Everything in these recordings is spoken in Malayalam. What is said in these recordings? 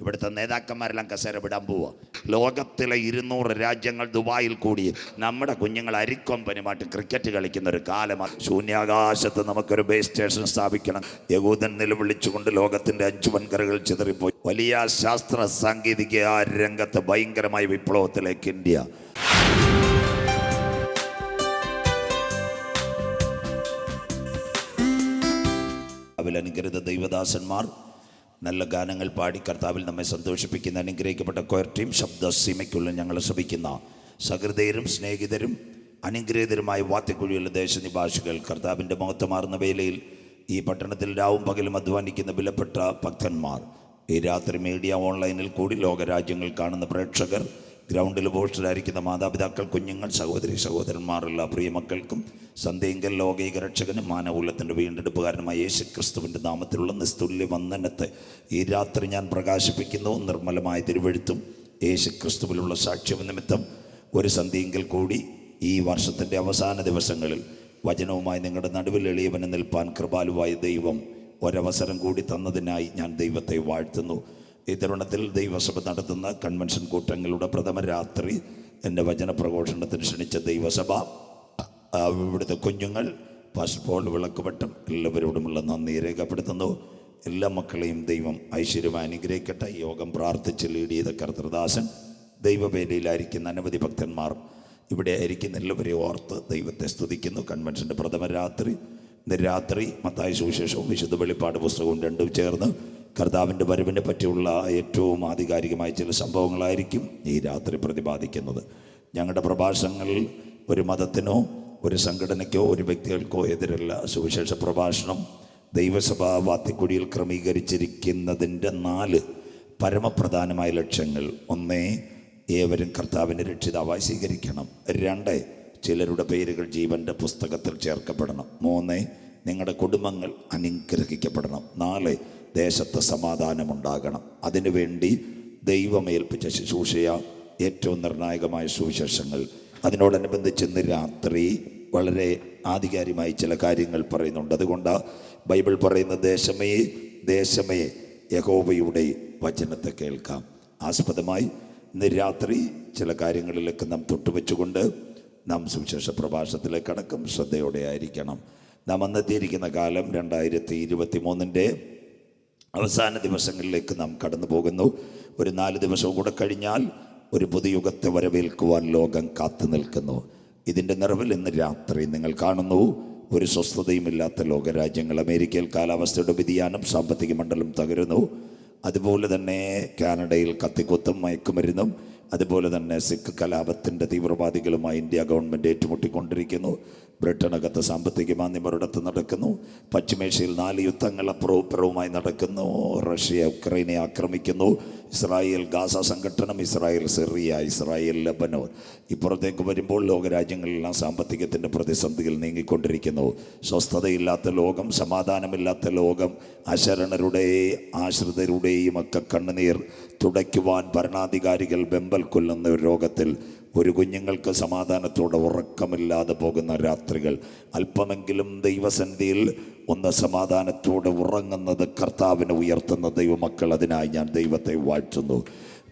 ഇവിടുത്തെ നേതാക്കന്മാരെല്ലാം കസേര വിടാൻ പോവുക. ലോകത്തിലെ 200 രാജ്യങ്ങൾ ദുബായിൽ കൂടി നമ്മുടെ കുഞ്ഞുങ്ങൾ അരിക്കൊമ്പനുമായിട്ട് ക്രിക്കറ്റ് കളിക്കുന്ന ഒരു കാലമാണ്. ശൂന്യാകാശത്ത് നമുക്കൊരു ബേസ് സ്റ്റേഷൻ സ്ഥാപിക്കണം. യഹൂദൻ നിലവിളിച്ചുകൊണ്ട് ലോകത്തിൻ്റെ 5 വൻകരകൾ ചിതറിപ്പോയി. വലിയ ശാസ്ത്ര സാങ്കേതിക രംഗത്ത് ഭയങ്കരമായ വിപ്ലവത്തിലേക്ക് ഇന്ത്യ. അനുഗ്രഹിത ദൈവദാസന്മാർ നല്ല ഗാനങ്ങൾ പാടി കർത്താവിൽ നമ്മെ സന്തോഷിപ്പിക്കുന്ന അനുഗ്രഹിക്കപ്പെട്ട കൊയർ ടീം ശബ്ദസീമയ്ക്കുള്ളിൽ ഞങ്ങൾ ശ്രമിക്കുന്ന സഹൃദയരും സ്നേഹിതരും അനുഗ്രഹീതരുമായ വാത്യക്കുഴിയുള്ള ദേശനിവാസികൾ, കർത്താവിൻ്റെ മഹത്വമാർന്ന വേലയിൽ ഈ പട്ടണത്തിൽ രാവും പകലും അധ്വാനിക്കുന്ന വിലപ്പെട്ട ഭക്തന്മാർ, ഈ രാത്രി മീഡിയ ഓൺലൈനിൽ കൂടി ലോകരാജ്യങ്ങൾ കാണുന്ന പ്രേക്ഷകർ, ഗ്രൗണ്ടിൽ പോസ്റ്ററായിരിക്കുന്ന മാതാപിതാക്കൾ, കുഞ്ഞുങ്ങൾ, സഹോദരി സഹോദരന്മാർ, എല്ലാ പ്രിയമക്കൾക്കും സന്ധ്യയെങ്കിൽ ലോകൈക രക്ഷകനും മാനവകുലത്തിൻ്റെ വീണ്ടെടുപ്പുകാരനുമായ യേശു ക്രിസ്തുവിൻ്റെ നാമത്തിലുള്ള നിസ്തുല്യ വന്ദനത്തെ ഈ രാത്രി ഞാൻ പ്രകാശിപ്പിക്കുന്നു. നിർമ്മലമായ തിരുവെഴുത്തും യേശു ക്രിസ്തുവിലുള്ള സാക്ഷ്യം നിമിത്തം ഒരു സന്ധ്യയെങ്കിൽ കൂടി ഈ വർഷത്തിൻ്റെ അവസാന ദിവസങ്ങളിൽ വചനവുമായി നിങ്ങളുടെ നടുവിൽ എളിയവന് നിൽപ്പാൻ കൃപാലുവായ ദൈവം ഒരവസരം കൂടി തന്നതിനായി ഞാൻ ദൈവത്തെ വാഴ്ത്തുന്നു. ഈ തരുണത്തിൽ ദൈവസഭ നടത്തുന്ന കൺവെൻഷൻ കൂട്ടങ്ങളുടെ പ്രഥമ രാത്രി എൻ്റെ വചനപ്രഘോഷണത്തിന് ക്ഷണിച്ച ദൈവസഭ, ഇവിടുത്തെ കുഞ്ഞുങ്ങൾ, പാസ്പോൾ, വിളക്കുവട്ടം, എല്ലാവരോടുമുള്ള നന്ദി രേഖപ്പെടുത്തുന്നു. എല്ലാ മക്കളെയും ദൈവം ഐശ്വര്യമായി അനുഗ്രഹിക്കട്ടെ. യോഗം പ്രാർത്ഥിച്ച് ലീഡ് ചെയ്ത കർത്തൃദാസൻ, ദൈവവേലയിലായിരിക്കുന്ന അനവധി ഭക്തന്മാർ ഇവിടെ ആയിരിക്കുന്ന എല്ലാവരെയും ഓർത്ത് ദൈവത്തെ സ്തുതിക്കുന്നു. കൺവെൻഷൻ്റെ പ്രഥമ രാത്രി, ഇന്ന് രാത്രി മത്തായി സുവിശേഷവും വിശുദ്ധ വെളിപ്പാട് പുസ്തകവും രണ്ടും ചേർന്ന് കർത്താവിൻ്റെ വരവിനെ പറ്റിയുള്ള ഏറ്റവും ആധികാരികമായ ചില സംഭവങ്ങളായിരിക്കും ഈ രാത്രി പ്രതിപാദിക്കുന്നത്. ഞങ്ങളുടെ പ്രഭാഷണങ്ങൾ ഒരു മതത്തിനോ ഒരു സംഘടനയ്ക്കോ ഒരു വ്യക്തികൾക്കോ എതിരല്ല. സുവിശേഷ പ്രഭാഷണം ദൈവസഭ വാത്തിക്കുഴിയിൽ ക്രമീകരിച്ചിരിക്കുന്നതിൻ്റെ 4 പരമപ്രധാനമായ ലക്ഷ്യങ്ങൾ: 1, ഏവരും കർത്താവിൻ്റെ രക്ഷിതാവായി സ്വീകരിക്കണം. 2, ചിലരുടെ പേരുകൾ ജീവൻ്റെ പുസ്തകത്തിൽ ചേർക്കപ്പെടണം. 3, നിങ്ങളുടെ കുടുംബങ്ങൾ അനുഗ്രഹിക്കപ്പെടണം. 4, ദേശത്ത് സമാധാനമുണ്ടാകണം. അതിനുവേണ്ടി ദൈവമേൽപ്പിച്ച ശുശ്രൂഷയ ഏറ്റവും നിർണായകമായ സുവിശേഷങ്ങൾ. അതിനോടനുബന്ധിച്ച് ഇന്ന് രാത്രി വളരെ ആധികാരികമായി ചില കാര്യങ്ങൾ പറയുന്നുണ്ട്. അതുകൊണ്ട് ബൈബിൾ പറയുന്ന ദേശമേ ദേശമേ യഹോവയുടെ വചനത്തെ കേൾക്കാം. ആസ്പദമായി ഇന്ന് രാത്രി ചില കാര്യങ്ങളിലേക്ക് നാം തൊട്ടുവെച്ചുകൊണ്ട് നാം സുവിശേഷ പ്രഭാഷണത്തിലേക്ക് കടക്കും. ശ്രദ്ധയോടെ ആയിരിക്കണം. നാം അന്നെത്തിയിരിക്കുന്ന കാലം 2023 അവസാന ദിവസങ്ങളിലേക്ക് നാം കടന്നു പോകുന്നു. ഒരു 4 ദിവസവും കൂടെ കഴിഞ്ഞാൽ ഒരു പുതുയുഗത്തെ വരവേൽക്കുവാൻ ലോകം കാത്തു നിൽക്കുന്നു. ഇതിൻ്റെ നിറവിൽ ഇന്ന് രാത്രി നിങ്ങൾ കാണുന്നു ഒരു സ്വസ്ഥതയുമില്ലാത്ത ലോകരാജ്യങ്ങൾ. അമേരിക്കയിൽ കാലാവസ്ഥയുടെ വ്യതിയാനം, സാമ്പത്തിക മണ്ഡലം തകരുന്നു. അതുപോലെ തന്നെ കാനഡയിൽ കത്തിക്കുത്തും മയക്കുമരുന്നും, അതുപോലെ തന്നെ സിഖ് കലാപത്തിൻ്റെ തീവ്രവാദികളുമായി ഇന്ത്യ ഗവൺമെൻറ് ഏറ്റുമുട്ടിക്കൊണ്ടിരിക്കുന്നു. ബ്രിട്ടനകത്ത് സാമ്പത്തിക മാന്ദ്യമൊരിടത്ത് നടക്കുന്നു. പശ്ചിമേഷ്യയിൽ 4 യുദ്ധങ്ങൾ അപ്പുറവുമായി നടക്കുന്നു. റഷ്യ ഉക്രൈനെ ആക്രമിക്കുന്നു. ഇസ്രായേൽ ഗാസ സംഘടനം, ഇസ്രായേൽ സിറിയ, ഇസ്രായേൽ ലബനോൻ. ഇപ്പുറത്തേക്ക് വരുമ്പോൾ ലോകരാജ്യങ്ങളെല്ലാം സാമ്പത്തികത്തിൻ്റെ പ്രതിസന്ധിയിൽ നീങ്ങിക്കൊണ്ടിരിക്കുന്നു. സ്വസ്ഥതയില്ലാത്ത ലോകം, സമാധാനമില്ലാത്ത ലോകം, അശരണരുടെയും ആശ്രിതരുടെയും ഒക്കെ കണ്ണുനീർ തുടയ്ക്കുവാൻ ഭരണാധികാരികൾ വെമ്പൽ കൊല്ലുന്ന ഒരു രോഗത്തിൽ ഒരു കുഞ്ഞുങ്ങൾക്ക് സമാധാനത്തോടെ ഉറക്കമില്ലാതെ പോകുന്ന രാത്രികൾ. അല്പമെങ്കിലും ദൈവസന്നിധിയിൽ ഒന്ന് സമാധാനത്തോടെ ഉറങ്ങുന്നത് കർത്താവിനെ ഉയർത്തുന്ന ദൈവമക്കൾ. അതിനായി ഞാൻ ദൈവത്തെ വാഴ്ത്തുന്നു.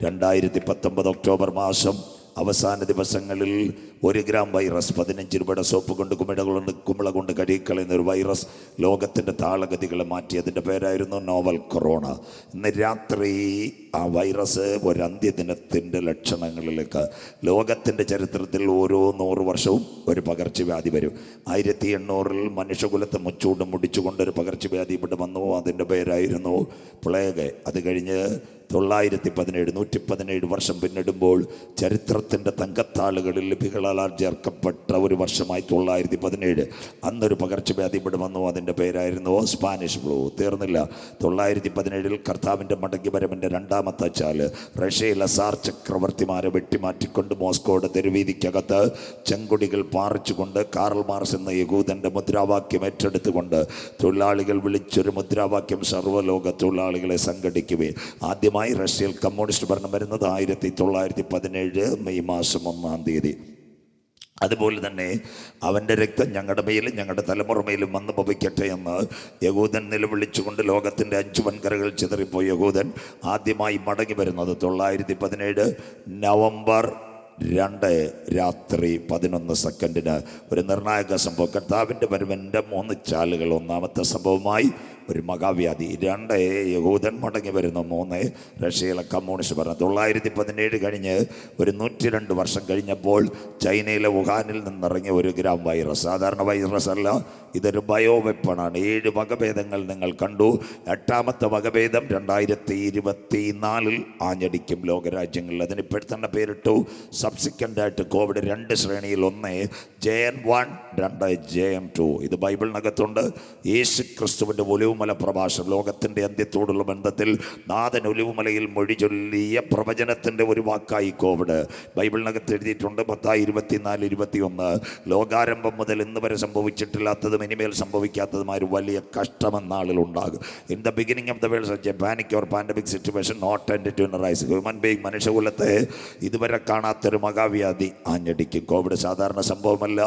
2019 ഒക്ടോബർ മാസം അവസാന ദിവസങ്ങളിൽ 1 ഗ്രാം വൈറസ്, 15 രൂപയുടെ സോപ്പ് കൊണ്ട് കുമിള കൊണ്ട് കഴുകിക്കളയുന്ന ഒരു വൈറസ് ലോകത്തിൻ്റെ താളഗതികളെ മാറ്റി. അതിൻ്റെ പേരായിരുന്നു നോവൽ കൊറോണ. ഇന്ന് രാത്രി ആ വൈറസ് ഒരു അന്ത്യദിനത്തിൻ്റെ ലക്ഷണങ്ങളിലേക്ക്. ലോകത്തിൻ്റെ ചരിത്രത്തിൽ ഓരോ 100 വർഷവും ഒരു പകർച്ചവ്യാധി വരും. 1800-ൽ മനുഷ്യകുലത്തെ മുച്ചൂട് മുടിച്ചുകൊണ്ടൊരു പകർച്ചവ്യാധി ഇവിടെ വന്നു. അതിൻ്റെ പേരായിരുന്നു പ്ലേഗ്. അത് കഴിഞ്ഞ് 917 117 വർഷം പിന്നിടുമ്പോൾ ചരിത്രത്തിൻ്റെ തങ്കത്താളുകളിൽ ലിപികളാൽ ചേർക്കപ്പെട്ട ഒരു വർഷമായി 917. അന്നൊരു പകർച്ചവ്യാധി ഇവിടെ വന്നു. അതിൻ്റെ പേരായിരുന്നു സ്പാനിഷ് ഫ്ലൂ. തീർന്നില്ല. 917-ൽ കർത്താവിൻ്റെ മടങ്ങി വരവിൻ്റെ 2ാമത്തെ ചാല് റഷ്യയിലെ സാർ ചക്രവർത്തിമാരെ വെട്ടിമാറ്റിക്കൊണ്ട് മോസ്കോയുടെ തെരുവീതിക്കകത്ത് ചെങ്കൊടികൾ പാറിച്ചുകൊണ്ട് കാറൽ മാർക്സ് എന്ന യഹൂദൻ്റെ മുദ്രാവാക്യം ഏറ്റെടുത്തുകൊണ്ട് തൊഴിലാളികൾ വിളിച്ചൊരു മുദ്രാവാക്യം: സർവ്വലോക തൊഴിലാളികളെ സംഘടിക്കുകയും. ആദ്യമായി റഷ്യയിൽ കമ്മ്യൂണിസ്റ്റ് ഭരണം വരുന്നത് 1917 മെയ് മാസം 1-ാം തീയതി. അതുപോലെ തന്നെ അവൻ്റെ രക്തം ഞങ്ങളുടെ മേലും ഞങ്ങളുടെ തലമുറമേലും വന്ന് ഭവിക്കട്ടെ എന്ന് യഹൂദൻ നിലവിളിച്ചുകൊണ്ട് ലോകത്തിൻ്റെ 5 വൻകരകൾ ചിതറിപ്പോയി യഹൂദൻ ആദ്യമായി മടങ്ങി വരുന്നത് 917 നവംബർ 2 രാത്രി 11 ഒരു നിർണായക സംഭവം. കർത്താവിൻ്റെ വരവിൻ്റെ 3 ചാലുകൾ. ഒന്നാമത്തെ സംഭവമായി ഒരു മഹാവ്യാധി. 2 യഹൂദൻ മടങ്ങി വരുന്നു. 3 റഷ്യയിലെ കമ്മ്യൂണിസ്റ്റ് ഭരണം. 917 കഴിഞ്ഞ് ഒരു 102 വർഷം കഴിഞ്ഞപ്പോൾ ചൈനയിലെ വുഹാനിൽ നിന്നിറങ്ങിയ ഒരു ഗ്രാം വൈറസ്. സാധാരണ വൈറസ് അല്ല, ഇതൊരു ബയോ വെപ്പണാണ്. 7 വകഭേദങ്ങൾ നിങ്ങൾ കണ്ടു. 8ാമത്തെ വകഭേദം 2024 ആഞ്ഞടിക്കും ലോകരാജ്യങ്ങളിൽ. അതിനിപ്പോഴത്തന്നെ പേരിട്ടു സബ്സിക്വൻ്റായിട്ട് കോവിഡ് 2 ശ്രേണിയിൽ. 1 JN1, 2 JN2. ഇത് ബൈബിളിനകത്തുണ്ട്. യേശു ക്രിസ്തുവിൻ്റെ ഒലിവുമല പ്രഭാഷണം, ലോകത്തിൻ്റെ അന്ത്യത്തോടുള്ള ബന്ധത്തിൽ നാഥൻ ഒലിവുമലയിൽ മൊഴി ചൊല്ലിയ പ്രവചനത്തിൻ്റെ ഒരു വാക്കായി കോവിഡ്. ബൈബിളിനകത്ത് എഴുതിയിട്ടുണ്ട്. 10:24-21 ലോകാരംഭം മുതൽ ഇന്ന് വരെ സംഭവിച്ചിട്ടില്ലാത്തതും ഇനിമേൽ സംഭവിക്കാത്തതുമായ ഒരു വലിയ കഷ്ടമെന്നാളിലുണ്ടാകും. In the beginning of the world such a panic or pandemic situation not end to rise. Human being, മനുഷ്യകുലത്തെ ഇതുവരെ കാണാത്തൊരു മഹാവ്യാധി ആഞ്ഞടിക്കും. കോവിഡ് സാധാരണ സംഭവമല്ല.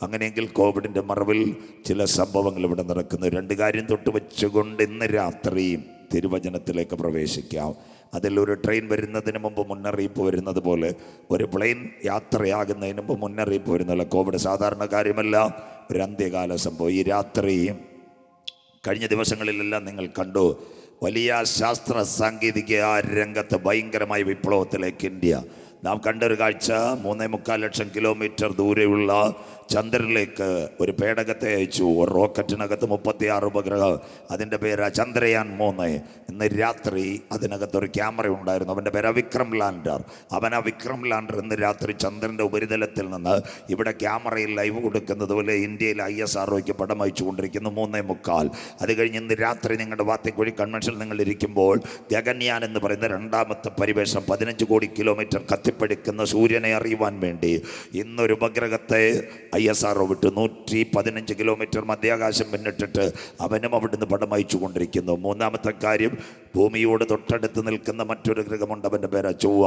അങ്ങനെയെങ്കിൽ കോവിഡിൻ്റെ മറവിൽ ചില സംഭവങ്ങൾ ഇവിടെ നടക്കുന്നു. 2 കാര്യം തൊട്ട് വെച്ചുകൊണ്ട് ഇന്ന് രാത്രിയും തിരുവചനത്തിലേക്ക് പ്രവേശിക്കാം. അതിലൊരു ട്രെയിൻ വരുന്നതിന് മുമ്പ് മുന്നറിയിപ്പ് വരുന്നത് പോലെ, ഒരു പ്ലെയിൻ യാത്രയാകുന്നതിന് മുമ്പ് മുന്നറിയിപ്പ് വരുന്നില്ല. കോവിഡ് സാധാരണ കാര്യമല്ല, ഒരു അന്ത്യകാല സംഭവം. ഈ രാത്രി കഴിഞ്ഞ ദിവസങ്ങളിലെല്ലാം നിങ്ങൾ കണ്ടു, വലിയ ശാസ്ത്ര സാങ്കേതിക രംഗത്ത് ഭയങ്കരമായ വിപ്ലവത്തിലേക്ക് ഇന്ത്യ. നാം കണ്ടൊരു കാഴ്ച, 3.25 ലക്ഷം കിലോമീറ്റർ ദൂരെയുള്ള ചന്ദ്രനിലേക്ക് ഒരു പേടകത്തെ അയച്ചു. ഒരു റോക്കറ്റിനകത്ത് 36 ഉപഗ്രഹം. അതിൻ്റെ പേര് ചന്ദ്രയാൻ 3. ഇന്ന് രാത്രി അതിനകത്തൊരു ക്യാമറ ഉണ്ടായിരുന്നു. അവൻ്റെ പേര് വിക്രം ലാൻഡർ. അവൻ ആ വിക്രം ലാൻഡർ ഇന്ന് രാത്രി ചന്ദ്രൻ്റെ ഉപരിതലത്തിൽ നിന്ന് ഇവിടെ ക്യാമറയിൽ ലൈവ് കൊടുക്കുന്നത് പോലെ ഇന്ത്യയിൽ ISROയ്ക്ക് പടം അയച്ചു കൊണ്ടിരിക്കുന്നു. 3:45. അത് കഴിഞ്ഞ് ഇന്ന് രാത്രി നിങ്ങളുടെ വാത്തിക്കുഴി കൺവെൻഷനിൽ നിങ്ങൾ ഇരിക്കുമ്പോൾ ഗഗൻയാൻ എന്ന് പറയുന്ന 2ാമത്തെ പരിവേഷം 15 കോടി കിലോമീറ്റർ കത്തിപ്പിടിക്കുന്ന സൂര്യനെ അറിയുവാൻ വേണ്ടി ഇന്നൊരു ഉപഗ്രഹത്തെ ISRO വിട്ട് 115 കിലോമീറ്റർ മധ്യാകാശം പിന്നിട്ടിട്ട് അവനും അവിടുന്ന് പടം അയച്ചു കൊണ്ടിരിക്കുന്നു. 3ാമത്തെ കാര്യം, ഭൂമിയോട് തൊട്ടടുത്ത് നിൽക്കുന്ന മറ്റൊരു ഗ്രഹമുണ്ട്. അവൻ്റെ പേര് ചൊവ്വ.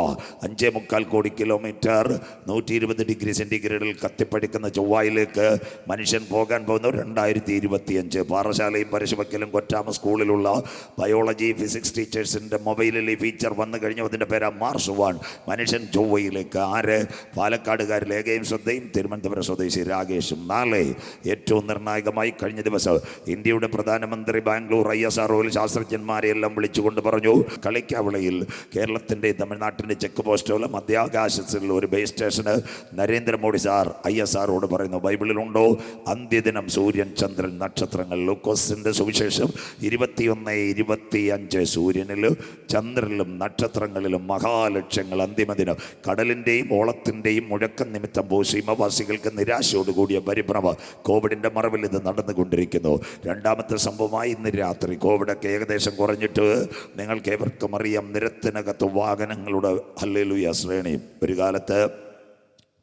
5.25 കോടി കിലോമീറ്റർ 120 ഡിഗ്രി സെൻറ്റിഗ്രേഡിൽ കത്തിപ്പടിക്കുന്ന ചൊവ്വയിലേക്ക് മനുഷ്യൻ പോകാൻ പോകുന്നു 2025. പാറശാലയും പരശുവക്കലും കൊറ്റാമ സ്കൂളിലുള്ള ബയോളജി ഫിസിക്സ് ടീച്ചേഴ്സിൻ്റെ മൊബൈലിൽ ഈ ഫീച്ചർ വന്നു കഴിഞ്ഞു. അതിൻ്റെ പേര് മാർസ് 1. മനുഷ്യൻ ചൊവ്വയിലേക്ക്. ആര്? പാലക്കാടുകാർ ലേഖയും ശ്രദ്ധയും തിരുവനന്തപുരം സ്വദേശി രാകേഷും. 4 ഏറ്റവും നിർണായകമായി കഴിഞ്ഞ ദിവസം ഇന്ത്യയുടെ പ്രധാനമന്ത്രി ബാംഗ്ലൂർ ISROയിൽ ശാസ്ത്രജ്ഞന്മാരെ എല്ലാം വിളിച്ചുകൊണ്ട് പറഞ്ഞു, കളിക്കാവിളയിൽ കേരളത്തിൻ്റെ തമിഴ്നാട്ടിൻ്റെ ചെക്ക് പോസ്റ്റുള്ള മധ്യാകാശത്തിൽ ഒരു ബേസ് സ്റ്റേഷന് നരേന്ദ്രമോദി സാർ ISROയോട് പറയുന്നു, ബൈബിളിലുണ്ടോ അന്ത്യദിനം, സൂര്യൻ, ചന്ദ്രൻ, നക്ഷത്രങ്ങൾ? ലൂക്കോസിൻ്റെ സുവിശേഷം 21:25 സൂര്യനിലും ചന്ദ്രനിലും നക്ഷത്രങ്ങളിലും മഹാലക്ഷ്യങ്ങൾ, അന്തിമദിനം. കടലിൻ്റെയും ഓളത്തിൻ്റെയും മുഴക്കം നിമിത്തം ഭൂസീമവാസികൾക്ക് നിരാശയോടുകൂടിയ പരിഭ്രമം. കോവിഡിൻ്റെ മറവിൽ ഇത് നടന്നുകൊണ്ടിരിക്കുന്നു. 2ാമത്തെ സംഭവമായി ഇന്ന് രാത്രി കോവിഡൊക്കെ ഏകദേശം കുറഞ്ഞിട്ട് നിങ്ങൾക്ക് ഏവർക്കും അറിയാം, നിരത്തിനകത്ത് വാഹനങ്ങളുടെ ഹല്ലേലൂയ ശ്രേണി. ഒരു കാലത്ത്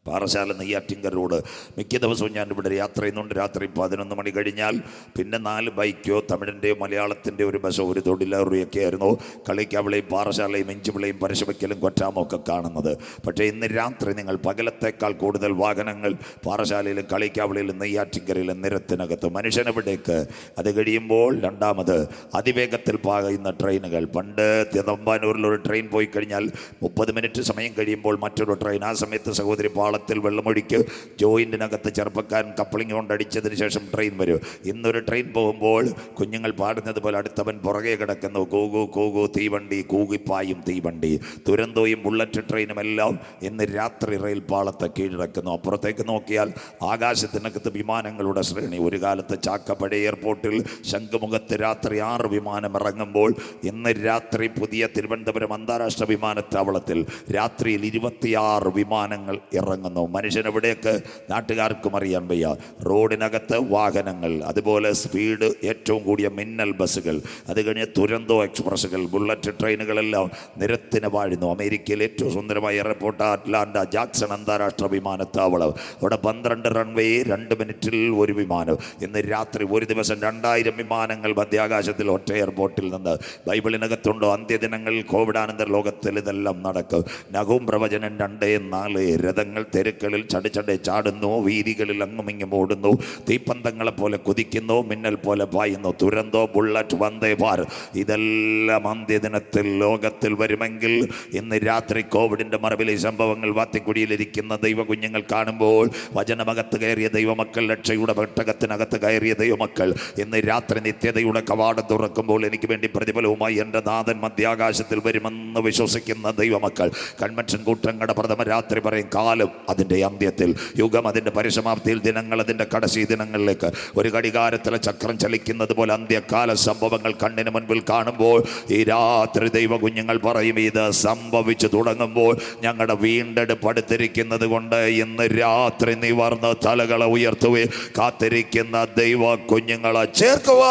പാറശാല നെയ്യാറ്റിൻകര റോഡ് മിക്ക ദിവസവും ഞാൻ ഇവിടെ യാത്ര ചെയ്യുന്നുണ്ട്. രാത്രി 11 മണി കഴിഞ്ഞാൽ പിന്നെ 4 ബൈക്കോ തമിഴിൻ്റെയോ മലയാളത്തിൻ്റെ ഒരു ബസ്സോ ഒരു തൊഴിലാളിയൊക്കെ ആയിരുന്നു കളിക്കാവിളയും പാറശാലയും ഇഞ്ചിവിളയും പരശുവയ്ക്കലും കൊറ്റാമോ ഒക്കെ കാണുന്നത്. പക്ഷേ ഇന്ന് രാത്രി നിങ്ങൾ പകലത്തേക്കാൾ കൂടുതൽ വാഹനങ്ങൾ പാറശാലയിലും കളിക്കാവിളയിലും നെയ്യാറ്റിൻകരയിലും നിരത്തിനകത്ത്. മനുഷ്യനെവിടേക്ക്? അത് കഴിയുമ്പോൾ 2ാമത് അതിവേഗത്തിൽ പായുന്ന ട്രെയിനുകൾ. പണ്ട് തമ്പാനൂരിലൊരു ട്രെയിൻ പോയി കഴിഞ്ഞാൽ 30 മിനിറ്റ് സമയം കഴിയുമ്പോൾ മറ്റൊരു ട്രെയിൻ. ആ സമയത്ത് സഹോദരി പാളത്തിൽ വെള്ളമൊഴിക്ക് ജോയിൻറ്റിനകത്ത് ചെറുപ്പക്കാരൻ കപ്ലിംഗ് കൊണ്ടടിച്ചതിന് ശേഷം ട്രെയിൻ വരും. ഇന്നൊരു ട്രെയിൻ പോകുമ്പോൾ കുഞ്ഞുങ്ങൾ പാടുന്നത് പോലെ അടുത്തവൻ പുറകെ കിടക്കുന്നു. കൂകു കൂകു തീവണ്ടി, കൂകിപ്പായും തീവണ്ടി. തുരന്തോയും ബുള്ളറ്റ് ട്രെയിനും എല്ലാം ഇന്ന് രാത്രി റെയിൽ പാളത്തെ കീഴടക്കുന്നു. അപ്പുറത്തേക്ക് നോക്കിയാൽ ആകാശത്തിനകത്ത് വിമാനങ്ങളുടെ ശ്രേണി. ഒരു കാലത്ത് ചാക്കപ്പടി എയർപോർട്ടിൽ ശംഖുമുഖത്ത് രാത്രി 6 വിമാനം ഇറങ്ങുമ്പോൾ ഇന്ന് രാത്രി പുതിയ തിരുവനന്തപുരം അന്താരാഷ്ട്ര വിമാനത്താവളത്തിൽ രാത്രിയിൽ 26 വിമാനങ്ങൾ ഇറങ്ങുന്നു. മനുഷ്യനെവിടേക്ക്? നാട്ടുകാർക്കും അറിയാൻ വയ്യ. റോഡിനകത്ത് വാഹനങ്ങൾ, അതുപോലെ സ്പീഡ് ഏറ്റവും കൂടിയ മിന്നൽ ബസ്സുകൾ, അത് കഴിഞ്ഞ് തുരന്തോ എക്സ്പ്രസ്സുകൾ, ബുള്ളറ്റ് ട്രെയിനുകളെല്ലാം നിരത്തിന് വാഴുന്നു. അമേരിക്കയിൽ ഏറ്റവും സുന്ദരമായ എയർപോർട്ട് അറ്റ്ലാന്റ ജാക്സൺ അന്താരാഷ്ട്ര വിമാനത്താവളം. അവിടെ 12 റൺവേ, 2 മിനിറ്റിൽ ഒരു വിമാനം. ഇന്ന് രാത്രി ഒരു ദിവസം 2000 വിമാനങ്ങൾ മധ്യാകാശത്തിൽ ഒറ്റ എയർപോർട്ടിൽ നിന്ന്. ബൈബിളിനകത്തുണ്ടോ അന്ത്യദിനങ്ങളിൽ കോവിഡാനന്തര ലോകത്തിൽ ഇതെല്ലാം നടക്കും? നഹൂം പ്രവചനം 2:4 രഥങ്ങൾ തെരുക്കളിൽ ചടിച്ചടി ചാടുന്നു, വീതികളിൽ അങ്ങുമിങ്ങും ഓടുന്നു, തീപ്പന്തങ്ങളെ പോലെ കുതിക്കുന്നു, മിന്നൽ പോലെ പായുന്നു. തുരന്തോ, ബുള്ളറ്റ്, വന്ദേ ഭാരത് ഇതെല്ലാം അന്ത്യദിനത്തിൽ ലോകത്തിൽ വരുമെങ്കിൽ ഇന്ന് രാത്രി കോവിഡിന്റെ മറവിൽ ഈ സംഭവങ്ങൾ വാത്തിക്കുടിയിലിരിക്കുന്ന ദൈവ കുഞ്ഞുങ്ങൾ കാണുമ്പോൾ, വചനമകത്ത് കയറിയ ദൈവമക്കൾ, രക്ഷയുടെ പെട്ടകത്തിനകത്ത് കയറിയ ദൈവമക്കൾ ഇന്ന് രാത്രി നിത്യതയുടെ കവാടം തുറക്കുമ്പോൾ എനിക്ക് വേണ്ടി പ്രതിഫലവുമായി എൻ്റെ നാഥൻ മധ്യാകാശത്തിൽ വരുമെന്ന് വിശ്വസിക്കുന്ന ദൈവമക്കൾ, കൺവെൻഷൻ കൂട്ടങ്ങളുടെ പ്രഥമ രാത്രി പറയും കാലം അതിൻ്റെ അന്ത്യത്തിൽ, യുഗം അതിൻ്റെ പരിസമാപ്തിയിൽ, ദിനങ്ങൾ അതിൻ്റെ കടസി ദിനങ്ങളിലേക്ക് ഒരു ഘടികാരത്തിലെ ചക്രം ചലിക്കുന്നത് പോലെ അന്ത്യകാല സംഭവങ്ങൾ കണ്ണിന് മുൻപിൽ കാണുമ്പോൾ ഈ രാത്രി ദൈവ കുഞ്ഞുങ്ങൾ പറയും, ഇത് സംഭവിച്ചു തുടങ്ങുമ്പോൾ ഞങ്ങളുടെ വീണ്ടെടുപ്പ് അടുത്തിരിക്കുന്നത് കൊണ്ട് ഇന്ന് രാത്രി നിവർന്ന് തലകളെ ഉയർത്തുകയും കാത്തിരിക്കുന്ന ദൈവ കുഞ്ഞുങ്ങളെ ചേർക്കുക.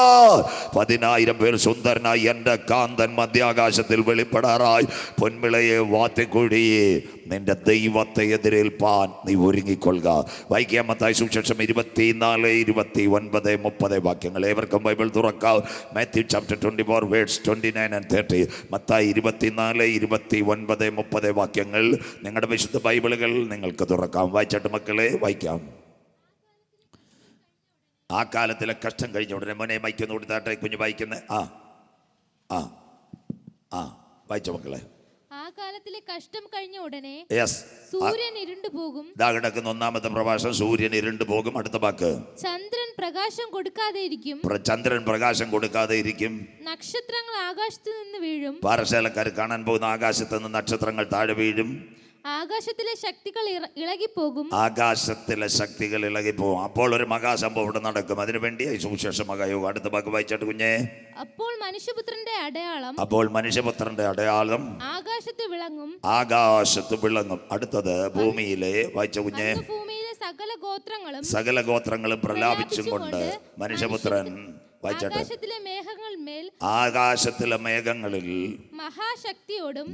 10,000 പേർ സുന്ദരനായി എൻ്റെ കാന്തൻ മധ്യാകാശത്തിൽ വെളിപ്പെടാറായി. പൊൻവിളയെ വാത്തിക്കുഴിയെ നിന്റെ ദൈവത്തെ എതിരേൽപ്പാൻ നീ ഒരുങ്ങിക്കൊള്ളുക. വായിക്കാം മത്തായി സുവിശേഷം 24, 29, 30 വാക്യങ്ങൾ. ഏവർക്കും ബൈബിൾ തുറക്കാം. Matthew chapter 24 verse 29 and 30. Mathai 24, 29, 30 വാക്യങ്ങൾ നിങ്ങളുടെ വിശുദ്ധ ബൈബിളുകൾ നിങ്ങൾക്ക് തുറക്കാം. വായിച്ചിട്ട് മക്കളെ വായിക്കാം. ആ കാലത്തിലെ കഷ്ടം കഴിഞ്ഞ ഉടനെ മോനെ മൈക്കൊന്ന് കൊടുത്താട്ടെ, കുഞ്ഞ് വായിക്കുന്നത്. വായിച്ച മക്കളെ. ആ കാലത്തിലെ കഷ്ടം കഴിഞ്ഞ ഉടനെ യെസ്, സൂര്യൻ ഇരുണ്ടു പോകും. ഇതാ കിടക്കുന്ന ഒന്നാമത്തെ പ്രഭാഷണം. സൂര്യൻ ഇരുണ്ടു പോകും. അടുത്ത വാക്ക്, ചന്ദ്രൻ പ്രകാശം കൊടുക്കാതെ ഇരിക്കും. ചന്ദ്രൻ പ്രകാശം കൊടുക്കാതെ ഇരിക്കും. നക്ഷത്രങ്ങൾ ആകാശത്ത് നിന്ന് വീഴും. പാറശാലക്കാർ കാണാൻ പോകുന്ന ആകാശത്ത് നിന്ന് നക്ഷത്രങ്ങൾ താഴെ വീഴും. ആകാശത്തിലെ ശക്തികൾ ഇളകിപ്പോകും. ആകാശത്തിലെ ശക്തികൾ ഇളകിപ്പോകും. അപ്പോൾ ഒരു മഹാസംഭവം ഇവിടെ നടക്കും. അതിനുവേണ്ടി സുവിശേഷ മഹായോഗം. അടുത്ത വാക്ക് വായിച്ചാട്ട് കുഞ്ഞേ. അപ്പോൾ മനുഷ്യപുത്രന്റെ അടയാളം. അപ്പോൾ മനുഷ്യപുത്രന്റെ അടയാളം ആകാശത്ത് വിളങ്ങും. ആകാശത്ത് വിളങ്ങും. അടുത്തത് ഭൂമിയിലെ വായിച്ച കുഞ്ഞേ. ഭൂമിയിലെ സകല ഗോത്രങ്ങളും പ്രലാപിച്ചും കൊണ്ട് മനുഷ്യപുത്രൻ ആകാശത്തിലെ മേഘങ്ങൾ ആകാശത്തിലെ മേഘങ്ങളിൽ മഹാശക്തിയോടും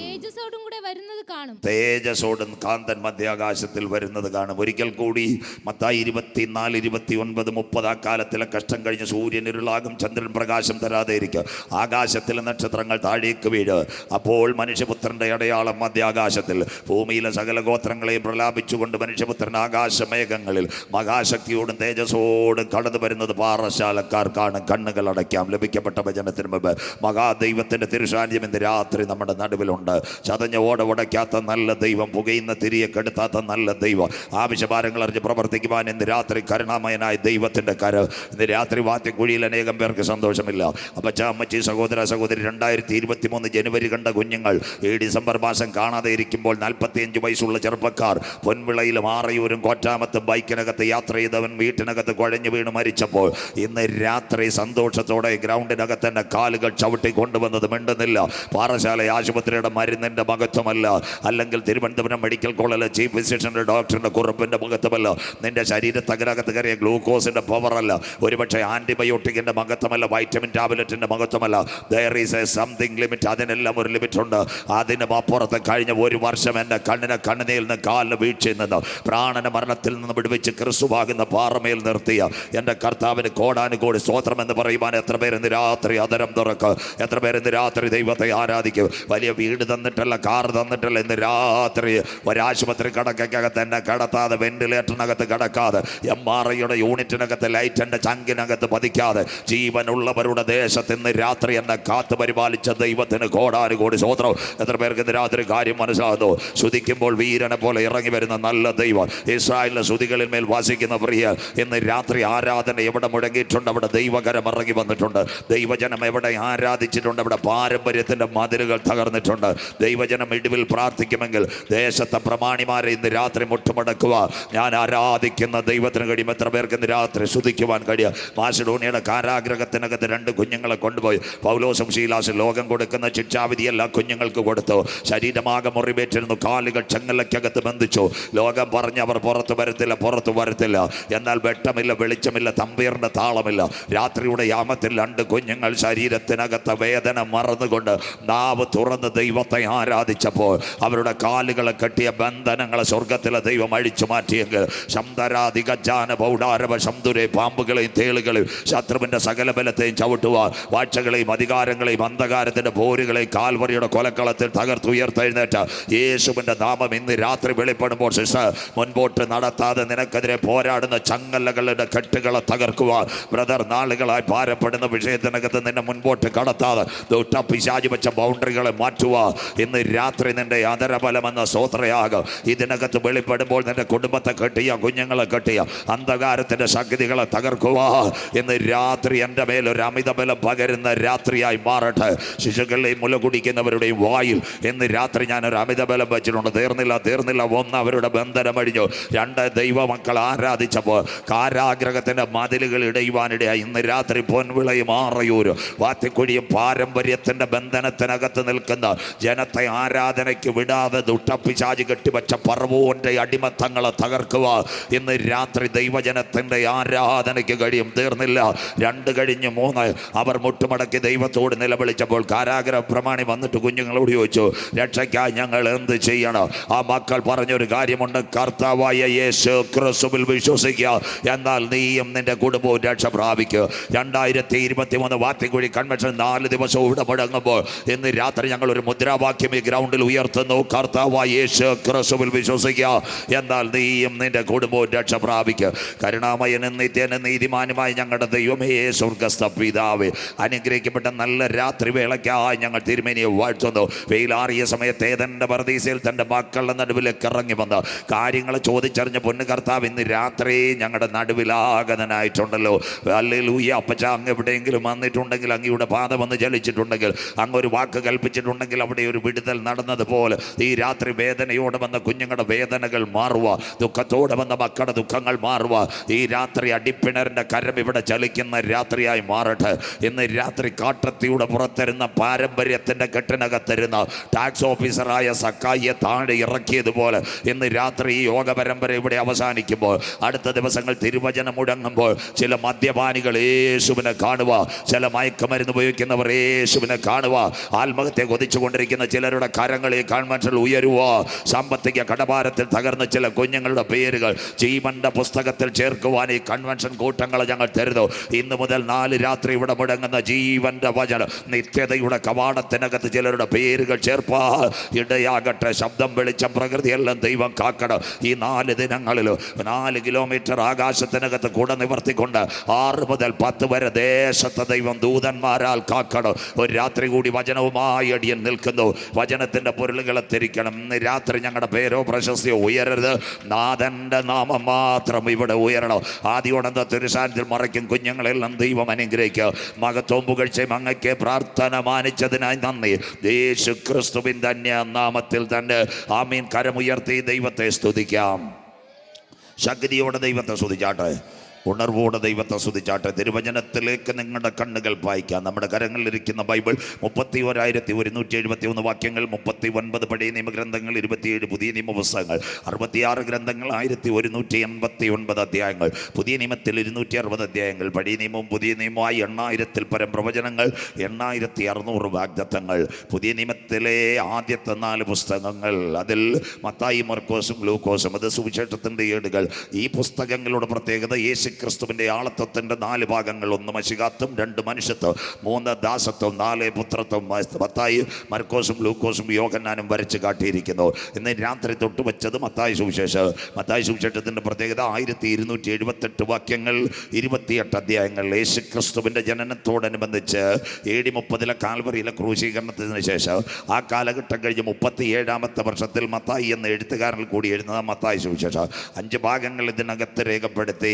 തേജസ്സോടും കൂടെ വരുന്നത് കാണും. തേജസ്സോടും കാന്തൻ മധ്യാകാശത്തിൽ വരുന്നത് കാണും. ഒരിക്കൽ കൂടി മത്തായി 24, 29, 30 ആ കാലത്തിലെ കഷ്ടം കഴിഞ്ഞ് സൂര്യൻ ഇരുളാകും, ചന്ദ്രൻ പ്രകാശം തരാതെ ഇരിക്കും, ആകാശത്തിലെ നക്ഷത്രങ്ങൾ താഴേക്ക് വീഴ്. അപ്പോൾ മനുഷ്യപുത്രന്റെ അടയാളം മധ്യാകാശത്തിൽ. ഭൂമിയിലെ സകല ഗോത്രങ്ങളെയും പ്രലാപിച്ചുകൊണ്ട് മനുഷ്യപുത്രൻ ആകാശമേഘങ്ങളിൽ മഹാശക്തിയോടും തേജസ്സോടും കടന്നു വരുന്നത് പാറശാലക്കാർക്കാണ്. കണ്ണുകൾ അടയ്ക്കാം. ലഭിക്കപ്പെട്ട വചനത്തിന് മുമ്പ് മഹാദൈവത്തിന്റെ തിരുസാന്നിധ്യം ഇന്ന് രാത്രി നമ്മുടെ നടുവിലുണ്ട്. ചതഞ്ഞ ഓട ഉടയ്ക്കാത്ത നല്ല ദൈവം, പുകയുന്ന തിരിയെ കെടുത്താത്ത നല്ല ദൈവം, ആവശ്യഭാരങ്ങൾ അറിഞ്ഞ് പ്രവർത്തിക്കുവാൻ ഇന്ന് രാത്രി കരുണാമയനായ ദൈവത്തിന്റെ കര. ഇന്ന് രാത്രി വാത്തിക്കുഴിയിൽ അനേകം പേർക്ക് സന്തോഷമില്ല. അപ്പച്ച, അമ്മച്ചി, സഹോദര, സഹോദരി, 2023 ജനുവരി കണ്ട കുഞ്ഞുങ്ങൾ ഈ ഡിസംബർ മാസം കാണാതെ ഇരിക്കുമ്പോൾ 45 വയസ്സുള്ള ചെറുപ്പക്കാർ പൊൻവിളയിലും ആറയൂരും കോറ്റാമത്തും ബൈക്കിനകത്ത് യാത്ര ചെയ്തവൻ വീട്ടിനകത്ത് കുഴഞ്ഞു വീണ് മരിച്ചപ്പോൾ ഇന്ന് രാത്രി സന്തോഷത്തോടെ ഗ്രൗണ്ടിനകത്ത് തന്നെ കാലുകൾ ചവിട്ടി കൊണ്ടുവന്നത് മിണ്ടുന്നില്ല. പാറശാല ആശുപത്രിയുടെ മരുന്നിന്റെ മഹത്വമല്ല, അല്ലെങ്കിൽ തിരുവനന്തപുരം മെഡിക്കൽ കോളേജിലെ ചീഫ് ഫിസിഷ്യന്റെ ഡോക്ടറിന്റെ കുറിപ്പിന്റെ മഹത്വമല്ല, നിന്റെ ശരീരത്തകരകത്ത് കയറിയ ഗ്ലൂക്കോസിന്റെ പവറല്ല, ഒരുപക്ഷെ ആന്റിബയോട്ടിക്കിന്റെ മഹത്വമല്ല, വൈറ്റമിൻ ടാബ്ലറ്റിന്റെ മഹത്വമല്ല. There is a something limit. അതിനെല്ലാം ഒരു ലിമിറ്റ് ഉണ്ട്. അതിന് അപ്പുറത്ത് കഴിഞ്ഞ ഒരു വർഷം എൻ്റെ കണ്ണിനെ കണ്ണുനയിൽ നിന്ന് കാലിന് വീഴ്ചയിൽ നിന്ന് പ്രാണന മരണത്തിൽ നിന്ന് വിടുവിച്ച് ക്രിസ്തുവാകുന്ന പാറമേൽ നിർത്തിയ എൻ്റെ കർത്താവിന് കോടാനുകോടി സ്തോത്രം എന്ന് പറയുവാൻ എത്ര പേര് ഇന്ന് രാത്രി അതരം തുറക്കുക? എത്ര പേര് ഇന്ന് രാത്രി ദൈവത്തെ ആരാധിക്കും? വലിയ വീട് തന്നിട്ടല്ല, കാർ തന്നിട്ടല്ല, ഇന്ന് രാത്രി ഒരാശുപത്രി കടക്കകത്ത് എന്നെ കടത്താതെ, വെന്റിലേറ്ററിനകത്ത് കിടക്കാതെ, MRIയുടെ യൂണിറ്റിനകത്ത് ലൈറ്റിൻ്റെ ചങ്കിനകത്ത് പതിക്കാതെ ജീവനുള്ളവരുടെ ദേശത്ത് ഇന്ന് രാത്രി എന്നെ കാത്തു പരിപാലിച്ച ദൈവത്തിന് കോടാനുകോടി സ്തോത്രം. എത്ര പേർക്ക് ഇന്ന് രാത്രി കാര്യം മനസ്സിലാകുന്നു? ശ്രുതിക്കുമ്പോൾ വീരനെ പോലെ ഇറങ്ങി വരുന്ന നല്ല ദൈവം, ഇസ്രായേലിന്റെ ശ്രുതികളിൽ മേൽ വാസിക്കുന്ന പ്രിയ, ഇന്ന് രാത്രി ആരാധന എവിടെ മുഴങ്ങിയിട്ടുണ്ട് അവിടെ ദൈവകരം ഇറങ്ങി വന്നിട്ടുണ്ട്. ദൈവജനം എവിടെ ആരാധിച്ചിട്ടുണ്ട് അവിടെ പാരമ്പര്യത്തിന്റെ മതിലുകൾ തകർന്നിട്ടുണ്ട്. ദൈവജനം ഇടിവിൽ പ്രാർത്ഥിക്കുമെങ്കിൽ ദേശത്തെ പ്രമാണിമാരെ ഇന്ന് രാത്രി മുട്ടുമടക്കുക. ഞാൻ ആരാധിക്കുന്ന ദൈവത്തിന് കഴിയും. എത്ര പേർക്ക് ഇന്ന് രാത്രി ശ്രുതിക്കുവാൻ കഴിയുക? മാസിഡോണിയയുടെ കാരാഗ്രഹത്തിനകത്ത് 2 കുഞ്ഞുങ്ങളെ കൊണ്ടുപോയി പൗലോസും ശീലാസും ലോകം കൊടുക്കുന്ന ശിക്ഷാവിധി എല്ലാ കുഞ്ഞുങ്ങൾക്ക് കൊടുത്തു. ശരീരമാകെ മുറിവേറ്റിരുന്നു, കാലുകൾ ചെങ്ങലയ്ക്കകത്ത് ബന്ധിച്ചു. ലോകം പറഞ്ഞ് അവർ പുറത്തു വരത്തില്ല. എന്നാൽ വെട്ടമില്ല, വെളിച്ചമില്ല, തമ്പീറിന്റെ താളം അടയാളമില്ല. രാത്രിയുടെ യാമത്തിൽ 2 കുഞ്ഞുങ്ങൾ ശരീരത്തിനകത്ത് വേദന മറന്നുകൊണ്ട് നാവ് തുറന്ന് ദൈവത്തെ ആരാധിച്ചപ്പോൾ അവരുടെ കാലുകളെ കെട്ടിയ ബന്ധനങ്ങളെ സ്വർഗത്തിലെ ദൈവം അഴിച്ചു മാറ്റിയെങ്കിൽ ശബ്ദരാധിക ജാന പൗഡാരവ ശബ്ദുരെ പാമ്പുകളെയും തേളുകളെയും ശത്രുവിൻ്റെ സകല ബലത്തെയും ചവിട്ടുവാൻ വാഴ്ചകളെയും അധികാരങ്ങളെയും അന്ധകാരത്തിൻ്റെ പോരുകളെയും കാൽവറിയുടെ കൊലക്കളത്തിൽ തകർത്തുയർത്തെഴുന്നേറ്റ യേശുവിൻ്റെ നാമം ഇന്ന് രാത്രി വെളിപ്പെടുമ്പോൾ സിസ്റ്റർ മുൻപോട്ട് നടത്താതെ നിനക്കെതിരെ പോരാടുന്ന ചങ്ങലകളുടെ കെട്ടുകളെ തകർക്കുവാൻ ബ്രദർ നാളുകളായി ഭാരപ്പെടുന്ന വിഷയത്തിനകത്ത് നിന്നെ മുൻപോട്ട് കടത്താതെ പിശാചി വെച്ച ബൗണ്ടറികളെ മാറ്റുക. ഇന്ന് രാത്രി നിന്റെ അതരബലമെന്ന സ്തോത്രയാകും ഇതിനകത്ത് വെളിപ്പെടുമ്പോൾ നിന്റെ കുടുംബത്തെ കെട്ടിയ കുഞ്ഞുങ്ങളെ കെട്ടിയ അന്ധകാരത്തിൻ്റെ ശക്തികളെ തകർക്കുക. ഇന്ന് രാത്രി എൻ്റെ മേലൊരു അമിതബലം പകരുന്ന രാത്രിയായി മാറട്ടെ. ശിശുക്കളെയും മുല കുടിക്കുന്നവരുടെയും വായിൽ ഇന്ന് രാത്രി ഞാനൊരു അമിതബലം വെച്ചിട്ടുണ്ട്. തീർന്നില്ല. 1 അവരുടെ ബന്ധനമഴിഞ്ഞു. 2 ദൈവമക്കൾ ആരാധിച്ചപ്പോൾ കാരാഗ്രഹത്തിൻ്റെ മതിലുകൾ ഇടയുവാനിടയായി. ഇന്ന് രാത്രി പൊൻവിളയും ആറയൂരും വാത്തിക്കുഴിയും പാരമ്പര്യത്തിൻ്റെ ബന്ധനത്തിനകത്ത് നിൽക്കുന്ന ജനത്തെ ആരാധനയ്ക്ക് വിടാതെ ദുഷ്ടപ്പിശാചി കെട്ടിവച്ച പറവോൻ്റെ അടിമത്തങ്ങളെ തകർക്കുക. ഇന്ന് രാത്രി ദൈവജനത്തിൻ്റെ ആരാധനയ്ക്ക് കഴിയും. തീർന്നില്ല. 2 കഴിഞ്ഞ് 3 അവർ മുട്ടുമടക്കി ദൈവത്തോട് നിലവിളിച്ചപ്പോൾ കാരാഗ്രഹ പ്രമാണി വന്നിട്ട് കുഞ്ഞുങ്ങളോട് ചോദിച്ചു, രക്ഷയ്ക്കായി ഞങ്ങൾ എന്ത് ചെയ്യണം? ആ മക്കൾ പറഞ്ഞൊരു കാര്യമുണ്ട്, കർത്താവായ യേശു ക്രിസ്തുവിൽ വിശ്വസിക്കുക, എന്നാൽ നീയും നിന്റെ കുടുംബവും രക്ഷ പ്രാപിക്കുക. 2023 വാത്തിക്കുഴി കൺവെൻഷൻ 4 ദിവസവും ഇവിടെ മുടങ്ങുമ്പോൾ ഇന്ന് രാത്രി ഞങ്ങൾ ഒരു മുദ്രാവാക്യം ഈ ഗ്രൗണ്ടിൽ ഉയർത്തുന്നു, കർത്താവായ യേശു ക്രിസ്തുവിൽ വിശ്വസിക്കുക, എന്നാൽ നീയും നിന്റെ കുടുംബവും രക്ഷ പ്രാപിക്കുക. കരുണാമയനും നിത്യനും നീതിമാനുമായി ഞങ്ങളുടെ ദൈവമേ സ്വർഗ്ഗസ്ഥ പിതാവേ, അനുഗ്രഹിക്കപ്പെട്ട നല്ല രാത്രി വേളയ്ക്കായി ഞങ്ങൾ തിരുമേനിയെ വാഴ്ത്തുന്നു. വെയിലാറിയ സമയത്ത് ഏതെൻ്റെ പർദീസയിൽ തൻ്റെ മക്കളുടെ നടുവിലേക്ക് ഇറങ്ങി വന്ന് കാര്യങ്ങൾ ചോദിച്ചറിഞ്ഞ പൊന്നു കർത്താവ് ഇന്ന് രാത്രി ഞങ്ങളുടെ നടുവിലാഗതനായിട്ടുണ്ടല്ലോ. ഹല്ലേലൂയ. അപ്പച്ച, അങ്ങ് എവിടെയെങ്കിലും വന്നിട്ടുണ്ടെങ്കിൽ, അങ്ങയുടെ പാദം ഒന്ന് ചലിച്ചിട്ടുണ്ടെങ്കിൽ, അങ്ങ് ഒരു വാക്ക് കൽപ്പിച്ചിട്ടുണ്ടെങ്കിൽ അവിടെ ഒരു വിടുതൽ നടന്നതുപോലെ ഈ രാത്രി വേദനയോടെ വന്ന കുഞ്ഞുങ്ങളുടെ വേദനകൾ മാറുക, ദുഃഖത്തോടെ വന്ന മക്കളുടെ ദുഃഖങ്ങൾ മാറുക. ഈ രാത്രി അടിപ്പിണറിൻ്റെ കരം ഇവിടെ ചലിക്കുന്ന രാത്രിയായി മാറട്ടെ. ഇന്ന് രാത്രി കാട്ടത്തിയുടെ പുറത്തിരുന്ന പാരമ്പര്യത്തിൻ്റെ കെട്ടിനകത്തിരുന്ന ടാക്സ് ഓഫീസറായ സക്കായിയെ താഴെ ഇറക്കിയതുപോലെ ഇന്ന് രാത്രി ഈ യോഗ പരമ്പര ഇവിടെ അവസാനിക്കുമ്പോൾ അടുത്ത ദിവസങ്ങൾ തിരുവചനം മുടങ്ങുമ്പോൾ ചില മദ്യപാനികൾ യേശുവിനെ കാണുക, ചില മയക്കുമരുന്ന് ഉപയോഗിക്കുന്നവർ യേശുവിനെ കാണുക, ആത്മഹത്യ കൊതിച്ചുകൊണ്ടിരിക്കുന്ന ചിലരുടെ കരങ്ങളെ കൺവെൻഷൻ ഉയരുക, സാമ്പത്തിക കടഭാരത്തിൽ തകർന്ന ചില കുഞ്ഞുങ്ങളുടെ പേരുകൾ ജീവന്റെ പുസ്തകത്തിൽ ചേർക്കുവാൻ ഈ കൺവെൻഷൻ കൂട്ടങ്ങളെ ഞങ്ങൾ തരുന്നു. ഇന്ന് മുതൽ 4 രാത്രി ഇവിടെ മുടങ്ങുന്ന ജീവന്റെ വചനം നിത്യതയുടെ കവാടത്തിനകത്ത് ചിലരുടെ പേരുകൾ ചേർപ്പാ ഇടയാകട്ടെ. ശബ്ദം, വെളിച്ചം, പ്രകൃതിയെല്ലാം ദൈവം കാക്കണം. ഈ 4 ദിനങ്ങളിൽ 4 കിലോമീറ്റർ ആകാശത്തിനകത്ത് കൂട നിവർത്തിക്കൊണ്ട് 6 മുതൽ 10 വരെ ദേശത്തെ ദൈവം ദൂതന്മാരാൽ കാക്കണം. ഒരു രാത്രി കൂടി വചനവുമായി അടിയൻ നിൽക്കുന്നു. വചനത്തിൻ്റെ പൊരുളുകളെ തിരിക്കണം. ഇന്ന് രാത്രി ഞങ്ങളുടെ പേരോ പ്രശസ്തിയോ ഉയരരുത്, നാഥൻ്റെ നാമം മാത്രം ഇവിടെ ഉയരണം. ആദ്യോടന്ത തിരുസാന്നിധ്യത്തിൽ മറയ്ക്കും കുഞ്ഞുങ്ങളെല്ലാം ദൈവം അനുഗ്രഹിക്കുക. മഹത്വവും പുകഴ്ചയും അങ്ങയ്ക്ക് പ്രാർത്ഥന മാനിച്ചതിനായി നന്ദി. യേശു ക്രിസ്തുവിൻ ധന്യ നാമത്തിൽ തന്നെ ആമീൻ. കരമുയർത്തി ദൈവത്തെ സ്തുതിക്കാം. ശക്തിയോടെ ദൈവത്തെ സ്തുതിച്ചാട്ടെ, ഉണർവോടെ ദൈവത്തെ സ്തുതിച്ചാട്ടെ. തിരുവചനത്തിലേക്ക് നിങ്ങളുടെ കണ്ണുകൾ പായിക്കാം. നമ്മുടെ കരങ്ങളിലിരിക്കുന്ന ബൈബിൾ 31,171 വാക്യങ്ങൾ, 39 പഴയ നിയമഗ്രന്ഥങ്ങൾ, 27 പുതിയ നിയമപുസ്തകങ്ങൾ, 66 ഗ്രന്ഥങ്ങൾ, 1189 അധ്യായങ്ങൾ, പുതിയ നിയമത്തിൽ 260 അധ്യായങ്ങൾ, പഴയ നിയമവും പുതിയ നിയമമായി 8000-ൽ പരം പ്രവചനങ്ങൾ, 8600 വാഗ്ദത്തങ്ങൾ. പുതിയ നിയമത്തിലെ ആദ്യത്തെ 4 പുസ്തകങ്ങൾ, അതിൽ മത്തായി, മർക്കോസും ലൂക്കോസും, അത് സുവിശേഷത്തിൻ്റെ ഏടുകൾ. ഈ പുസ്തകങ്ങളുടെ പ്രത്യേകത യേശു ക്രിസ്തുവിൻ്റെ ആളത്വത്തിൻ്റെ 4 ഭാഗങ്ങൾ: 1 മശിഹാത്വം, 2 മനുഷ്യത്വം, 3 ദാസത്വം, 4 പുത്രത്വം. മത്തായി, മർക്കോസും ലൂക്കോസും യോഹന്നാനും വരച്ച് കാട്ടിയിരിക്കുന്നു. ഇന്ന് രാത്രി തൊട്ട് വെച്ചത് മത്തായി സുവിശേഷം. മത്തായി സുവിശേഷത്തിൻ്റെ പ്രത്യേകത 1278 വാക്യങ്ങൾ, 28 അധ്യായങ്ങൾ. യേശു ക്രിസ്തുവിൻ്റെ ജനനത്തോടനുബന്ധിച്ച് AD 30 കാൽവറിയിലെ ക്രൂശീകരണത്തിന് ശേഷം ആ കാലഘട്ടം കഴിഞ്ഞ് 37-ാമത്തെ വർഷത്തിൽ മത്തായി എന്ന എഴുത്തുകാരനിൽ കൂടി എഴുതുന്ന മത്തായി സുവിശേഷം 5 ഭാഗങ്ങൾ ഇതിനകത്ത് രേഖപ്പെടുത്തി.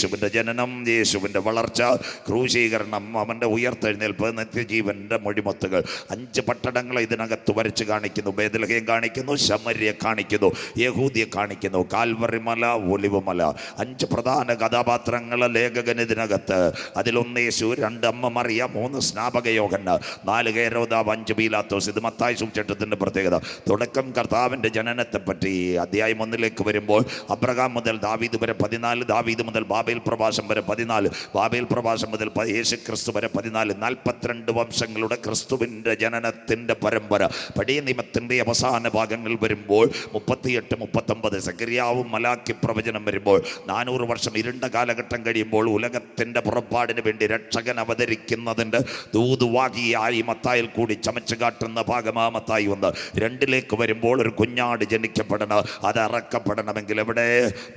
യേശുവിൻ്റെ ജനനം, യേശുവിൻ്റെ വളർച്ച, ക്രൂശീകരണം, അവൻ്റെ ഉയർത്തെഴുന്നേൽപ്പ്, നിത്യജീവൻ്റെ മൊഴിമുത്തുകൾ. 5 പട്ടണങ്ങളെ ഇതിനകത്ത് വരച്ച് കാണിക്കുന്നു. ബേത്ലഹേം കാണിക്കുന്നു, ശമര്യ കാണിക്കുന്നു, യഹൂദിയെ കാണിക്കുന്നു, കാൽവറി മല, ഒലിവുമല. 5 പ്രധാന കഥാപാത്രങ്ങൾ ലേഖകൻ ഇതിനകത്ത്. അതിലൊന്ന് യേശു, 2 അമ്മ മറിയ, 3 സ്നാപക യോഹന്നാൻ, 4 ഹേരോദാവ്, 5 പീലാത്തോസ്. ഇത് മത്തായി സുവിശേഷത്തിൻ്റെ പ്രത്യേകത. തുടക്കം കർത്താവിൻ്റെ ജനനത്തെപ്പറ്റി. അധ്യായം 1-ലേക്ക് വരുമ്പോൾ അബ്രഹാം മുതൽ ദാവീദ് വരെ 14, ദാവീദ് മുതൽ ബാബേൽ ബാബേൽ പ്രവാസം വരെ 14, ബാബേൽ പ്രവാസം മുതൽ യേശു ക്രിസ്തു വരെ 14, 42 വംശങ്ങളുടെ ക്രിസ്തുവിൻ്റെ ജനനത്തിൻ്റെ പരമ്പര പഴയ നിയമത്തിൻ്റെ അവസാന ഭാഗങ്ങൾ വരുമ്പോൾ 38, 39 സക്കറിയാവും മലാക്കി പ്രവചനം വരുമ്പോൾ 400 വർഷം ഇരുണ്ട കാലഘട്ടം കഴിയുമ്പോൾ ഉലകത്തിൻ്റെ പുറപ്പാടിന് വേണ്ടി രക്ഷകൻ അവതരിക്കുന്നതിൻ്റെ ദൂതുവാകിയായി മത്തായിൽ കൂടി ചമച്ചു കാട്ടുന്ന ഭാഗമാ മത്തായി 1:2 വരുമ്പോൾ ഒരു കുഞ്ഞാട് ജനിക്കപ്പെടണം. അത് അറക്കപ്പെടണമെങ്കിൽ എവിടെ?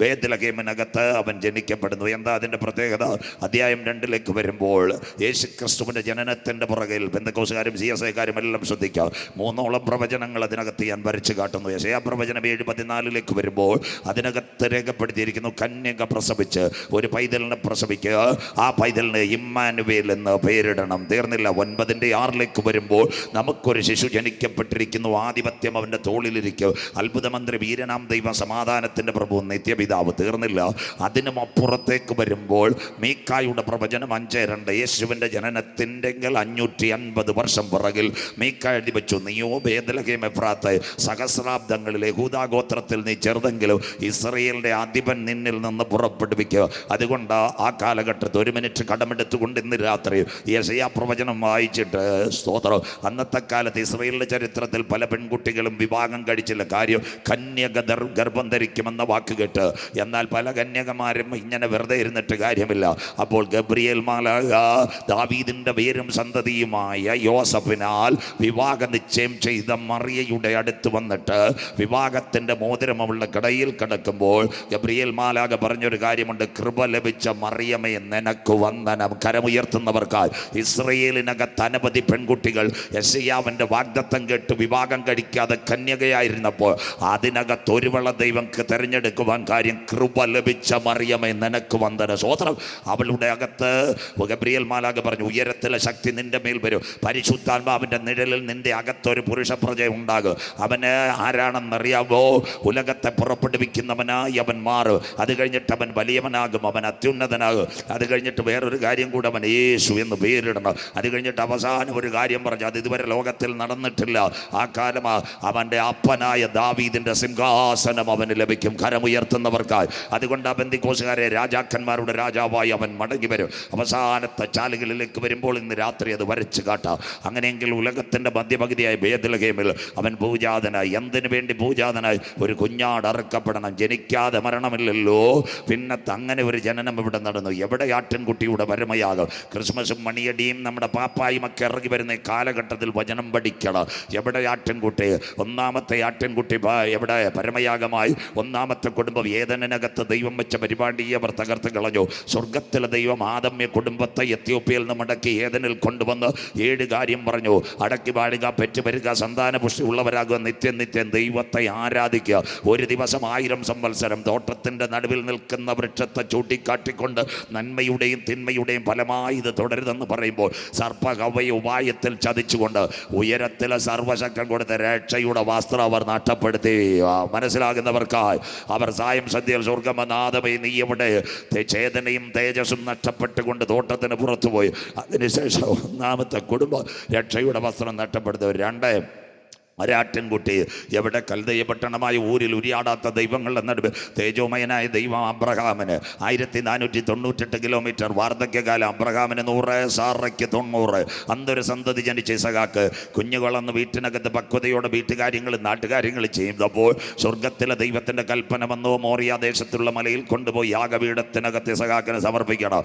ബേത്ലഹേമിനകത്ത് അവൻ ജനിക്കപ്പെടുന്നു. എന്താ അതിൻ്റെ പ്രത്യേകത? അധ്യായം 2 വരുമ്പോൾ യേശു ക്രിസ്തുവിൻ്റെ ജനനത്തിൻ്റെ പുറകിൽ പെന്തക്കോസുകാരും CSIക്കാരും എല്ലാം ശ്രദ്ധിക്കാം. 3ഓളം പ്രവചനങ്ങൾ അതിനകത്ത് ഞാൻ വരച്ചു കാട്ടുന്നു. യെശയ്യാ പ്രവചനം 7:14 വരുമ്പോൾ അതിനകത്ത് രേഖപ്പെടുത്തിയിരിക്കുന്നു, കന്യക പ്രസവിച്ച് ഒരു പൈതലിനെ പ്രസവിക്കുക, ആ പൈതലിന് ഇമ്മാനുവേൽ എന്ന് പേരിടണം. തീർന്നില്ല. 9:6 വരുമ്പോൾ നമുക്കൊരു ശിശു ജനിക്കപ്പെട്ടിരിക്കുന്നു, ആധിപത്യം അവൻ്റെ തോളിലിരിക്കും, അത്ഭുതമന്ത്രി, വീരനാം ദൈവം, സമാധാനത്തിൻ്റെ പ്രഭു, നിത്യപിതാവ്. തീർന്നില്ല. അതിനും അപ്പുറത്തേക്ക് വരുമ്പോൾ മീക്കായുടെ പ്രവചനം 5:2 യേശുവിൻ്റെ ജനനത്തിൻ്റെ 550 വർഷം പിറകിൽ മീക്ക എഴുതി വെച്ചു, നീയോ ബേത്ലഹേം എഫ്രാത്ത്, സഹസ്രാബ്ദങ്ങളിൽ യഹൂദാഗോത്രത്തിൽ നീ ചെറുതെങ്കിലും ഇസ്രയേലിൻ്റെ അധിപൻ നിന്നിൽ നിന്ന് പുറപ്പെടുവിക്കുക. അതുകൊണ്ട് ആ കാലഘട്ടത്തിൽ 1 മിനിറ്റ് കടമെടുത്തുകൊണ്ട് ഇന്ന് രാത്രി യെശയ്യാ പ്രവചനം വായിച്ചിട്ട് സ്തോത്രം. അന്നത്തെ കാലത്ത് ഇസ്രയേലിൻ്റെ ചരിത്രത്തിൽ പല പെൺകുട്ടികളും വിവാഹം കഴിച്ചില്ല. കാര്യം കന്യക ഗർഭം ധരിക്കുമെന്ന വാക്ക് കേട്ട്. എന്നാൽ പല കന്യകമാരും ഇങ്ങനെ വെറുതെ ഇരുന്നിട്ട് കാര്യമില്ല. അപ്പോൾ ഗബ്രിയേൽ മാലാഖ ദാവീദിൻ്റെ വേരും സന്തതിയുമായ യോസഫിനാൽ വിവാഹ നിശ്ചയം ചെയ്ത മറിയയുടെ അടുത്ത് വന്നിട്ട് വിവാഹത്തിൻ്റെ മോതിരം അവളുടെ കടയിൽ കിടക്കുമ്പോൾ ഗബ്രിയേൽ മാലാഖ പറഞ്ഞൊരു കാര്യമുണ്ട്, കൃപ ലഭിച്ച മറിയമേ നിനക്ക് വന്ദനം. കരമുയർത്തുന്നവർക്കായി ഇസ്രയേലിനകത്ത് അനവധി പെൺകുട്ടികൾ യെശയ്യാവിൻ്റെ വാഗ്ദത്തം കേട്ട് വിവാഹം കഴിക്കാതെ കന്യകയായിരുന്നപ്പോൾ അതിനകത്ത് ഒരു വേള ദൈവം തിരഞ്ഞെടുക്കുവാൻ കാര്യം, കൃപ ലഭിച്ച മറിയമേ നിനക്ക് വന്ദനം. സ്വോത്രം. അവളുടെ അകത്ത് ഗബ്രിയേൽ മാലാഖ പറഞ്ഞു, ഉയരത്തിലെ ശക്തി നിന്റെ മേൽ വരും, പരിശുദ്ധാത്മാവിൻ്റെ നിഴലിൽ നിന്റെ അകത്തൊരു പുരുഷ പ്രജ ഉണ്ടാകും. അവന് ആരാണെന്നറിയാവോ? ഉലകത്തെ പുറപ്പെടുവിക്കുന്നവനായി അവൻ മാറും. അത് കഴിഞ്ഞിട്ട് അവൻ വലിയവനാകും, അവൻ അത്യുന്നതനാകും. അത് കഴിഞ്ഞിട്ട് വേറൊരു കാര്യം കൂടെ, അവൻ യേശു എന്ന് പേരിടണം. അത് കഴിഞ്ഞിട്ട് അവസാനം ഒരു കാര്യം പറഞ്ഞു, അത് ഇതുവരെ ലോകത്തിൽ നടന്നിട്ടില്ല. ആ കാലം അവൻ്റെ അപ്പനായ ദാവീദിൻ്റെ സിംഹാസനം അവന് ലഭിക്കും. കരമുയർത്തുന്നവർക്കായി. അതുകൊണ്ട് പെന്തക്കോസ്തുകാരെ രാജാക്കന്മാരുടെ രാജാവായി അവൻ മടങ്ങി വരും. അവസാനത്തെ ചാലുകളിലേക്ക് വരുമ്പോൾ ഇന്ന് രാത്രി അത് വരച്ച് കാട്ടാം. അങ്ങനെയെങ്കിൽ ഉലകത്തിൻ്റെ മധ്യപകുതിയായ ബേത്ലഹേമിൽ അവൻ പൂജാതനായി. എന്തിനു വേണ്ടി പൂജാതനായി? ഒരു കുഞ്ഞാട് അറുക്കപ്പെടണം. ജനിക്കാതെ മരണമില്ലല്ലോ. പിന്നെ അങ്ങനെ ഒരു ജനനം ഇവിടെ നടന്നു. എവിടെ ആട്ടിൻകുട്ടിയുടെ വരമയാകും? ക്രിസ്മസും മണിയടിയും നമ്മുടെ പാപ്പായും ഒക്കെ ഇറങ്ങി വരുന്ന കാലഘട്ടത്തിൽ വചനം പഠിക്കണം. എവിടെ ആട്ടിൻകുട്ടി? ഒന്നാമത്തെ ആട്ടിൻകുട്ടി എവിടെ? പരമയാഗമായി. ഒന്നാമത്തെ കുടുംബം ഏദനിനകത്ത് ദൈവം വെച്ച പരിപാടിയെ അവർ തകർത്ത് കളഞ്ഞു. സ്വർഗത്തിലെ ദൈവം ആദമ്യ കുടുംബത്തെ എത്യോപ്യയിൽ നിന്ന് മടക്കി ഏദനിൽ കൊണ്ടുവന്ന് 7 കാര്യം പറഞ്ഞു. അടക്കി പാടുക, പെറ്റുവരിക, സന്താന പുഷ്ടി ഉള്ളവരാകുക, നിത്യം നിത്യം ദൈവത്തെ ആരാധിക്കുക. ഒരു ദിവസം 1000 സംവത്സരം തോട്ടത്തിൻ്റെ നടുവിൽ നിൽക്കുന്ന വൃക്ഷത്തെ ചൂണ്ടിക്കാട്ടിക്കൊണ്ട് നന്മയുടെയും തിന്മയുടെയും ഫലമായി ഇത് തുടരുതെന്ന് പറയുമ്പോൾ സർപ്പഹവ്വയെ ഉപായത്തിൽ ചതിച്ചുകൊണ്ട് ഉയരത്തിലെ സർവശക്തൻ കൊടുത്ത രക്ഷയുടെ വസ്ത്രം അവർ നഷ്ടപ്പെടുത്തി. മനസ്സിലാകുന്നവർക്കായി അവർ സായം സന്ധ്യയിൽ സ്വർഗമനാഥമേ നീ എവിടെ? ചേതനയും തേജസ്സും നഷ്ടപ്പെട്ടുകൊണ്ട് തോട്ടത്തിന് പുറത്തുപോയി. അതിനുശേഷം ഒന്നാമത്തെ കുടുംബം രക്ഷയുടെ വസ്ത്രം നഷ്ടപ്പെടുത്തി. 2 ഒരാട്ടിൻകുട്ടി എവിടെ? കൽദയ പട്ടണമായ ഊരിൽ ഉരിയാടാത്ത ദൈവങ്ങളുടെ നടുവ് തേജോമയനായ ദൈവം അബ്രഹാമിന് 1498 കിലോമീറ്റർ വാർദ്ധക്യകാലം. അബ്രഹാമിന് 100, സാറയ്ക്ക് 90. അന്തൊരു സന്തതി ജനിച്ച ഇസഹാക്ക് കുഞ്ഞുകളെന്ന് വീട്ടിനകത്ത് പക്വതയോടെ വീട്ടുകാര്യങ്ങളും നാട്ടുകാര്യങ്ങളും ചെയ്യുന്നപ്പോൾ സ്വർഗത്തിലെ ദൈവത്തിൻ്റെ കൽപ്പന വന്നോ, മോറിയ ദേശത്തുള്ള മലയിൽ കൊണ്ടുപോയി യാഗപീഠത്തിനകത്ത് ഇസഹാക്കിന് സമർപ്പിക്കണം.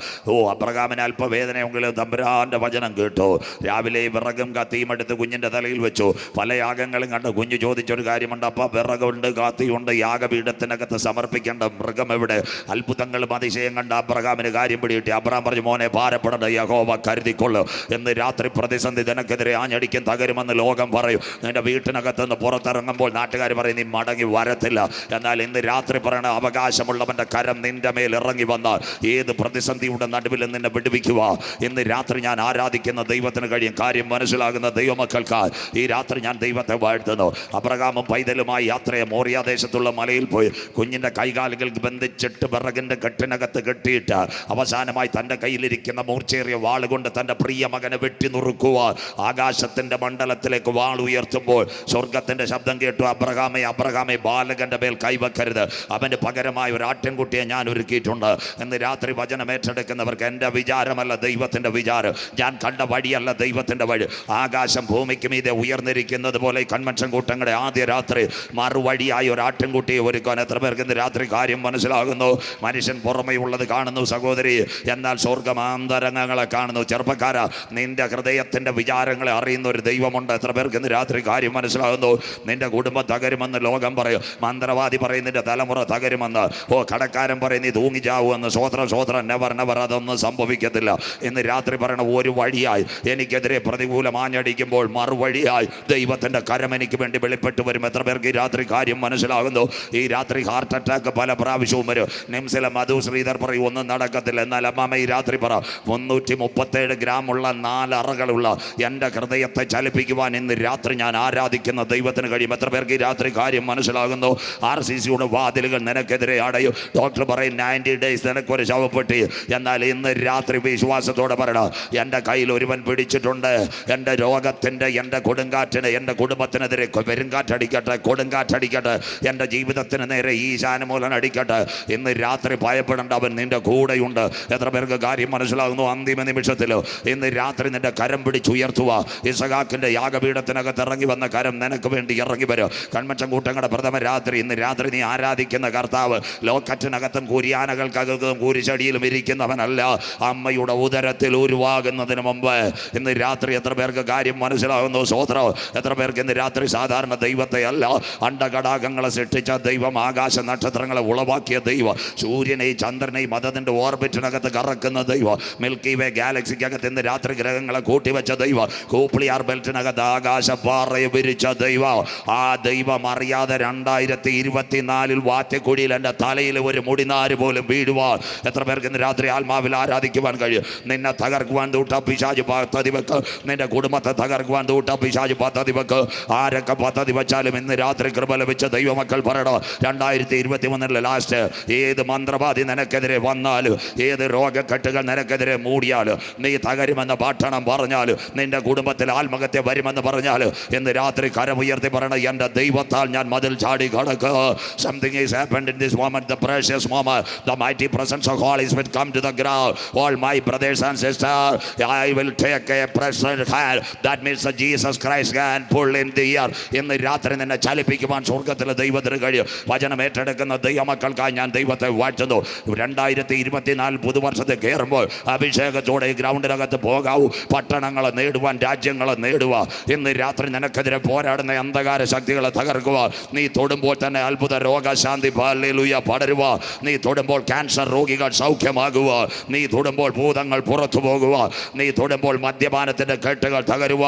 അബ്രഹാമിന് അല്പവേദനയെങ്കിലും തമ്പുരാന്റെ വചനം കേട്ടു. രാവിലെ വിറകും കത്തിയും എടുത്ത് കുഞ്ഞിൻ്റെ തലയിൽ വെച്ചു. പല യാഗങ്ങളും കണ്ട് കുഞ്ഞ് ചോദിച്ചൊരു കാര്യമുണ്ട്, അപ്പം വിറകുണ്ട്, കാത്തിയുണ്ട്, യാഗപീഠത്തിനകത്ത് സമർപ്പിക്കേണ്ട മൃഗം എവിടെ? അത്ഭുതങ്ങളും അതിശയം കണ്ട് അബ്രഹാമിന് കാര്യം പിടികിട്ടി. അബ്രഹാം പറഞ്ഞു, മോനെ ഭാരപ്പെടേണ്ട, യഹോവ കരുതിക്കൊള്ളു. എന്ന് രാത്രി പ്രതിസന്ധി നിനക്കെതിരെ ആഞ്ഞടിക്കും, തകരുമെന്ന് ലോകം പറയും. നിന്റെ വീട്ടിനകത്തുനിന്ന് പുറത്തിറങ്ങുമ്പോൾ നാട്ടുകാർ പറയും നീ മടങ്ങി വരത്തില്ല. എന്നാൽ ഇന്ന് രാത്രി പറയണ, അവകാശമുള്ളവൻ്റെ കരം നിന്റെ മേൽ ഇറങ്ങി വന്നാൽ ഏത് പ്രതിസന്ധിയുടെ നടുവിൽ നിന്നെ വിടുവിക്കുക. ഇന്ന് രാത്രി ഞാൻ ആരാധിക്കുന്ന ദൈവത്തിന് കഴിയും. കാര്യം മനസ്സിലാകുന്ന ദൈവമക്കൾക്കായി ഈ രാത്രി ഞാൻ ദൈവത്തെ ദൈവത്തെ വാഴ്ത്തുന്നു. അബ്രഹാമും പൈതലുമായി യാത്രയെ മോറിയാദേശത്തുള്ള മലയിൽ പോയി കുഞ്ഞിൻ്റെ കൈകാലുകൾ ബന്ധിച്ചിട്ട് വിറകിൻ്റെ കെട്ടിനകത്ത് കെട്ടിയിട്ട് അവസാനമായി തൻ്റെ കയ്യിലിരിക്കുന്ന മൂർച്ചേറിയ വാളുകൊണ്ട് തൻ്റെ പ്രിയ മകനെ വെട്ടി നുറുക്കുവാൻ ആകാശത്തിൻ്റെ മണ്ഡലത്തിലേക്ക് വാൾ ഉയർത്തുമ്പോൾ സ്വർഗത്തിൻ്റെ ശബ്ദം കേട്ടു, അബ്രഹാമേ അബ്രഹാമേ, ബാലകൻ്റെ മേൽ കൈവെക്കരുത്, അവന് പകരമായി ഒരു ആട്ടിൻകുട്ടിയെ ഞാൻ ഒരുക്കിയിട്ടുണ്ട്. എന്ന് രാത്രി വചനം ഏറ്റെടുക്കുന്നവർക്ക് എൻ്റെ വിചാരമല്ല ദൈവത്തിൻ്റെ വിചാരം, ഞാൻ കണ്ട വഴിയല്ല ദൈവത്തിൻ്റെ വഴി. ആകാശം ഭൂമിക്ക് മീതെ ഉയർന്നിരിക്കുന്നത് പോലെ കൺവെൻഷൻ കൂട്ടങ്ങളുടെ ആദ്യ രാത്രി മറുവഴിയായി ഒരു ആട്ടിൻകുട്ടിയെ ഒരുക്കാൻ എത്ര പേർക്ക് ഇന്ന് രാത്രി കാര്യം മനസ്സിലാകുന്നു? മനുഷ്യൻ പുറമേ ഉള്ളത് കാണുന്നു സഹോദരി, എന്നാൽ സ്വർഗമാന്തരംഗങ്ങളെ കാണുന്നു. ചെറുപ്പക്കാര, നിന്റെ ഹൃദയത്തിൻ്റെ വിചാരങ്ങളെ അറിയുന്ന ഒരു ദൈവമുണ്ട്. എത്ര പേർക്ക് ഇന്ന് രാത്രി കാര്യം മനസ്സിലാകുന്നു? നിന്റെ കുടുംബം തകരുമെന്ന് ലോകം പറയും, മന്ത്രവാദി പറയും നിന്റെ തലമുറ തകരുമെന്ന്, കടക്കാരൻ പറയും നീ തൂങ്ങിച്ചാവുമെന്ന്. സ്വോത്രം സ്വോത്രം, നെവർ നെവർ, അതൊന്നും സംഭവിക്കത്തില്ല. ഇന്ന് രാത്രി പറയണ ഒരു വഴിയായി എനിക്കെതിരെ പ്രതികൂലം ആഞ്ഞടിക്കുമ്പോൾ മറുവഴിയായി ദൈവത്തിൻ്റെ കരം എനിക്ക് വേണ്ടി വെളിപ്പെട്ട് വരും. എത്ര പേർക്ക് ഈ രാത്രി കാര്യം മനസ്സിലാകുന്നു? ഈ രാത്രി ഹാർട്ട് അറ്റാക്ക് പല പ്രാവശ്യവും വരും. നിംസിലെ മധു ശ്രീധർ പറയും ഒന്നും നടക്കത്തില്ല. എന്നാൽ അമ്മാമ ഈ രാത്രി പറ, 337 ഗ്രാമുള്ള 4 അറകളുള്ള എൻ്റെ ഹൃദയത്തെ ചലിപ്പിക്കുവാൻ ഇന്ന് രാത്രി ഞാൻ ആരാധിക്കുന്ന ദൈവത്തിന് കഴിയും. എത്ര പേർക്ക് ഈ രാത്രി കാര്യം മനസ്സിലാകുന്നു? RCCയുടെ വാതിലുകൾ നിനക്കെതിരെ അടയും. ഡോക്ടർ പറയും 90 ഡേയ്സ് നിനക്കൊരു ശവപ്പെട്ടി. എന്നാൽ ഇന്ന് രാത്രി വിശ്വാസത്തോടെ പറയണം, എൻ്റെ കയ്യിൽ ഒരുവൻ പിടിച്ചിട്ടുണ്ട്. എൻ്റെ രോഗത്തിൻ്റെ, എൻ്റെ കൊടുങ്കാറ്റിന്, എൻ്റെ കുടുംബത്തിനെതിരെ പെരുങ്കാറ്റടിക്കട്ടെ, കൊടുങ്കാറ്റടിക്കട്ടെ, എൻ്റെ ജീവിതത്തിന് നേരെ ഈശാനമൂലൻ അടിക്കട്ടെ. ഇന്ന് രാത്രി ഭയപ്പെടേണ്ട, അവൻ നിൻ്റെ കൂടെയുണ്ട്. എത്ര പേർക്ക് കാര്യം മനസ്സിലാകുന്നു? അന്തിമ നിമിഷത്തിൽ ഇന്ന് രാത്രി നിൻ്റെ കരം പിടിച്ചുയർത്തുക. ഇസഹാക്കിൻ്റെ യാഗപീഠത്തിനകത്ത് ഇറങ്ങി വന്ന കരം നിനക്ക് വേണ്ടി ഇറങ്ങി വരും. കൺവെൻഷൻ കൂട്ടങ്ങളുടെ പ്രഥമ രാത്രി, ഇന്ന് രാത്രി നീ ആരാധിക്കുന്ന കർത്താവ് ലോക്കറ്റിനകത്തും കുരിയാനകൾക്കകത്തും കുരിശടിയിലും ഇരിക്കുന്നവനല്ല, അമ്മയുടെ ഉദരത്തിൽ ഉരുവാകുന്നതിന് മുമ്പ്. ഇന്ന് രാത്രി എത്ര പേർക്ക് കാര്യം മനസ്സിലാകുന്നു? സ്വോത്രം. എത്ര പേർക്ക് ഇന്ന് രാത്രി സാധാരണ ദൈവത്തെ അല്ല, അണ്ടകടാകങ്ങളെ സൃഷ്ടിച്ച ദൈവം, ആകാശ നക്ഷത്രങ്ങളെ ഉളവാക്കിയ ദൈവം, സൂര്യനെയും ചന്ദ്രനെയും അതിൻ്റെ ഓർബിറ്റിനകത്ത് കറക്കുന്ന ദൈവം, മിൽക്കി വേ ഗാലക്സിക്കകത്ത് ഇന്ന് രാത്രി ഗ്രഹങ്ങളെ കൂട്ടിവെച്ച ദൈവം, കൂപ്ലിയാർ ബെൽറ്റിനകത്ത് ആകാശപ്പാറയെ വിരിച്ച ദൈവം, ആ ദൈവം അറിയാതെ 2024 വാറ്റക്കുഴിയിൽ എൻ്റെ തലയിൽ ഒരു മുടിനാര് പോലും വീഴുവാൻ എത്ര പേർക്ക് ഇന്ന് രാത്രി ആത്മാവിൽ ആരാധിക്കുവാൻ കഴിയും? നിന്നെ തകർക്കുവാൻ തൂട്ട പിശാച് പദ്ധതി വെക്ക്, നിന്റെ കുടുംബത്തെ തകർക്കുവാൻ തൂട്ട പിശാച് പദ്ധതി വെക്ക്. ആരൊക്കെ പദ്ധതി വെച്ചാലും ഇന്ന് രാത്രി കൃപ ലഭിച്ച ദൈവമക്കൾ പറയണം, 2023 ലാസ്റ്റ് ഏത് മന്ത്രവാദി നിനക്കെതിരെ വന്നാലും, ഏത് രോഗക്കെട്ടുകൾ നിനക്കെതിരെ മൂടിയാലും, നീ തകരുമെന്ന് പട്ടണം പറഞ്ഞാലും, നിന്റെ കുടുംബത്തിൽ ആത്മഹത്യ വരുമെന്ന് പറഞ്ഞാലും, ഇന്ന് രാത്രി കരമുയർത്തി പറയണം, എൻ്റെ ദൈവത്താൽ ഞാൻ മതിൽ ചാടി കടക്കുക. Something is happened in this moment, the precious moment, the mighty presence of Holy Spirit come to the ground. All my brothers and sisters, I will take a present hand. That means that Jesus Christ can pull in the air. ഇന്ന് രാത്രി നിന്നെ ചലിപ്പിക്കുവാൻ സ്വർഗത്തിലെ ദൈവത്തിന് കഴിയും. വചനം ഏറ്റെടുക്കുന്ന ദൈവമക്കൾക്കായി ഞാൻ ദൈവത്തെ വാഴ്ത്തുന്നു. 2024 പുതുവർഷത്തെ കയറുമ്പോൾ അഭിഷേകത്തോടെ ഈ ഗ്രൗണ്ടിനകത്ത് പോകാവൂ. പട്ടണങ്ങളെ നേടുവാൻ, രാജ്യങ്ങളെ നേടുക. ഇന്ന് രാത്രി നിനക്കെതിരെ പോരാടുന്ന അന്ധകാര ശക്തികളെ തകർക്കുക. നീ തൊടുമ്പോൾ തന്നെ അത്ഭുത രോഗശാന്തി ഹല്ലേലൂയ പടരുക. നീ തൊടുമ്പോൾ ക്യാൻസർ രോഗികൾ സൗഖ്യമാകുക. നീ തൊടുമ്പോൾ ഭൂതങ്ങൾ പുറത്തു പോകുക. നീ തൊടുമ്പോൾ മദ്യപാനത്തിൻ്റെ കെട്ടുകൾ തകരുക.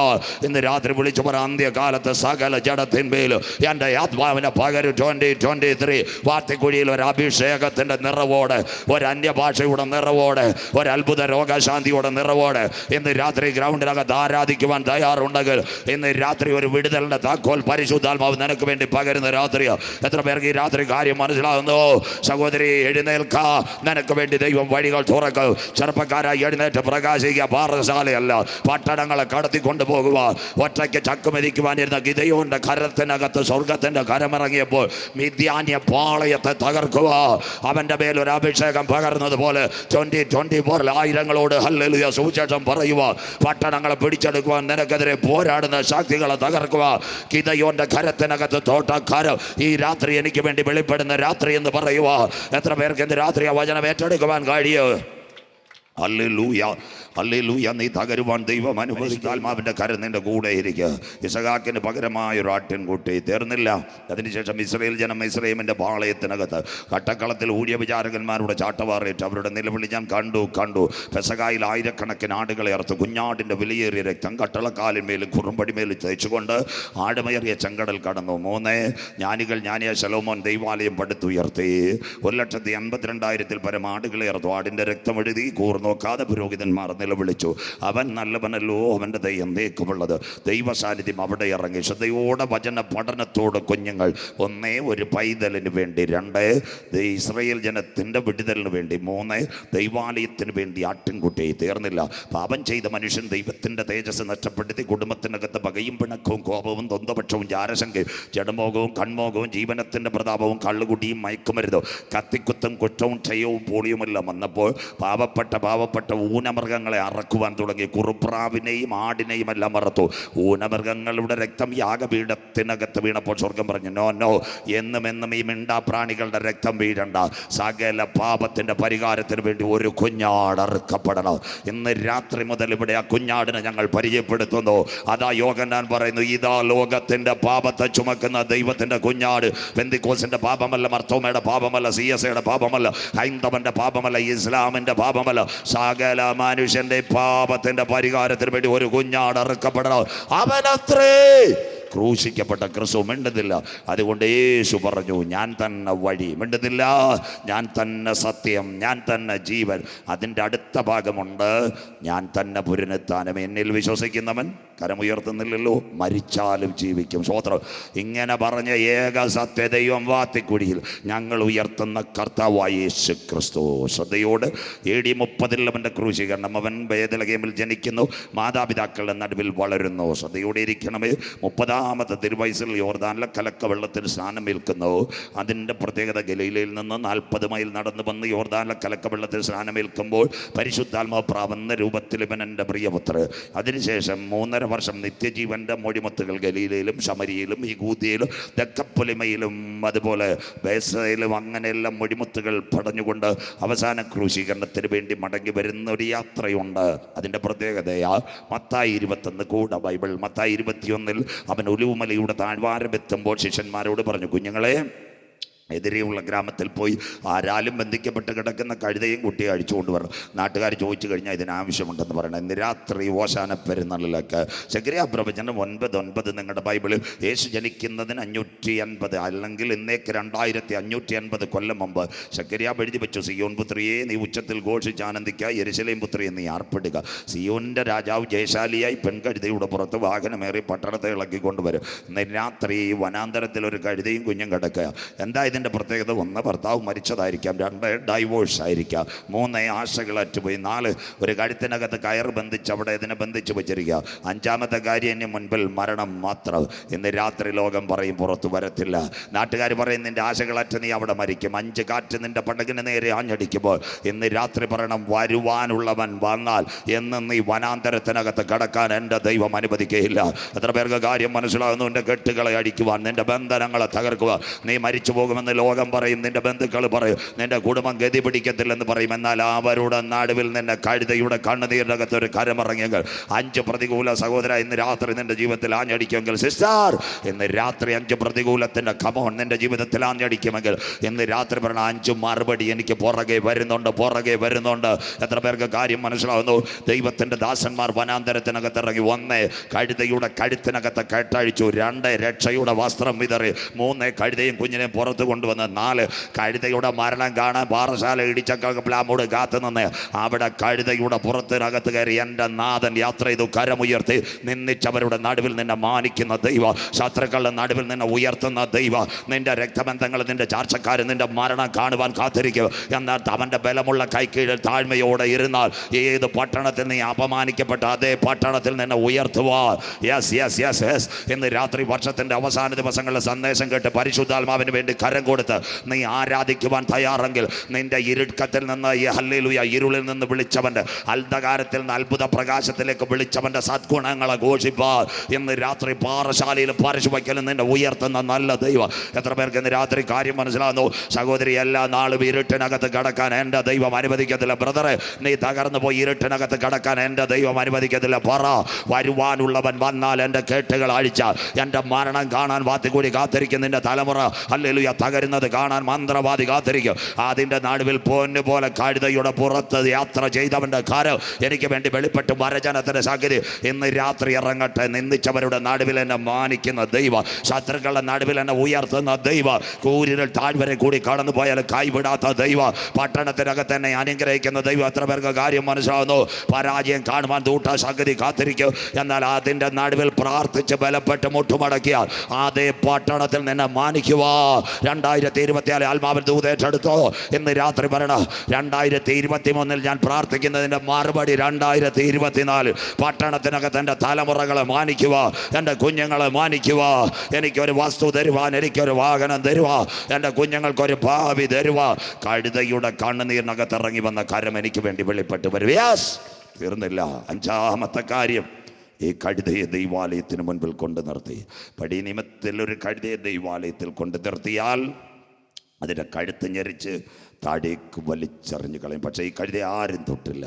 ഇന്ന് രാത്രി വിളിച്ചു പറ, അന്ത്യകാലത്ത് സകല ജഡത്തിന്മേലും എൻ്റെ ആത്മാവിനെ പകരും. 2023 വാർത്തക്കുഴിയിൽ ഒരു അഭിഷേകത്തിൻ്റെ നിറവോടെ, ഒരു അന്യഭാഷയുടെ നിറവോടെ, ഒരു അത്ഭുത രോഗശാന്തിയുടെ നിറവോടെ ഇന്ന് രാത്രി ഗ്രൗണ്ടിനകത്ത് ആരാധിക്കുവാൻ തയ്യാറുണ്ടെങ്കിൽ ഇന്ന് രാത്രി ഒരു വിടുതലിൻ്റെ താക്കോൽ പരിശുദ്ധാത്മാവ് നിനക്ക് വേണ്ടി പകരുന്ന രാത്രിയാണ്. എത്ര പേർക്ക് ഈ രാത്രി കാര്യം മനസ്സിലാകുന്നു? സഹോദരി എഴുന്നേൽക്ക, നിനക്ക് വേണ്ടി ദൈവം വഴികൾ തുറക്കും. ചെറുപ്പക്കാരായി എഴുന്നേറ്റ് പ്രകാശിക്കുക. പാറശാലയല്ല, പട്ടണങ്ങളെ കടത്തിക്കൊണ്ടു പോകുക. ഒറ്റയ്ക്ക് ചക്കുമെതിക്കുവാനിരുന്ന ഗിദെയോന്റെ കരത്തിനകത്ത് സ്വർഗത്തിന്റെ കരമിറങ്ങിയപ്പോൾ മിദ്യാന്യ പാളയത്തെ തകർക്കുക. അവന്റെ മേൽ ഒരു അഭിഷേകം പകർന്നതുപോലെ 2024 ആയിരങ്ങളോട് ഹല്ലേലൂയ സുവിശേഷം പറയുക. പട്ടണങ്ങളെ പിടിച്ചെടുക്കുവാൻ നിനക്കെതിരെ പോരാടുന്ന ശക്തികളെ തകർക്കുക. ഗിദെയോന്റെ കരത്തിനകത്ത് തോട്ടക്കാരം ഈ രാത്രി എനിക്ക് വേണ്ടി വെളിപ്പെടുന്ന രാത്രി എന്ന് പറയുക. എത്ര പേർക്ക് ഇന്ന് രാത്രി ആ വചനം ഏറ്റെടുക്കുവാൻ കഴിയും? Hallelujah, hallelujah. നീ തകരുവാൻ ദൈവം അനുവദിക്കുക. ആത്മാവിൻ്റെ കരം നിന്റെ കൂടെ ഇരിക്കുക. ഇസഹാക്കിന് പകരമായൊരു ആട്ടിൻകുട്ടി തീർന്നില്ല. അതിനുശേഷം ഇസ്രായേൽ ജനം ഇസ്രായേലിൻ്റെ പാളയത്തിനകത്ത് കട്ടക്കളത്തിൽ ഊഴിയ വിചാരകന്മാരുടെ ചാട്ടവാറേറ്റ് അവരുടെ നിലവിളി ഞാൻ കണ്ടു. പെസഹായിൽ ആയിരക്കണക്കിന് ആടുകളെ അറുത്ത് കുഞ്ഞാടിൻ്റെ വിലയേറിയ രക്തം കട്ടളക്കാലിന്മേലും കുറുമ്പടിമേലും തേച്ചുകൊണ്ട് ആടുമേറിയ ചെങ്കടൽ കടന്നു. 3 ജ്ഞാനികൾ ജ്ഞാനിയ ശലോമോൻ ദൈവാലയം പടുത്തുയർത്തി. 1,82,000 പരം ആടുകളെ അറുത്തു. ആടിൻ്റെ രക്തം എഴുതി കൂർന്ന നോക്കാതെ പുരോഹിതന്മാർ നിലവിളിച്ചു, അവൻ നല്ലവനല്ലോ, അവൻ്റെ ദയ എന്നേക്കുമുള്ളത്. ദൈവസാന്നിധ്യം അവിടെ ഇറങ്ങി. ശ്രദ്ധയോടെ വചന പഠനത്തോട് കുഞ്ഞുങ്ങൾ, ഒന്നേ ഒരു പൈതലിന് വേണ്ടി, രണ്ട് ഇസ്രായേൽ ജനത്തിൻ്റെ വിടുതലിന് വേണ്ടി, മൂന്ന് ദൈവാലയത്തിന് വേണ്ടി ആട്ടിൻകുട്ടി. തീർന്നില്ല. പാപം ചെയ്ത മനുഷ്യൻ ദൈവത്തിൻ്റെ തേജസ് നഷ്ടപ്പെടുത്തി കുടുംബത്തിനകത്ത് പകയും പിണക്കവും കോപവും തൊന്തപക്ഷവും ജാരശങ്കയും ജഡമോഹവും കൺമോഹവും ജീവനത്തിൻ്റെ പ്രതാപവും കള്ളുകുടിയും മയക്കുമരുതോ കത്തിക്കുത്തും കുറ്റവും ക്ഷയവും പോളിയുമെല്ലാം വന്നപ്പോൾ പാവപ്പെട്ട ഊനമൃഗങ്ങളെ അറക്കുവാൻ തുടങ്ങി. കുറുപ്രാവിനെയും ആടിനെയും എല്ലാം അറത്തു. ഊനമൃഗങ്ങളുടെ രക്തം യാഗപീഠത്തിനകത്ത് വീണപ്പോൾ സ്വർഗം പറഞ്ഞു, നോ നോ, എന്നും ഈ മിണ്ടാപ്രാണികളുടെ രക്തം വീഴണ്ട. സകല പാപത്തിൻ്റെ പരിഹാരത്തിന് വേണ്ടി ഒരു കുഞ്ഞാട് അറുക്കപ്പെടണം. ഇന്ന് രാത്രി മുതൽ ഇവിടെ ആ കുഞ്ഞാടിനെ ഞങ്ങൾ പരിചയപ്പെടുത്തുന്നു. അതാ യോഹന്നാൻ പറയുന്നു, ഇതാ ലോകത്തിൻ്റെ പാപത്തെ ചുമക്കുന്ന ദൈവത്തിൻ്റെ കുഞ്ഞാട്. പെന്തിക്കോസിൻ്റെ പാപമല്ല, മർത്തോമയുടെ പാപമല്ല, CSAയുടെ പാപമല്ല, ഹൈന്ദവന്റെ പാപമല്ല, ഇസ്ലാമിൻ്റെ പാപമല്ല, സകല മനുഷ്യൻ്റെ പാപത്തിൻ്റെ പരിഹാരത്തിന് വേണ്ടി ഒരു കുഞ്ഞാട് അറുക്കപ്പെടണം. അവനത്രേ ക്രൂശിക്കപ്പെട്ട ക്രിസ്തു. മിണ്ടുന്നില്ല. അതുകൊണ്ട് യേശു പറഞ്ഞു, ഞാൻ തന്നെ വഴി. മിണ്ടുന്നില്ല. ഞാൻ തന്നെ സത്യം, ഞാൻ തന്നെ ജീവൻ. അതിൻ്റെ അടുത്ത ഭാഗമുണ്ട്, ഞാൻ തന്നെ പുനരുത്ഥാനം. എന്നിൽ വിശ്വസിക്കുന്നവൻ കരമുയർത്തുന്നില്ലല്ലോ, മരിച്ചാലും ജീവിക്കും. സ്തോത്രം. ഇങ്ങനെ പറഞ്ഞ ഏക സത്യ ദൈവം വാത്തിക്കുഴിയിൽ ഞങ്ങൾ ഉയർത്തുന്ന കർത്താവായ യേശു ക്രിസ്തു. ശ്രദ്ധയോട് AD 30 അവൻ്റെ ക്രൂശീകരണം. അവൻ ബേത്ലഹേമിൽ ജനിക്കുന്നു, മാതാപിതാക്കളുടെ നടുവിൽ വളരുന്നു. ശ്രദ്ധയോടെ ഇരിക്കണമേ. 30-ാമത്തെ തിരുവയസ്സിൽ യോർദാനിലെ കലക്ക വെള്ളത്തിൽ സ്നാനമേൽക്കുന്നു. അതിൻ്റെ പ്രത്യേകത, ഗലീലയിൽ നിന്ന് 40 മൈൽ നടന്നു വന്ന് യോർദാനിലെ കലക്ക വെള്ളത്തിൽ സ്നാനമേൽക്കുമ്പോൾ പരിശുദ്ധാത്മാവ് പ്രാവന്ന രൂപത്തിൽ ഇവൻ എൻ്റെ പ്രിയപുത്രൻ. അതിനുശേഷം 3.5 വർഷം നിത്യജീവൻ്റെ മൊഴിമുത്തുകൾ ഗലീലയിലും ശമരിയിലും യഹൂദിയയിലും ദക്കപ്പൊലിമയിലും അതുപോലെ ബേസയിലും അങ്ങനെയെല്ലാം മൊഴിമുത്തുകൾ പടഞ്ഞുകൊണ്ട് അവസാന ക്രൂശീകരണത്തിന് വേണ്ടി മടങ്ങി വരുന്ന ഒരു യാത്രയുണ്ട്. അതിൻ്റെ പ്രത്യേകതയാ മത്തായി 21 കൂടെ ബൈബിൾ. മത്തായി 21 അവൻ ഒലിവുമലയുടെ താഴ്വാരമെത്തുമ്പോൾ ശിഷ്യന്മാരോട് പറഞ്ഞു, കുഞ്ഞുങ്ങളെ, എതിരെയുള്ള ഗ്രാമത്തിൽ പോയി ആരാലും ബന്ധിക്കപ്പെട്ട് കിടക്കുന്ന കഴുതയും കുട്ടിയെ അഴിച്ചുകൊണ്ട് വരണം. നാട്ടുകാർ ചോദിച്ചു കഴിഞ്ഞാൽ ഇതിനാവശ്യമുണ്ടെന്ന് പറയണം. ഇന്ന് രാത്രി ഓശാന പെരുന്നാളിലേക്ക് ശെഖര്യാ പ്രവചനം 9:9 നിങ്ങളുടെ ബൈബിളിൽ യേശു ജനിക്കുന്നതിന് 580 അല്ലെങ്കിൽ ഇന്നേക്ക് 2550 കൊല്ലം മുമ്പ് ശെഖര്യാ എഴുതി വെച്ചു, സിയോൻ പുത്രിയെ നീ ഉച്ചത്തിൽ ഘോഷിച്ച് ആനന്ദിക്കുക, യെരൂശലേം പുത്രിയെ നീ ആർപ്പിടുക. സിയോന്റെ രാജാവ് ജയശാലിയായി പെൺകഴുതയുടെ പുറത്ത് വാഹനമേറി പട്ടണത്തെ ഇളക്കിക്കൊണ്ടുവരും. ഇന്ന് രാത്രി വനാന്തരത്തിൽ ഒരു കഴുതയും കുഞ്ഞും കിടക്കുക. എന്താ ഇതിൻ്റെ പ്രത്യേകത? 1, ഭർത്താവ് മരിച്ചതായിരിക്കാം. 2, ഡൈവോഴ്സ് ആയിരിക്കാം. 3, ആശകളറ്റുപോയി. 4, ഒരു കഴുത്തിനകത്ത് കയർ ബന്ധിച്ച് അവിടെ ഇതിനെ ബന്ധിച്ച് വെച്ചിരിക്കുക. 5-ാമത്തെ കാര്യം, ഇനി മുൻപിൽ മരണം മാത്രം. ഇന്ന് രാത്രി ലോകം പറയും പുറത്തു വരത്തില്ല. നാട്ടുകാർ പറയും നിൻ്റെ ആശകളറ്റ് നീ അവിടെ മരിക്കും. 5 കാറ്റ് നിൻ്റെ പടകിന് നേരെ ആഞ്ഞടിക്കുമ്പോൾ ഇന്ന് രാത്രി പറയണം, വരുവാനുള്ളവൻ വന്നാൽ എന്ന് നീ വനാന്തരത്തിനകത്ത് കടക്കാൻ എൻ്റെ ദൈവം അനുവദിക്കുകയില്ല. എത്ര പേർക്ക് കാര്യം മനസ്സിലാകുന്നു? നിൻ്റെ കെട്ടുകളെ അടിക്കുവാൻ, നിൻ്റെ ബന്ധനങ്ങളെ തകർക്കുവാൻ. നീ മരിച്ചു പോകുമെന്ന് ലോകം പറയും, നിന്റെ ബന്ധുക്കൾ പറയും, നിന്റെ കുടുംബം ഗതി പിടിക്കത്തില്ലെന്ന് പറയും. എന്നാൽ അവരുടെ നടുവിൽ നിന്നെ കഴുതയുടെ കണ്ണുനീരിൻ്റെ അകത്ത് ഒരു കരമിറങ്ങിയെങ്കിൽ 5 പ്രതികൂല സഹോദര ഇന്ന് രാത്രി നിന്റെ ജീവിതത്തിൽ ആഞ്ഞടിക്കുമെങ്കിൽ, സിസ്റ്റർ ഇന്ന് രാത്രി 5 പ്രതികൂലത്തിൻ്റെ കമോൺ നിന്റെ ജീവിതത്തിൽ ആഞ്ഞടിക്കുമെങ്കിൽ ഇന്ന് രാത്രി പറഞ്ഞ 5 മറുപടി എനിക്ക് പുറകെ വരുന്നുണ്ട്. എത്ര പേർക്ക് കാര്യം മനസ്സിലാവുന്നു? ദൈവത്തിൻ്റെ ദാസന്മാർ വനാന്തരത്തിനകത്ത് ഇറങ്ങി. 1, കഴുതയുടെ കഴുത്തിനകത്ത് കെട്ടഴിച്ചു. 2, രക്ഷയുടെ വസ്ത്രം വിതറി. 3, കഴുതയും കുഞ്ഞിനെയും പുറത്ത് കൊണ്ടുവന്ന്. 4, കഴുതയുടെ മരണം കാണാൻ പാറശാല ഇടിച്ചക്കോട് കാത്തു നിന്ന് അവിടെ കഴുതയുടെ പുറത്തിനകത്ത് കയറി എൻ്റെ നാഥൻ യാത്ര ചെയ്തു. കരമുയർത്തി നിന്നിച്ചവരുടെ നടുവിൽ നിന്നെ മാനിക്കുന്ന ദൈവ, ശത്രുക്കളുടെ നടുവിൽ നിന്നെ ഉയർത്തുന്ന ദൈവ. നിന്റെ രക്തബന്ധങ്ങൾ, നിന്റെ ചാർച്ചക്കാർ നിന്റെ മരണം കാണുവാൻ കാത്തിരിക്കും. എന്നാൽ അവൻ്റെ ബലമുള്ള കൈക്കീഴിൽ താഴ്മയോടെ ഇരുന്നാൽ ഏത് പട്ടണത്തിൽ നീ അപമാനിക്കപ്പെട്ട അതേ പട്ടണത്തിൽ നിന്നെ ഉയർത്തുവാൻ. യെസ് ഇന്ന് രാത്രി വർഷത്തിൻ്റെ അവസാന ദിവസങ്ങളിലെ സന്ദേശം കേട്ട് പരിശുദ്ധാത്മാവിന് വേണ്ടി കരം കൊടുത്ത് നീ ആരാധിക്കുവാൻ തയ്യാറെങ്കിൽ നിന്റെ ഇരുക്കത്തിൽ നിന്ന് ഹല്ലേലൂയ ഇരുളിൽ നിന്ന് വിളിച്ചവൻ്റെ, അന്ധകാരത്തിൽ നിന്ന് അത്ഭുത പ്രകാശത്തിലേക്ക് വിളിച്ചവൻ്റെ സദ്ഗുണങ്ങളെ ഘോഷിപ്പാൻ ഇന്ന് രാത്രി പാറശാലയിൽ പരശുവയ്ക്കലും നിന്നെ ഉയർത്തുന്ന നല്ല ദൈവം. എത്ര പേർക്ക് ഇന്ന് രാത്രി കാര്യം മനസ്സിലാകുന്നു? സഹോദരി, എല്ലാ നാളും ഇരുട്ടിനകത്ത് കടക്കാൻ എൻ്റെ ദൈവം അനുവദിക്കത്തില്ല. ബ്രദറെ, നീ തകർന്നു പോയി ഇരുട്ടിനകത്ത് കടക്കാൻ എൻ്റെ ദൈവം അനുവദിക്കത്തില്ല. പറ, വരുവാനുള്ളവൻ വന്നാൽ എൻ്റെ കേട്ടുകൾ അഴിച്ച എൻ്റെ മരണം കാണാൻ വാത്തിക്കൂടി കാത്തിരിക്കുന്ന നിന്റെ തലമുറ ഹല്ലേലൂയ പകരുന്നത് കാണാൻ മന്ത്രവാദി കാത്തിരിക്കും. അതിൻ്റെ നടുവിൽ പൊന്നു പോലെ കഴുതയുടെ പുറത്ത് യാത്ര ചെയ്തവൻ്റെ കാര്യം എനിക്ക് വേണ്ടി വെളിപ്പെട്ട് വരജനത്തിൻ്റെ സാഹചര്യം ഇന്ന് രാത്രി ഇറങ്ങട്ടെ. നിന്ദിച്ചവരുടെ നടുവിൽ എന്നെ മാനിക്കുന്ന ദൈവ, ശത്രുക്കളുടെ നടുവിൽ എന്നെ ഉയർത്തുന്ന ദൈവ, കൂരിൽ താഴ്വരെ കൂടി കടന്നു പോയാൽ കൈവിടാത്ത ദൈവ, പട്ടണത്തിനകത്ത് എന്നെ അനുഗ്രഹിക്കുന്ന ദൈവം. എത്ര പേർക്ക് കാര്യം മനസ്സിലാവുന്നു? പരാജയം കാണുവാൻ ദൂട്ട സംഗതി കാത്തിരിക്കും. എന്നാൽ അതിൻ്റെ നടുവിൽ പ്രാർത്ഥിച്ച് ബലപ്പെട്ട് മുട്ടുമടക്കിയാൽ അതേ പട്ടണത്തിൽ നിന്നെ മാനിക്കുക. 2024 ആത്മാവിൽ ദൂതേറ്റെടുത്തോ ഇന്ന് രാത്രി പറയണം. 2023 ഞാൻ പ്രാർത്ഥിക്കുന്നതിൻ്റെ മറുപടി 2024 പട്ടണത്തിനകത്ത് എൻ്റെ തലമുറകളെ മാനിക്കുക, എൻ്റെ കുഞ്ഞുങ്ങളെ മാനിക്കുക. എനിക്കൊരു വസ്തു തരുവാൻ, എനിക്കൊരു വാഹനം തരുക, എൻ്റെ കുഞ്ഞുങ്ങൾക്കൊരു ഭാവി തരുക. കഴുതയുടെ കണ്ണുനീരിനകത്ത് ഇറങ്ങി വന്ന കരം എനിക്ക് വേണ്ടി വെളിപ്പെട്ട് വരും. യെസ്, തീർന്നില്ല. 5-ാമത്തെ കാര്യം, ഈ കഴുതയെ ദൈവാലയത്തിന് മുൻപിൽ കൊണ്ട് നിർത്തി. പടി നിയമത്തിൽ ഒരു കഴുതയെ ദൈവാലയത്തിൽ കൊണ്ട് നിർത്തിയാൽ അതിൻ്റെ കഴുത്ത് ഞെരിച്ച് താഴേക്ക് വലിച്ചെറിഞ്ഞു കളയും. പക്ഷേ ഈ കഴുതയെ ആരും തൊട്ടില്ല.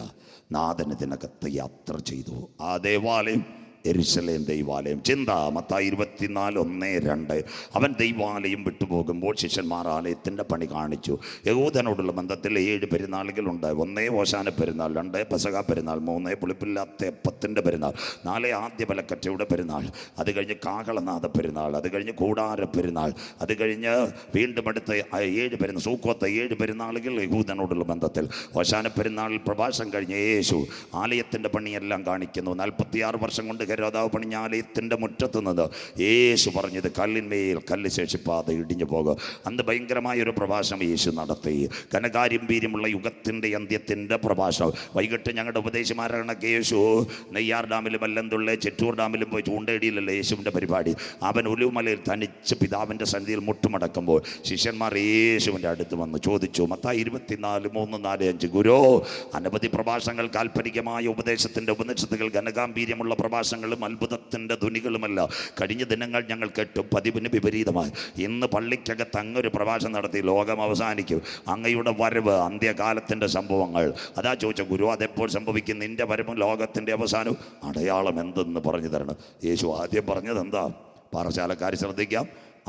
നാഥൻ ഇതിനകത്ത് യാത്ര ചെയ്തു. ആ ദേവാലയം യെരുശലേം ദൈവാലയം. ചിന്ത മത്തായി 24:1-2. അവൻ ദൈവാലയം വിട്ടുപോകുമ്പോൾ ശിഷ്യന്മാർ ആലയത്തിൻ്റെ പണി കാണിച്ചു. യഹൂദനോടുള്ള ബന്ധത്തിൽ 7 പെരുന്നാളുകളുണ്ട്. 1 ഓശാന പെരുന്നാൾ, 2 പെസഹ പെരുന്നാൾ, 3 പുളിപ്പില്ലാത്ത അപ്പത്തിൻ്റെ പെരുന്നാൾ, 4 ആദ്യ ബലക്കറ്റയുടെ പെരുന്നാൾ, അത് കഴിഞ്ഞ് കാഹളനാഥ പെരുന്നാൾ, അത് കഴിഞ്ഞ് കൂടാര പെരുന്നാൾ, അത് കഴിഞ്ഞ് വീണ്ടും അടുത്ത 7 പെരുന്നാൾ, സൂക്കോത്ത് 7 പെരുന്നാളുകൾ യഹൂദനോടുള്ള ബന്ധത്തിൽ. ഓശാന പെരുന്നാളിൽ പ്രഭാഷണം കഴിഞ്ഞ് യേശു ആലയത്തിൻ്റെ പണിയെല്ലാം കാണിക്കുന്നു. 46 വർഷം കൊണ്ട് ഹെരോദാവ് പണിഞ്ഞ ആലയത്തിൻ്റെ മുറ്റത്ത് നിന്ന് യേശു പറഞ്ഞത് കല്ലിന്മേൽ കല്ല് ശേഷിപ്പാതെ ഇടിഞ്ഞു പോകുക. അന്ന് ഭയങ്കരമായൊരു പ്രഭാഷണം യേശു നടത്തി. ഘനകാര്യംവീര്യമുള്ള യുഗത്തിൻ്റെ അന്ത്യത്തിൻ്റെ പ്രഭാഷണം. വൈകിട്ട് ഞങ്ങളുടെ ഉപദേശമാരണക്ക് യേശു നെയ്യാർ ഡാമിലും അല്ലന്തുള്ള ചിറ്റൂർ ഡാമിലും പോയി ചൂണ്ടയിടിയിലല്ല യേശുവിൻ്റെ പരിപാടി. അവൻ ഒലിവുമലയിൽ തനിച്ച് പിതാവിൻ്റെ സന്നിധിയിൽ മുട്ടുമടക്കുമ്പോൾ ശിഷ്യന്മാർ യേശുവിൻ്റെ അടുത്ത് വന്ന് ചോദിച്ചു. മത്തായി 24:3-4-5. ഗുരോ, അനവധി പ്രഭാഷണങ്ങൾ, കാൽപ്പനികമായ ഉപദേശത്തിൻ്റെ ഉപനിഷത്തുകൾ, ഘനകാംബീര്യമുള്ള പ്രഭാഷണങ്ങളും അത്ഭുതത്തിൻ്റെ ധ്വനികളുമല്ല കഴിഞ്ഞ ദിനങ്ങൾ ഞങ്ങൾ കേട്ടു. പതിവിന് വിപരീതമായി ഇന്ന് പള്ളിക്കകത്ത് അങ്ങൊരു പ്രഭാഷണം നടത്തി. ലോകം അവസാനിക്കും, അങ്ങയുടെ വരവ്, അന്ത്യകാലത്തിൻ്റെ സംഭവങ്ങൾ. അതാ ചോദിച്ച ഗുരു, അതെപ്പോൾ സംഭവിക്കും? നിന്റെ വരവും ലോകത്തിൻ്റെ അവസാനവും അടയാളം എന്തെന്ന് പറഞ്ഞു തരണം. യേശു ആദ്യം പറഞ്ഞത് എന്താ? പാറശാലക്കാർ ശ്രദ്ധിക്കാം.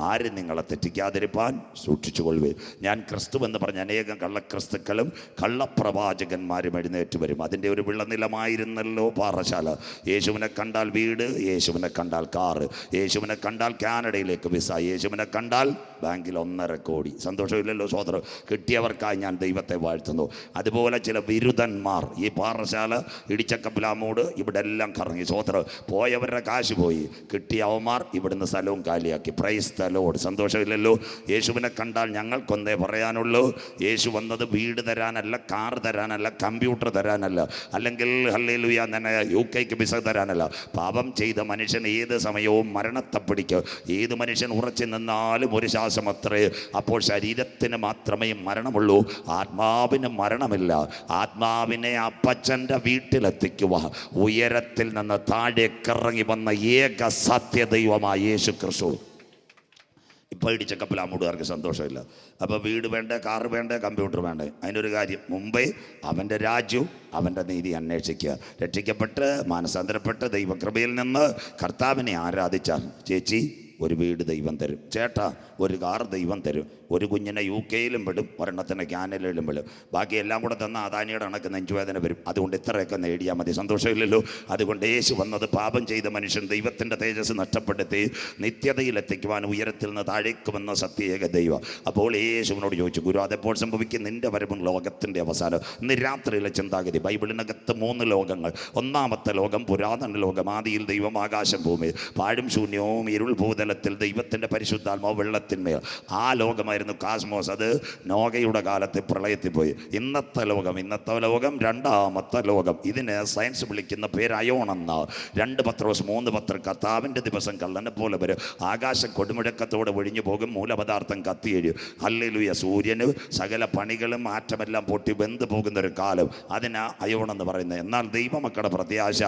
ആരും നിങ്ങളെ തെറ്റിക്കാതിരിപ്പാൻ സൂക്ഷിച്ചുകൊള്ളുവേ. ഞാൻ ക്രിസ്തു എന്ന് പറഞ്ഞ അനേകം കള്ളക്രിസ്തുക്കളും കള്ളപ്രവാചകന്മാരും എഴുന്നേറ്റ് വരും. അതിൻ്റെ ഒരു വിളനിലമായിരുന്നല്ലോ പാറശാല. യേശുവിനെ കണ്ടാൽ വീട്, യേശുവിനെ കണ്ടാൽ കാറ്, യേശുവിനെ കണ്ടാൽ കാനഡയിലേക്ക് വിസ, യേശുവിനെ കണ്ടാൽ ബാങ്കിൽ 1.5 കോടി. സന്തോഷമില്ലല്ലോ സോദരം? കിട്ടിയവർക്കായി ഞാൻ ദൈവത്തെ വാഴ്ത്തുന്നു. അതുപോലെ ചില വിരുദ്ധന്മാർ ഈ പാറശാല, ഇടിച്ചക്കപ്പിലാമൂട് ഇവിടെ എല്ലാം കറങ്ങി. സോദരം, പോയവരുടെ കാശ് പോയി, കിട്ടിയവന്മാർ ഇവിടുന്ന് സ്ഥലവും കാലിയാക്കി. Praise the Lord. സന്തോഷമില്ലല്ലോ? യേശുവിനെ കണ്ടാൽ ഞങ്ങൾക്കൊന്നേ പറയാനുള്ളൂ. യേശു വന്നത് വീട് തരാനല്ല, കാർ തരാനല്ല, കമ്പ്യൂട്ടർ തരാനല്ല, അല്ലെങ്കിൽ ഹല്ലേലൂയ തന്നെ UK വിസ തരാനല്ല. പാപം ചെയ്ത മനുഷ്യൻ ഏത് സമയവും മരണത്തെ പിടിക്കും. ഏത് മനുഷ്യൻ ഉറച്ചു നിന്നാലും ഒരു ശ്വാസം അത്രേ. അപ്പോൾ ശരീരത്തിന് മാത്രമേ മരണമുള്ളൂ, ആത്മാവിന് മരണമില്ല. ആത്മാവിനെ അപ്പച്ചൻ്റെ വീട്ടിലെത്തിക്കുക ഉയരത്തിൽ നിന്ന് താഴേക്കിറങ്ങി വന്ന ഏക സത്യദൈവമായ യേശു ക്രിസ്തു. ഇപ്പോൾ ഇടിച്ച കപ്പലാമൂടുകാർക്ക് സന്തോഷമില്ല. അപ്പോൾ വീട് വേണ്ടേ, കാറ് വേണ്ടേ, കമ്പ്യൂട്ടർ വേണ്ടേ? അതിനൊരു കാര്യം, മുമ്പേ അവൻ്റെ രാജ്യവും അവൻ്റെ നീതി അന്വേഷിക്കുക. രക്ഷിക്കപ്പെട്ട് മാനസാന്തരപ്പെട്ട് ദൈവകൃപയിൽ നിന്ന് കർത്താവിനെ ആരാധിച്ചാൽ ചേച്ചി ഒരു വീട് ദൈവം തരും, ചേട്ടാ ഒരു കാർ ദൈവം തരും, ഒരു കുഞ്ഞിനെ UK വിടും, ഒരെണ്ണത്തിനെ കാനഡയിലും വിടും. ബാക്കി എല്ലാം കൂടെ തന്ന അദാനിയുടെ കണക്ക് നെഞ്ചുവേദന വരും. അതുകൊണ്ട് ഇത്രയൊക്കെ നേടിയാൽ മതി. സന്തോഷമില്ലല്ലോ? അതുകൊണ്ട് യേശു വന്നത് പാപം ചെയ്ത മനുഷ്യൻ ദൈവത്തിൻ്റെ തേജസ് നഷ്ടപ്പെടുത്തി നിത്യതയിലെത്തിക്കുവാൻ ഉയരത്തിൽ നിന്ന് താഴേക്ക് വന്ന സത്യേക ദൈവം. അപ്പോൾ യേശുവിനോട് ചോദിച്ചു, ഗുരു അതെപ്പോൾ സംഭവിക്കും? നിൻ്റെ വരവും ലോകത്തിൻ്റെ അവസാനം. ഇന്ന് രാത്രിയിലെ ചിന്താഗതി, ബൈബിളിനകത്ത് 3 ലോകങ്ങൾ. 1-ാമത്തെ ലോകം പുരാതന ലോകം. ആദിയിൽ ദൈവം ആകാശം ഭൂമി, പാഴും ശൂന്യവും ഇരുൾ ഭൂതലത്തിൽ ദൈവത്തിൻ്റെ പരിശുദ്ധാത്മാവ് വെള്ളത്തിന്മേൽ. ആ ലോകമായിരുന്നു കാസ്മോസ്. അത് നോഗയുടെ കാലത്ത് പ്രളയത്തിൽ പോയി. ഇന്നത്തെ ലോകം 2-ാമത്തെ ലോകം. ഇതിന് സയൻസ് വിളിക്കുന്ന പേര് അയോണെന്ന. 2 പത്രോസ് 3 പത്രം. കർത്താവിൻ്റെ ദിവസം കള്ളനെ പോലെ വരും. ആകാശം കൊടുമുഴക്കത്തോടെ ഒഴിഞ്ഞു പോകും, മൂലപദാർത്ഥം കത്തിയെഴും. ഹല്ലേലൂയ. സൂര്യന് സകല പണികളും മാറ്റമെല്ലാം പൊട്ടി വെന്ത് പോകുന്നൊരു കാലം. അതിനാ അയോണെന്ന് പറയുന്നത്. എന്നാൽ ദൈവമക്കളുടെ പ്രത്യാശ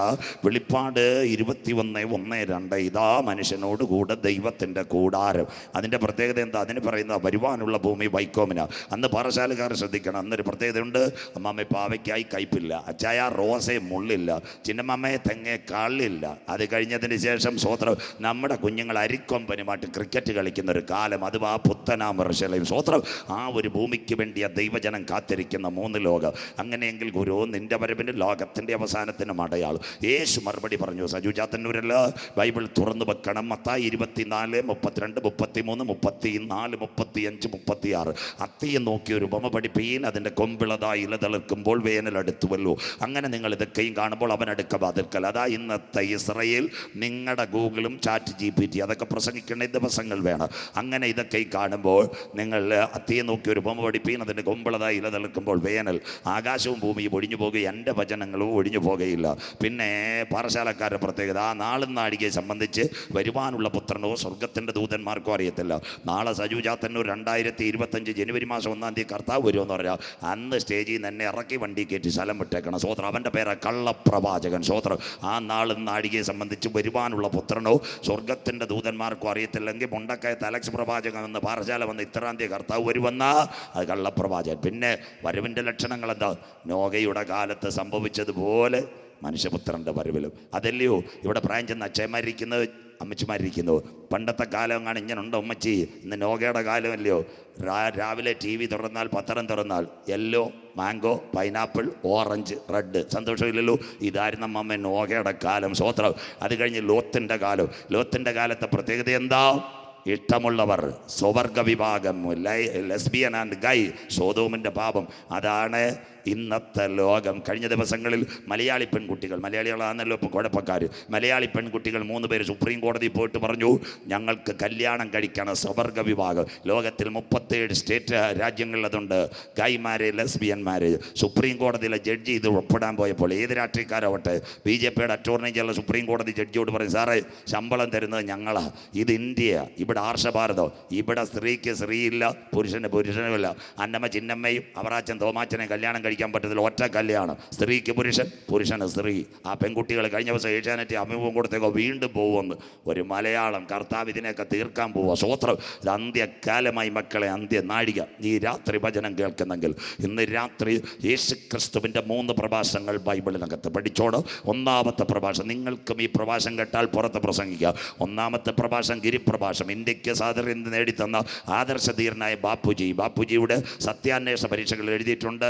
വെളിപ്പാട് 21:1-2. ഇതാ മനുഷ്യനോട് കൂടെ ദൈവത്തിൻ്റെ കൂടാരം. അതിൻ്റെ പ്രത്യേകത എന്താ? അതിന് പറയുന്ന വരുവാനുള്ള ഭൂമി വൈക്കോമിന. അന്ന് പാറശാലക്കാർ ശ്രദ്ധിക്കണം, അന്നൊരു പ്രത്യേകതയുണ്ട്. അമ്മാമ്മ പാവയ്ക്കായി കയ്പില്ല, അച്ചായ റോസയെ മുള്ളില്ല, ചിന്നമ്മയെ തെങ്ങെ കാളില്ല. അത് കഴിഞ്ഞതിന് ശേഷം സ്വോത്രം നമ്മുടെ കുഞ്ഞുങ്ങൾ അരിക്കൊമ്പനുമായിട്ട് ക്രിക്കറ്റ് കളിക്കുന്ന ഒരു കാലം, അത് ആ പുത്തനാം വർഷലയും സ്വോത്രം. ആ ഒരു ഭൂമിക്ക് വേണ്ടിയ ദൈവജനം കാത്തിരിക്കുന്ന 3 ലോകം. അങ്ങനെയെങ്കിൽ ഗുരു നിന്റെ വരവിന് ലോകത്തിൻ്റെ അവസാനത്തിനും അടയാളം. യേശു മറുപടി പറഞ്ഞു. സജു ചാത്തന്നൂരല്ല, ബൈബിൾ തുറന്നു വെക്കണം. മത്തായി 24, 32, 33, 34, 35, 36. അത്തിയെ നോക്കി ഒരു ഉപമ പഠിപ്പീൻ, അതിൻ്റെ കൊമ്പിളതായി ഇല തളിർക്കുമ്പോൾ വേനൽ അടുത്തുവല്ലോ. അങ്ങനെ നിങ്ങൾ ഇതൊക്കെയും കാണുമ്പോൾ അവൻ അടുക്ക വാതിൽക്കൽ. അതാ ഇന്നത്തെ ഇസ്രയേൽ. നിങ്ങളുടെ ഗൂഗിളും ചാറ്റ് GPT അതൊക്കെ പ്രസംഗിക്കേണ്ട ദിവസങ്ങൾ വേണം. അങ്ങനെ ഇതൊക്കെയും കാണുമ്പോൾ നിങ്ങൾ അത്തിയെ നോക്കി ഒരു ഉപമ പഠിപ്പീൻ, അതിൻ്റെ കൊമ്പിളതായി ഇല തളിർക്കുമ്പോൾ വേനൽ. ആകാശവും ഭൂമിയും ഒഴിഞ്ഞു പോകുക, എൻ്റെ വചനങ്ങളും ഒഴിഞ്ഞു പോകുകയില്ല. പിന്നെ പാറശാലക്കാരുടെ പ്രത്യേകത, ആ നാളും നാഴികയെ സംബന്ധിച്ച് വരുവാനുള്ള പുത്രനോ സ്വർഗത്തിൻ്റെ ദൂതന്മാർക്കോ അറിയത്തില്ല. നാളെ സജു ചാത്തന്നൂർ 2025 ജനുവരി മാസം 1-ാം തീയതി കർത്താവ് വരുമെന്ന് പറഞ്ഞാൽ അന്ന് സ്റ്റേജിൽ നിന്ന് എന്നെ ഇറക്കി വണ്ടി കയറ്റി സ്ഥലം വിട്ടേക്കണം. സ്വോത്രം. അവൻ്റെ പേര് കള്ളപ്രവാചകൻ. സ്വോത്രം. ആ നാളും നാഴികയെ സംബന്ധിച്ച് വരുവാനുള്ള പുത്രനോ സ്വർഗത്തിൻ്റെ ദൂതന്മാർക്കോ അറിയത്തില്ലെങ്കിൽ മുണ്ടക്കയത്ത് അലക്സ് പ്രവാചകൻ എന്ന് പാറശാല വന്ന് 3-ാം തീയതി കർത്താവ് വരുമെന്ന അത് കള്ളപ്രവാചകൻ. പിന്നെ വരവിൻ്റെ ലക്ഷണങ്ങൾ എന്താ? നോഗയുടെ കാലത്ത് സംഭവിച്ചതുപോലെ മനുഷ്യപുത്രൻ്റെ വരവിലും. അതല്ലയോ ഇവിടെ പ്രായം ചെന്ന അച്ഛന്മാരിക്കുന്നത്, അമ്മച്ചിമാരിക്കുന്നു. പണ്ടത്തെ കാലം എങ്ങാണ് ഇങ്ങനെ ഉണ്ടോ അമ്മച്ചി? ഇന്ന് നോഗയുടെ കാലമല്ലയോ? രാവിലെ TV തുറന്നാൽ, പത്രം തുറന്നാൽ yellow, mango, pineapple, orange, red. സന്തോഷമില്ലല്ലോ. ഇതായിരുന്നു അമ്മ നോഗയുടെ കാലം. സ്വോത്രം. അത് കഴിഞ്ഞ് ലോത്തിൻ്റെ കാലം. ലോത്തിൻ്റെ കാലത്തെ പ്രത്യേകത എന്താ? ഇഷ്ടമുള്ളവർ, സ്വവർഗ വിഭാഗം, ലെസ്ബിയൻ ആൻഡ് ഗൈ, സോദോമിൻ്റെ പാപം. അതാണ് ഇന്നത്തെ ലോകം. കഴിഞ്ഞ ദിവസങ്ങളിൽ മലയാളി പെൺകുട്ടികൾ, മലയാളികളാണല്ലോ ഇപ്പോൾ കുഴപ്പക്കാർ, മലയാളി പെൺകുട്ടികൾ 3 പേര് സുപ്രീം കോടതിയിൽ പോയിട്ട് പറഞ്ഞു, ഞങ്ങൾക്ക് കല്യാണം കഴിക്കണം സ്വവർഗ വിഭാഗം. ലോകത്തിൽ 37 സ്റ്റേറ്റ് രാജ്യങ്ങളിൽ അതുണ്ട്. ഗൈ മാരേജ്, ലെസ്ബിയൻ മാരേജ്. സുപ്രീം കോടതിയിലെ ജഡ്ജി ഇത് ഒപ്പിടാൻ പോയപ്പോൾ ഏത് രാഷ്ട്രീയക്കാരാവട്ടെ, BJPയുടെ അറ്റോർണി ജനറൽ സുപ്രീം കോടതി ജഡ്ജിയോട് പറയും, സാറേ ശമ്പളം തരുന്നത് ഞങ്ങളാ, ഇത് ഇന്ത്യ, ഇവിടെ ആർഷഭാരതം, ഇവിടെ സ്ത്രീക്ക് സ്ത്രീയില്ല, പുരുഷന് പുരുഷനുമില്ല. അന്നമ്മ ചിന്നമ്മയും അവറാച്ചൻ തോമാച്ചനെ കല്യാണം കഴിക്കാൻ പറ്റത്തില്ല, ഒറ്റ കല്യാണം. സ്ത്രീക്ക് പുരുഷൻ, പുരുഷന് സ്ത്രീ. ആ പെൺകുട്ടികൾ കഴിഞ്ഞ ദിവസം ഏഷ്യാനെറ്റ് അഭിമുഖം കൊടുത്തേക്കോ വീണ്ടും പോകുമെന്ന്. ഒരു മലയാളം കർത്താവ് ഇതിനെയൊക്കെ തീർക്കാൻ പോവുക. സ്വോത്രം. ഇത് അന്ത്യകാലമായി മക്കളെ, അന്ത്യനാഴിക. ഈ രാത്രി വചനം കേൾക്കുന്നെങ്കിൽ ഇന്ന് രാത്രി യേശു ക്രിസ്തുവിൻ്റെ 3 പ്രഭാഷണങ്ങൾ ബൈബിളിനകത്ത് പഠിച്ചോണം. 1-ാമത്തെ പ്രഭാഷണം, നിങ്ങൾക്കും ഈ പ്രഭാഷണം കേട്ടാൽ പുറത്ത് പ്രസംഗിക്കാം. 1-ാമത്തെ പ്രഭാഷണം ഗിരിപ്രഭാഷണം. ഇന്ത്യക്ക് സ്വാതന്ത്ര്യം നേടിത്തന്ന ആദർശധീരനായ ബാപ്പുജിയുടെ സത്യാന്വേഷണ പരീക്ഷകൾ എഴുതിയിട്ടുണ്ട്.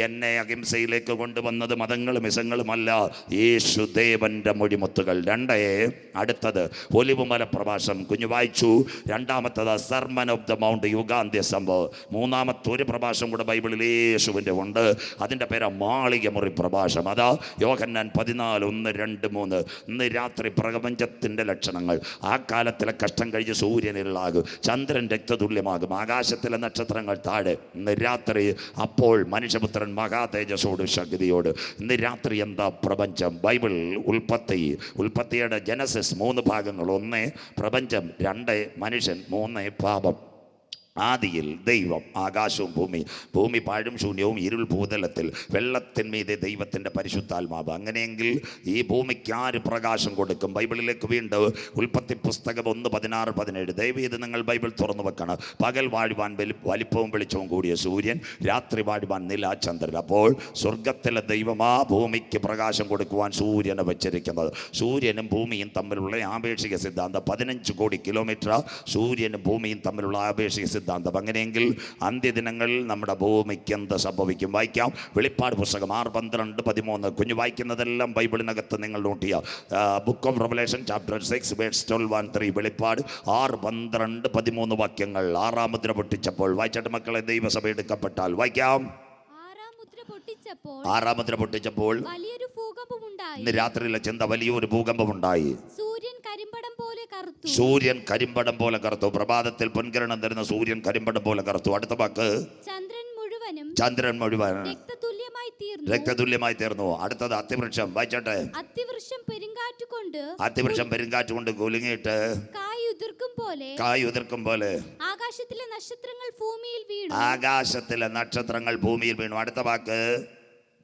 എന്നെ അഹിംസയിലേക്ക് കൊണ്ടുവന്നത് മതങ്ങളും മിസങ്ങളുമല്ല, യേശുദേവന്റെ മൊഴിമുത്തുകൾ. 2. അടുത്തത് ഒലിവുമല പ്രഭാഷണം, കുഞ്ഞു വായിച്ചു. 2-ാമത്തത് സർമൻ ഓഫ് ദ മൗണ്ട്, യുഗാന്ത്യ സംഭവം. 3-ാമത്തെ ഒരു പ്രഭാഷണം കൂടെ ബൈബിളിൽ യേശുവിൻ്റെ ഉണ്ട്. അതിൻ്റെ പേര് മാളിക മുറി പ്രഭാഷണം. അതാ യോഹന്നാൻ 14, 1, 2, 3. ഇന്ന് രാത്രി പ്രപഞ്ചത്തിൻ്റെ ലക്ഷണങ്ങൾ. ആ കാലത്തിലെ കഷ്ടം കഴിഞ്ഞ് സൂര്യനിലാകും, ചന്ദ്രൻ രക്തതുല്യമാകും, ആകാശത്തിലെ നക്ഷത്രങ്ങൾ താഴെ. ഇന്ന് രാത്രി അപ്പോൾ മനുഷ്യപുത്രൻ മഹാതേജസ്സോട് ശക്തിയോട്. ഇന്ന് രാത്രി എന്താ പ്രപഞ്ചം? ബൈബിൾ ഉൽപ്പത്തിയുടെ ജനസിസ് 3 ഭാഗങ്ങൾ. 1 പ്രപഞ്ചം, 2 മനുഷ്യൻ, 3 പാപം. ആദിയിൽ ദൈവം, ആകാശവും ഭൂമി പാഴും ശൂന്യവും ഇരുൾ ഭൂതലത്തിൽ, വെള്ളത്തിന്മീതെ ദൈവത്തിൻ്റെ പരിശുദ്ധാത്മാവ്. അങ്ങനെയെങ്കിൽ ഈ ഭൂമിക്ക് ആര് പ്രകാശം കൊടുക്കും? ബൈബിളിലേക്ക് വീണ്ടും ഉൽപ്പത്തി പുസ്തകം 1, 16, 17. ദയവേത് നിങ്ങൾ ബൈബിൾ തുറന്നു വെക്കണം. പകൽ വാഴുവാൻ വലിപ്പവും വെളിച്ചവും കൂടിയ സൂര്യൻ, രാത്രി വാഴുവാൻ നിലാചന്ദ്രൻ. അപ്പോൾ സ്വർഗത്തിലെ ദൈവമാ ഭൂമിക്ക് പ്രകാശം കൊടുക്കുവാൻ സൂര്യനെ വെച്ചിരിക്കുന്നത്. സൂര്യനും ഭൂമിയും തമ്മിലുള്ള ആപേക്ഷിക സിദ്ധാന്തം 15 കോടി കിലോമീറ്റർ. സൂര്യനും ഭൂമിയും തമ്മിലുള്ള ആപേക്ഷിക സിദ്ധാന്തം. അങ്ങനെയെങ്കിൽ അന്ത്യദിനങ്ങളിൽ നമ്മുടെ ഭൂമിക്ക് എന്ത് സംഭവിക്കും? വായിക്കാം. വെളിപ്പാട് പുസ്തകം 6, 12, 13. കുഞ്ഞു വായിക്കുന്നതെല്ലാം ബൈബിളിനകത്ത് നിങ്ങൾ നോട്ട് ചെയ്യുക. Book of Revelation chapter 6 verse 12 and 3. വെളിപ്പാട് 6, 12, 13 വാക്യങ്ങൾ. 6-ാം മുദ്ര പൊട്ടിച്ചപ്പോൾ, വായിച്ചിട്ട് മക്കളെ, ദൈവസഭ എടുക്കപ്പെട്ടാൽ. വായിക്കാം. 6-ാം മുദ്ര പൊട്ടിച്ചപ്പോൾ വലിയൊരു ഭൂകമ്പമുണ്ടായി. ഇന്ന് രാത്രിയിലെ ചിന്ത, വലിയൊരു ഭൂകമ്പമുണ്ടായി. സൂര്യൻ കരിമ്പടം പോലെ കറുത്തു. പ്രഭാതത്തിൽ പൊൻകിരണം തരുന്ന സൂര്യൻ കരിമ്പടം പോലെ കറുത്തു. അടുത്ത വാക്ക്, ചന്ദ്രൻ മുഴുവൻ രക്തതുല്യമായി തീർന്നു. അടുത്തത് അത്തിവൃക്ഷം. വായിച്ചോട്ടെ. അത്തിവൃക്ഷം പെരുങ്കാറ്റുകൊണ്ട് കുലുങ്ങിയിട്ട് കായ് ഉതിർക്കും പോലെ ആകാശത്തിലെ നക്ഷത്രങ്ങൾ ഭൂമിയിൽ വീണു. അടുത്ത വാക്ക്,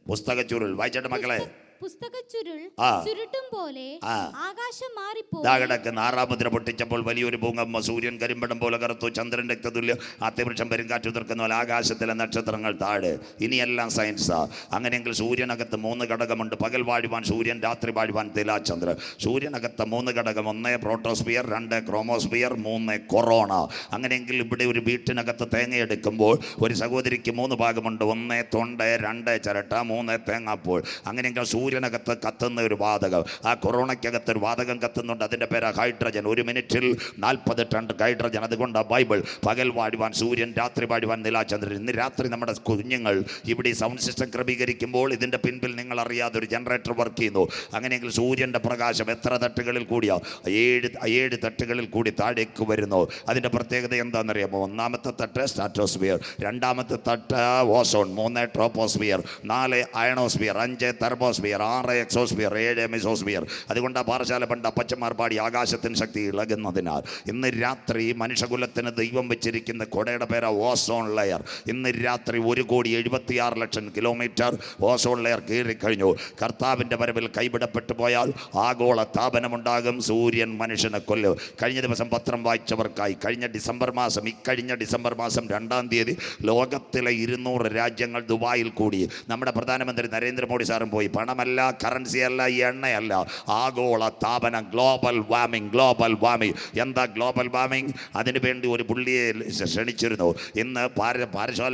പുസ്തകച്ചുരുൾ. വായിച്ചോട്ടെ മക്കളെ. പുസ്തകച്ചുരുൾ ആ. ചുരുട്ടും പോലെ ആ. ആകാശം മാറിപ്പോയി. കിടക്കുന്ന 6-ാം മുദ്ര പൊട്ടിച്ചപ്പോൾ വലിയൊരു ഭൂകമ്പം, സൂര്യൻ കരിമ്പടം പോലെ കറുത്തു, ചന്ദ്രൻ രക്തതുല്യം, അത്തിവൃക്ഷം പെരുങ്കാറ്റ് ഉതിർക്കുന്ന പോലെ ആകാശത്തിലെ നക്ഷത്രങ്ങൾ താഴെ. ഇനിയെല്ലാം സയൻസാ. അങ്ങനെയെങ്കിൽ സൂര്യനകത്ത് 3 ഘടകമുണ്ട്. പകൽ വാഴുവാൻ സൂര്യൻ, രാത്രി വാഴുവാൻ തിലാചന്ദ്രൻ. സൂര്യനകത്ത് 3 ഘടകം: 1 പ്രോട്ടോസ്ഫിയർ, 2 ക്രോമോസ്ഫിയർ, 3 കൊറോണ. അങ്ങനെയെങ്കിൽ ഇവിടെ ഒരു വീട്ടിനകത്ത് തേങ്ങയെടുക്കുമ്പോൾ ഒരു സഹോദരിക്ക് 3 ഭാഗമുണ്ട്: 1 തൊണ്ട, 2 ചിരട്ട, 3 തേങ്ങാപ്പോൾ. അങ്ങനെയെങ്കിൽ സൂര്യനകത്ത് കത്തുന്ന ഒരു വാതകം, ആ കൊറോണയ്ക്കകത്ത് ഒരു വാതകം കത്തുന്നുണ്ട്. അതിൻ്റെ പേര് ഹൈഡ്രജൻ. 1 മിനിറ്റിൽ 40 ടൺ ഹൈഡ്രജൻ. അതുകൊണ്ട് ബൈബിൾ പകൽ വാഴുവാൻ സൂര്യൻ, രാത്രി വാഴുവാൻ നിലാചന്ദ്രൻ. ഇന്ന് രാത്രി നമ്മുടെ കുഞ്ഞുങ്ങൾ ഇവിടെ സൗണ്ട് സിസ്റ്റം ക്രമീകരിക്കുമ്പോൾ ഇതിൻ്റെ പിൻപിൽ നിങ്ങൾ അറിയാതെ ഒരു ജനറേറ്റർ വർക്ക് ചെയ്യുന്നു. അങ്ങനെയെങ്കിൽ സൂര്യൻ്റെ പ്രകാശം എത്ര തട്ടുകളിൽ കൂടിയാ? 7 തട്ടുകളിൽ കൂടി താഴേക്ക് വരുന്നു. അതിൻ്റെ പ്രത്യേകത എന്താണെന്നറിയാമോ? 1-ാമത്തെ തട്ട് സ്ട്രാറ്റോസ്ഫിയർ, 2-ാമത്തെ തട്ട് ozone, 3 troposphere, 4 ionosphere, 5 thermosphere, 6 exosphere, 7 mesosphere. അതുകൊണ്ട് ആ പാറശാല പണ്ട് അപ്പച്ചന്മാർ പാടി ആകാശത്തിന് ശക്തി ഇളകുന്നതിനാൽ. ഇന്ന് രാത്രി മനുഷ്യകുലത്തിന് ദൈവം വെച്ചിരിക്കുന്ന കൊടയുടെ പേര് ഓസോൺ ലെയർ. ഇന്ന് രാത്രി 1,76,00,000 കിലോമീറ്റർ ഓസോൺ ലെയർ കീറിക്കഴിഞ്ഞു. കർത്താവിൻ്റെ വരവിൽ കൈവിടപ്പെട്ടു പോയാൽ ആഗോള താപനമുണ്ടാകും. സൂര്യൻ മനുഷ്യനെ കൊല്ലും. കഴിഞ്ഞ ദിവസം പത്രം വായിച്ചവർക്കായി ഇക്കഴിഞ്ഞ ഡിസംബർ മാസം 2-ാം തീയതി ലോകത്തിലെ 200 രാജ്യങ്ങൾ ദുബായിൽ കൂടി. നമ്മുടെ പ്രധാനമന്ത്രി നരേന്ദ്രമോദി സാറും പോയി. പണമല്ല, കറൻസിയല്ല, എണ്ണയല്ല, ആഗോള താപനം, ഗ്ലോബൽ വാർമിംഗ്. ഗ്ലോബൽ വാർമിംഗ് എന്താ? ഗ്ലോബൽ വാർമിംഗ് അതിനുവേണ്ടി ഒരു പുള്ളിയെ ക്ഷണിച്ചിരുന്നു. ഇന്ന് പാറശാല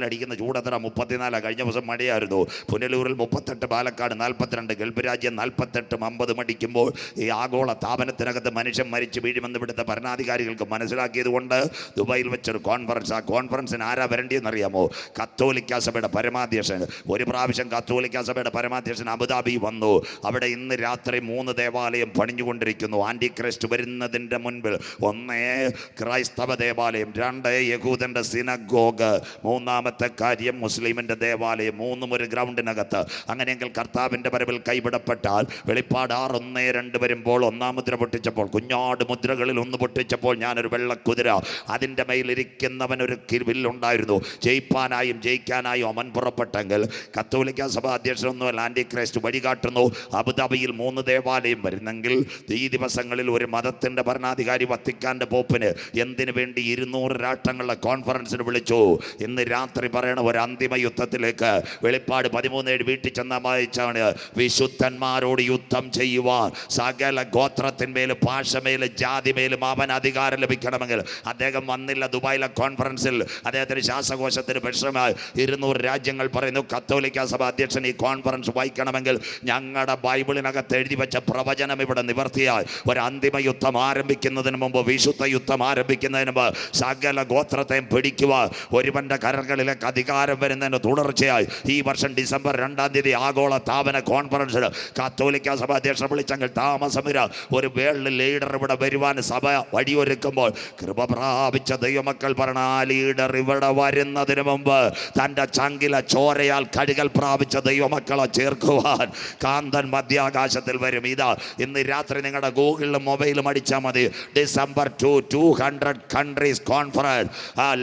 അടിക്കുന്ന ചൂടത്ര 34. കഴിഞ്ഞ ദിവസം മഴയായിരുന്നു. പുനലൂരിൽ 38, പാലക്കാട് 42, ഗൾഫ് രാജ്യം 48, 50 മടിക്കുമ്പോൾ ഈ ആഗോള താപനത്തിനകത്ത് മനുഷ്യൻ മരിച്ചു വീഴുമെന്ന് ഇവിടുത്തെ ഭരണാധികാരികൾക്ക് മനസ്സിലാക്കിയത് കൊണ്ട് ദുബായിൽ വെച്ചൊരു കോൺഫറൻസ്. ആ കോൺഫറൻസിന് ആരാ വരേണ്ടിയെന്നറിയാമോ? കത്തോലിക്ക സഭയുടെ പരമാധ്യക്ഷൻ. ഒരു പ്രാവശ്യം കത്തോലിക്ക സഭയുടെ പരമാധ്യക്ഷൻ അബുദാബി വന്നു. അവിടെ ഇന്ന് രാത്രി 3 ദേവാലയം പണിഞ്ഞുകൊണ്ടിരിക്കുന്നു. ആൻറ്റി ക്രൈസ്റ്റ് വരുന്നതിൻ്റെ മുൻപിൽ 1 ക്രൈസ്തവ ദേവാലയം, 2 യഹൂദൻ്റെ സിനഗോഗ്, 3-ാമത്തെ കാര്യം മുസ്ലിമിൻ്റെ ദേവാലയം. 3ഉം ഒരു ഗ്രൗണ്ടിനകത്ത്. അങ്ങനെയെങ്കിൽ കർത്താവിൻ്റെ വരവിൽ കൈവിടപ്പെട്ടാൽ വെളിപ്പാട് 6:1-2 വരുമ്പോൾ 1-ാം മുദ്ര പൊട്ടിച്ചപ്പോൾ, കുഞ്ഞാട് മുദ്രകളിൽ 1 പൊട്ടിച്ചപ്പോൾ ഞാനൊരു വെള്ളക്കുതിര, അതിൻ്റെ മേലിരിക്കുന്നവൻ ഒരു വില്ലുണ്ടായിരുന്നു. ജയിപ്പാനായും ജയിക്കാനായും അവൻ പുറപ്പെട്ടെങ്കിൽ കത്തോലിക്ക സഭ അധ്യക്ഷനൊന്നുമല്ല, ആൻറ്റി ക്രൈസ്റ്റ് വഴികാട്ടുന്നു. അബുദാബിയിൽ 3 ദേവാലയം വരുന്നെങ്കിൽ ഈ ദിവസങ്ങളിൽ ഒരു മതത്തിൻ്റെ ഭരണാധികാരി വത്തിക്കാൻ്റെ പോപ്പിന് എന്തിനു വേണ്ടി 200 രാഷ്ട്രങ്ങളുടെ കോൺഫറൻസിന് വിളിച്ചു. ഇന്ന് രാത്രി പറയണ ഒരു അന്തിമ യുദ്ധത്തിലേക്ക്. വെളിപ്പാട് 13:7 വീട്ടിൽ ചെന്ന വായിച്ചാണ്, വിശുദ്ധന്മാരോട് യുദ്ധം ചെയ്യുവാൻ സകല ഗോത്രത്തിന്മേലും ഭാഷമേലും ജാതിമേലും അവൻ അധികാരം ലഭിക്കണമെങ്കിൽ അദ്ദേഹം വന്നില്ല. ദുബായിലെ കോൺഫറൻസിൽ അദ്ദേഹത്തിന് ശ്വാസകോശത്തിന് വിഷമമായി. 200 രാജ്യങ്ങൾ പറയുന്നു കത്തോലിക്ക സഭ അധ്യക്ഷൻ ഈ കോൺഫറൻസ് വായിക്കണമെങ്കിൽ ഞങ്ങളുടെ ബൈബിളിനകത്ത് എഴുതി വെച്ച പ്രവചനം ഇവിടെ നിവർത്തിയായി. ഒരു അന്തിമ യുദ്ധം ആരംഭിക്കുന്നതിന് മുമ്പ്, വിശുദ്ധ യുദ്ധം ആരംഭിക്കുന്നതിന് മുമ്പ് സകല ഗോത്രത്തെയും പിടിക്കുക. ഒരുവന്റെ കരങ്ങളിലേക്ക് അധികാരം വരുന്നതിന് തുടർച്ചയായി ഈ വർഷം ഡിസംബർ 2-ാം തീയതി ആഗോള താപന കോൺഫറൻസിൽ കത്തോലിക്ക സഭ അധ്യക്ഷൻ വിളിച്ചെങ്കിൽ താമസമില്ല. ഒരു വേൾഡ് ലീഡർ ഇവിടെ വരുവാൻ സഭ വഴിയൊരുക്കുമ്പോൾ കൃപ പ്രാപിച്ച ദൈവമക്കൾ പറഞ്ഞ ആ ലീഡർ ഇവിടെ വരുന്നതിന് മുമ്പ് തൻ്റെ ചങ്കില ചോരയാൽ കഴുകൽ പ്രാപിച്ച ദൈവമക്കളെ ചേർക്കുവാൻ കാന്തൻ മധ്യാകാശത്തിൽ വരും. ഇതാ ഇന്ന് രാത്രി നിങ്ങളുടെ ഗൂഗിളിലും മൊബൈലും അടിച്ചാൽ മതി. December 200 countries conference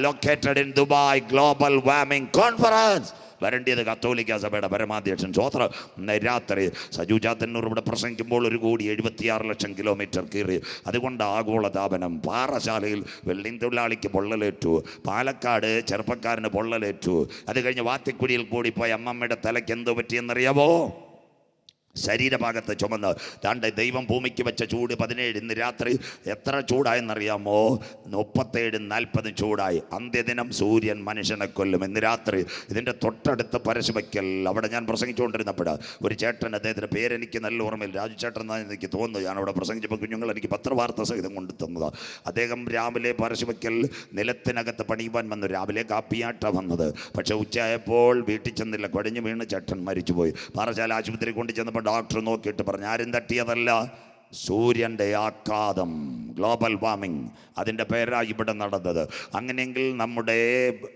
located in Dubai, global warming conference. വരേണ്ടിയത് കത്തോലിക്ക സഭയുടെ പരമാധ്യക്ഷൻ. സ്വോത്രം. രാത്രി സജു ചാത്തന്നൂർ ഇവിടെ പ്രസംഗിക്കുമ്പോൾ 1,76,00,000 കിലോമീറ്റർ കീറി. അതുകൊണ്ട് ആഗോള താപനം. പാറശാലയിൽ വെള്ളിൻ തൊഴിലാളിക്ക് പൊള്ളലേറ്റു, പാലക്കാട് ചെറുപ്പക്കാരന് പൊള്ളലേറ്റു. അത് കഴിഞ്ഞ് വാത്തിക്കുടിയിൽ കൂടി പോയി അമ്മമ്മയുടെ തലയ്ക്ക് എന്തോ പറ്റിയെന്നറിയാവോ? ശരീരഭാഗത്ത് ചുമന്ന് താണ്ട് ദൈവം ഭൂമിക്ക് വെച്ച ചൂട് 17. ഇന്ന് രാത്രി എത്ര ചൂടായെന്നറിയാമോ? 37-40 ചൂടായി. അന്ത്യദിനം സൂര്യൻ മനുഷ്യനെ കൊല്ലും. ഇന്ന് രാത്രി ഇതിൻ്റെ തൊട്ടടുത്ത് പരശുവയ്ക്കൽ അവിടെ ഞാൻ പ്രസംഗിച്ചുകൊണ്ടിരുന്നപ്പോൾ ഒരു ചേട്ടൻ, അദ്ദേഹത്തിൻ്റെ പേരെനിക്ക് നല്ല ഓർമ്മയിൽ, രാജു ചേട്ടൻ എന്നാണ് എനിക്ക് തോന്നുന്നു. ഞാൻ അവിടെ പ്രസംഗിച്ചപ്പോൾ കുഞ്ഞുങ്ങൾ എനിക്ക് പത്രവാർത്ത സഹിതം കൊണ്ടു തന്നതാണ്. അദ്ദേഹം രാവിലെ പരശുവയ്ക്കൽ നിലത്തിനകത്ത് പണിയുവാൻ വന്നു. രാവിലെ കാപ്പിയാട്ടാണ് വന്നത്. പക്ഷേ ഉച്ചയായപ്പോൾ വീട്ടിൽ ചെന്നില്ല, കുഴഞ്ഞു വീണ് ചേട്ടൻ മരിച്ചുപോയി. പാറശാല ആശുപത്രി കൊണ്ട് ചെന്നപ്പോൾ ഡോക്ടർ നോക്കിയിട്ട് പറഞ്ഞു, ആരും തട്ടിയതല്ല, സൂര്യൻ്റെ ആഘാതം. ഗ്ലോബൽ വാർമിംഗ് അതിൻ്റെ പേരാണ് ഇവിടെ നടന്നത്. അങ്ങനെയെങ്കിൽ നമ്മുടെ